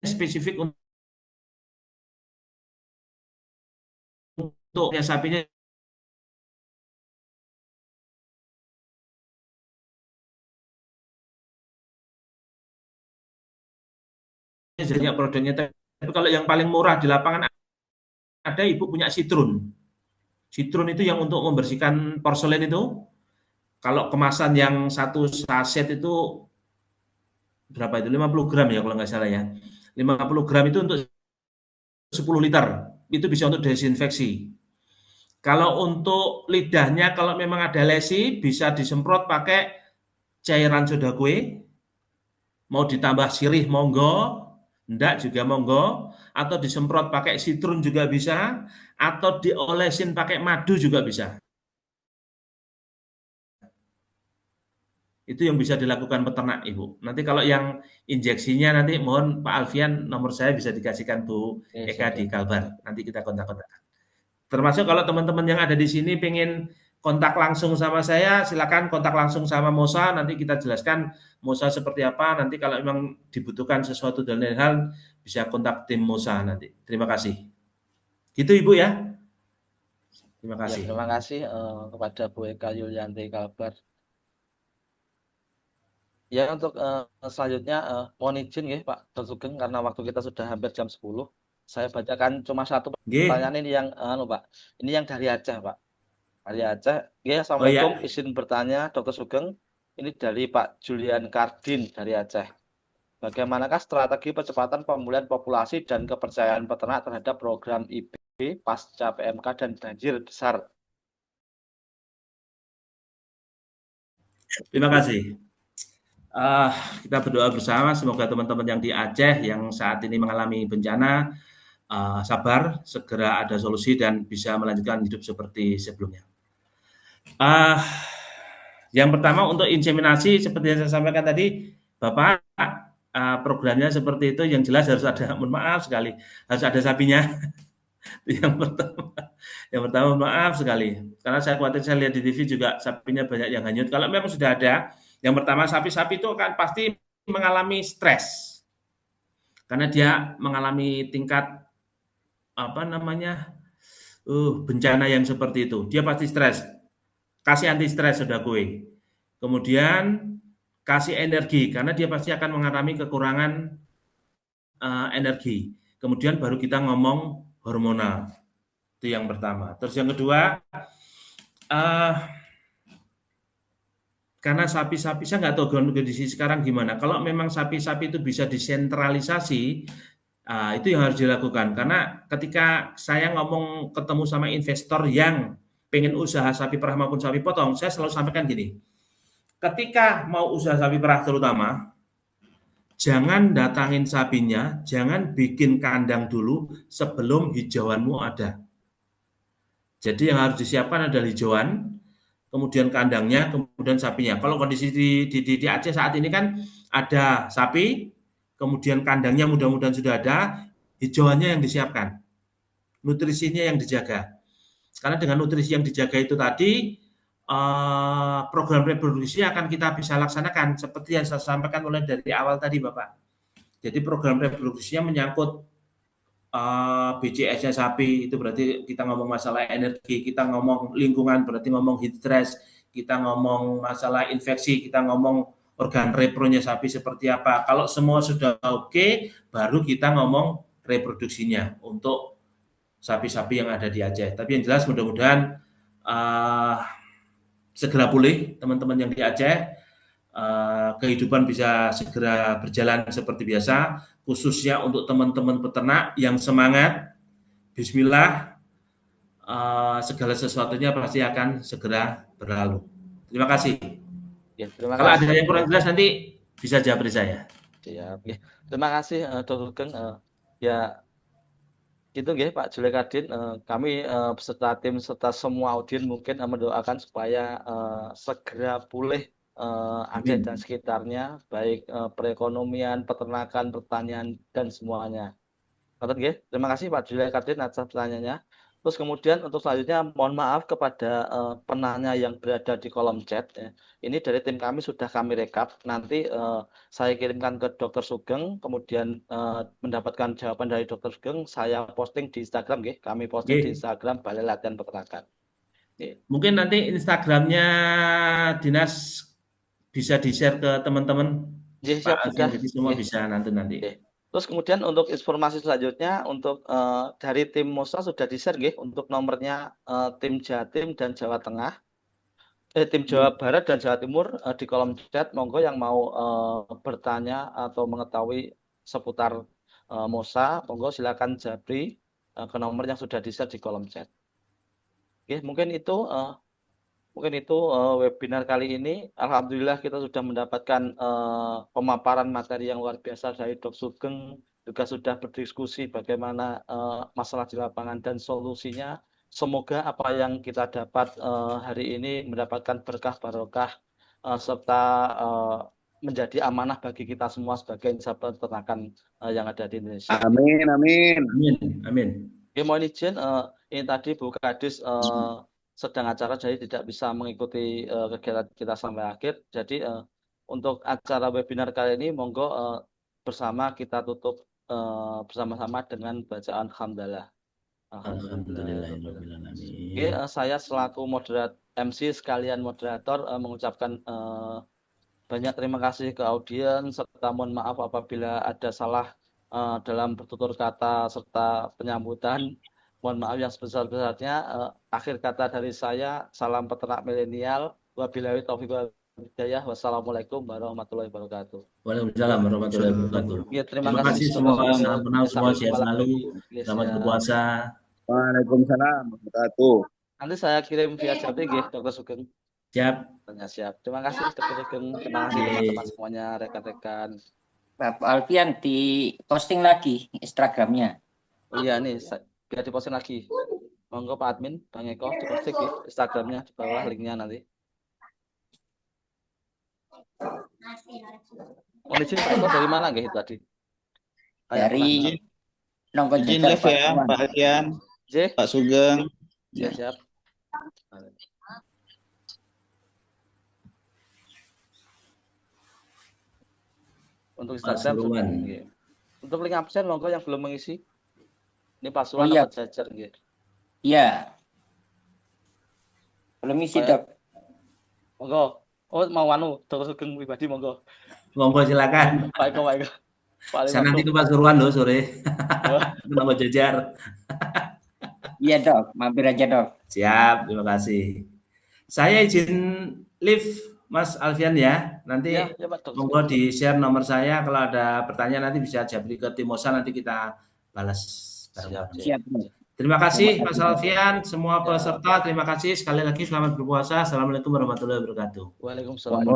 spesifik untuk sapinya. Banyak produknya, tapi kalau yang paling murah di lapangan ada ibu punya Citrun. Citrun itu yang untuk membersihkan porselen itu. Kalau kemasan yang 1 saset itu berapa itu? 50 gram ya kalau nggak salah ya. 50 gram itu untuk 10 liter. Itu bisa untuk desinfeksi. Kalau untuk lidahnya, kalau memang ada lesi, bisa disemprot pakai cairan soda kue. Mau ditambah sirih monggo, enggak juga monggo, atau disemprot pakai Citrun juga bisa, atau diolesin pakai madu juga bisa. Itu yang bisa dilakukan peternak, Ibu. Nanti kalau yang injeksinya nanti mohon Pak Alfian nomor saya bisa dikasihkan Bu Eka di Kalbar. Nanti kita kontak-kontak. Termasuk kalau teman-teman yang ada di sini pengen kontak langsung sama saya, silakan kontak langsung sama Mosa, nanti kita jelaskan Mosa seperti apa, nanti kalau memang dibutuhkan sesuatu dan lain hal, bisa kontak tim Mosa nanti. Terima kasih. Gitu Ibu ya. Terima kasih. Ya, terima kasih kepada Bu Eka Yulianti Kalbar. Ya, untuk selanjutnya mohon izin ya Pak Dr. Sugeng, karena waktu kita sudah hampir jam 10. Saya bacakan cuma satu pertanyaan ini yang Pak. Ini yang dari Aceh, Pak. Dari Aceh. Ya, Assalamualaikum. Oh, ya. Izin bertanya Dr. Sugeng. Ini dari Pak Julian Kardin dari Aceh. Bagaimanakah strategi percepatan pemulihan populasi dan kepercayaan peternak terhadap program IB pasca PMK dan banjir besar? Terima kasih. Kita berdoa bersama semoga teman-teman yang di Aceh yang saat ini mengalami bencana sabar, segera ada solusi dan bisa melanjutkan hidup seperti sebelumnya. Yang pertama untuk inseminasi seperti yang saya sampaikan tadi, Bapak, programnya seperti itu, yang jelas harus ada, mohon maaf sekali, harus ada sapinya. Yang pertama maaf sekali, karena saya khawatir saya lihat di TV juga sapinya banyak yang hanyut. Kalau memang sudah ada, yang pertama sapi-sapi itu kan pasti mengalami stres, karena dia mengalami tingkat bencana yang seperti itu, dia pasti stres. Kasih anti stres sudah kue. Kemudian kasih energi, karena dia pasti akan mengalami kekurangan energi. Kemudian baru kita ngomong hormonal. Itu yang pertama. Terus yang kedua, karena sapi-sapi, saya nggak tahu kondisi sekarang gimana. Kalau memang sapi-sapi itu bisa disentralisasi, itu yang harus dilakukan. Karena ketika saya ngomong ketemu sama investor yang pengen usaha sapi perah maupun sapi potong, saya selalu sampaikan gini, ketika mau usaha sapi perah terutama, jangan datangin sapinya, jangan bikin kandang dulu sebelum hijauanmu ada. Jadi yang harus disiapkan adalah hijauan, kemudian kandangnya, kemudian sapinya. Kalau kondisi di Aceh saat ini kan ada sapi, kemudian kandangnya mudah-mudahan sudah ada, hijauannya yang disiapkan, nutrisinya yang dijaga. Karena dengan nutrisi yang dijaga itu tadi, program reproduksi akan kita bisa laksanakan seperti yang saya sampaikan mulai dari awal tadi Bapak. Jadi program reproduksinya menyangkut BCS-nya sapi, itu berarti kita ngomong masalah energi, kita ngomong lingkungan, berarti ngomong heat stress, kita ngomong masalah infeksi, kita ngomong organ repronya sapi seperti apa. Kalau semua sudah oke, baru kita ngomong reproduksinya untuk sapi-sapi yang ada di Aceh. Tapi yang jelas mudah-mudahan segera pulih teman-teman yang di Aceh, kehidupan bisa segera berjalan seperti biasa, khususnya untuk teman-teman peternak yang semangat. Bismillah, segala sesuatunya pasti akan segera berlalu. Terima kasih. Ya, terima Kalau kasih. ada yang kurang jelas nanti bisa jawab saya. Siap. Ya. Terima kasih Dr. Sugeng. Ya, gitu nggih Pak Julekadin, kami beserta tim serta semua audien mungkin mendoakan supaya segera pulih Aceh dan sekitarnya, baik perekonomian, peternakan, pertanian dan semuanya. Terima kasih Pak Julekadin atas pertanyaannya. Terus kemudian untuk selanjutnya mohon maaf kepada penanya yang berada di kolom chat. Ya. Ini dari tim kami sudah kami rekap. Nanti saya kirimkan ke Dr. Sugeng, kemudian mendapatkan jawaban dari Dr. Sugeng, saya posting di Instagram, kami posting di Instagram Balai Latihan Peternakan. Mungkin nanti Instagramnya Dinas bisa di-share ke teman-teman. Siap, sudah. Jadi semua bisa nanti. Terus kemudian untuk informasi selanjutnya untuk dari tim MOSA sudah di-share untuk nomornya tim Jatim dan Jawa Tengah. Tim Jawa Barat dan Jawa Timur di kolom chat, monggo yang mau bertanya atau mengetahui seputar MOSA, monggo silakan japri ke nomor yang sudah di-share di kolom chat. Oke, mungkin itu webinar kali ini. Alhamdulillah kita sudah mendapatkan pemaparan materi yang luar biasa dari Dr. Sugeng, juga sudah berdiskusi bagaimana masalah di lapangan dan solusinya. Semoga apa yang kita dapat hari ini mendapatkan berkah barokah serta menjadi amanah bagi kita semua sebagai insan peternakan yang ada di Indonesia. Amin. Ya, mohon izin, ini tadi Bu Kadis sedang acara, jadi tidak bisa mengikuti kegiatan kita sampai akhir. Jadi untuk acara webinar kali ini, monggo bersama kita tutup bersama-sama dengan bacaan hamdalah. Alhamdulillahirrahmanirrahim. Oke, saya selaku MC sekalian moderator mengucapkan banyak terima kasih ke audiens, serta mohon maaf apabila ada salah dalam bertutur kata serta penyambutan. Mohon maaf yang sebesar-besarnya. Akhir kata dari saya, salam peternak milenial. Wabillahi taufiq wal hidayah. Wassalamualaikum warahmatullahi wabarakatuh. Waalaikumsalam warahmatullahi wabarakatuh. Ya, terima kasih semua. Salam kenal semua, sehat selalu. Selamat berpuasa. Waalaikumsalam warahmatullahi. Nanti saya kirim via Japri, Dr. Sugeng. Siap. Terima kasih Dr. Sugeng. Terima kasih teman-teman semuanya, rekan-rekan. Bapak Alfian di posting lagi Instagramnya. Oh iya nih, biar diposting lagi. Monggo Pak Admin, Bang Eko, diposting Instagramnya di bawah linknya nanti. Mohon izin Pak Eko dari mana itu tadi? Dari Nongko Izin live ya Pak Alfian, Pak Sugeng. Ya, siap. Untuk Instagram sudah. Untuk link absen monggo yang belum mengisi. Ini Pak Suwan dapat jajar nggih. Iya. Belum isi, Dok. Monggo. Oh, mau Dr. Sugeng pribadi monggo. Monggo silakan. Pak Eko. Saya nanti ke Pak Surwan loh sore. Nomor jajar. Iya, Dok. Mampir aja, Dok. Siap, terima kasih. Saya izin live Mas Alfian ya. Nanti monggo di-share nomor saya. Kalau ada pertanyaan nanti bisa japri ke tim MOSA, nanti kita balas. Siap. Terima kasih Mas Alfian, semua peserta terima kasih sekali lagi, selamat berpuasa. Assalamualaikum warahmatullahi wabarakatuh. Waalaikumsalam.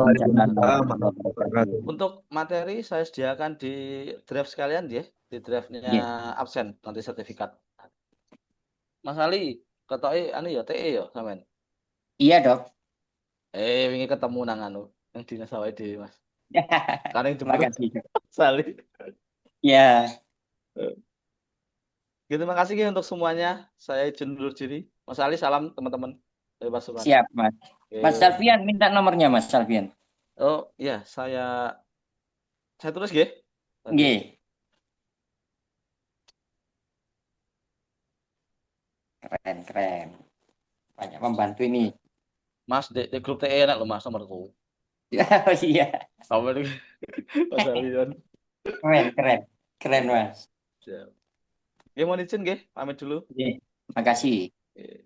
Untuk materi saya sediakan di draft sekalian di draftnya absen nanti sertifikat. Mas Ali, ketoke TE ya sampean? Iya, Dok. Wingi ketemu nang yang dinas awake dhewe, Mas. Kareng Terima kasih. Sali. Ya. Terima kasih untuk semuanya. Saya izin undur diri. Mas Ali, salam teman-teman. Siap, Mas. Mas Alfian minta nomornya, Mas Alfian. Oh, iya, saya tulis nggih. Nggih. Keren. Banyak membantu ini. Mas, di grup TE enak loh Mas nomorku. Oh iya. Sama nih. Mas Alion. Keren Mas. Siap. Ya mau izin nggih, pamit dulu. Oke, makasih. Oke.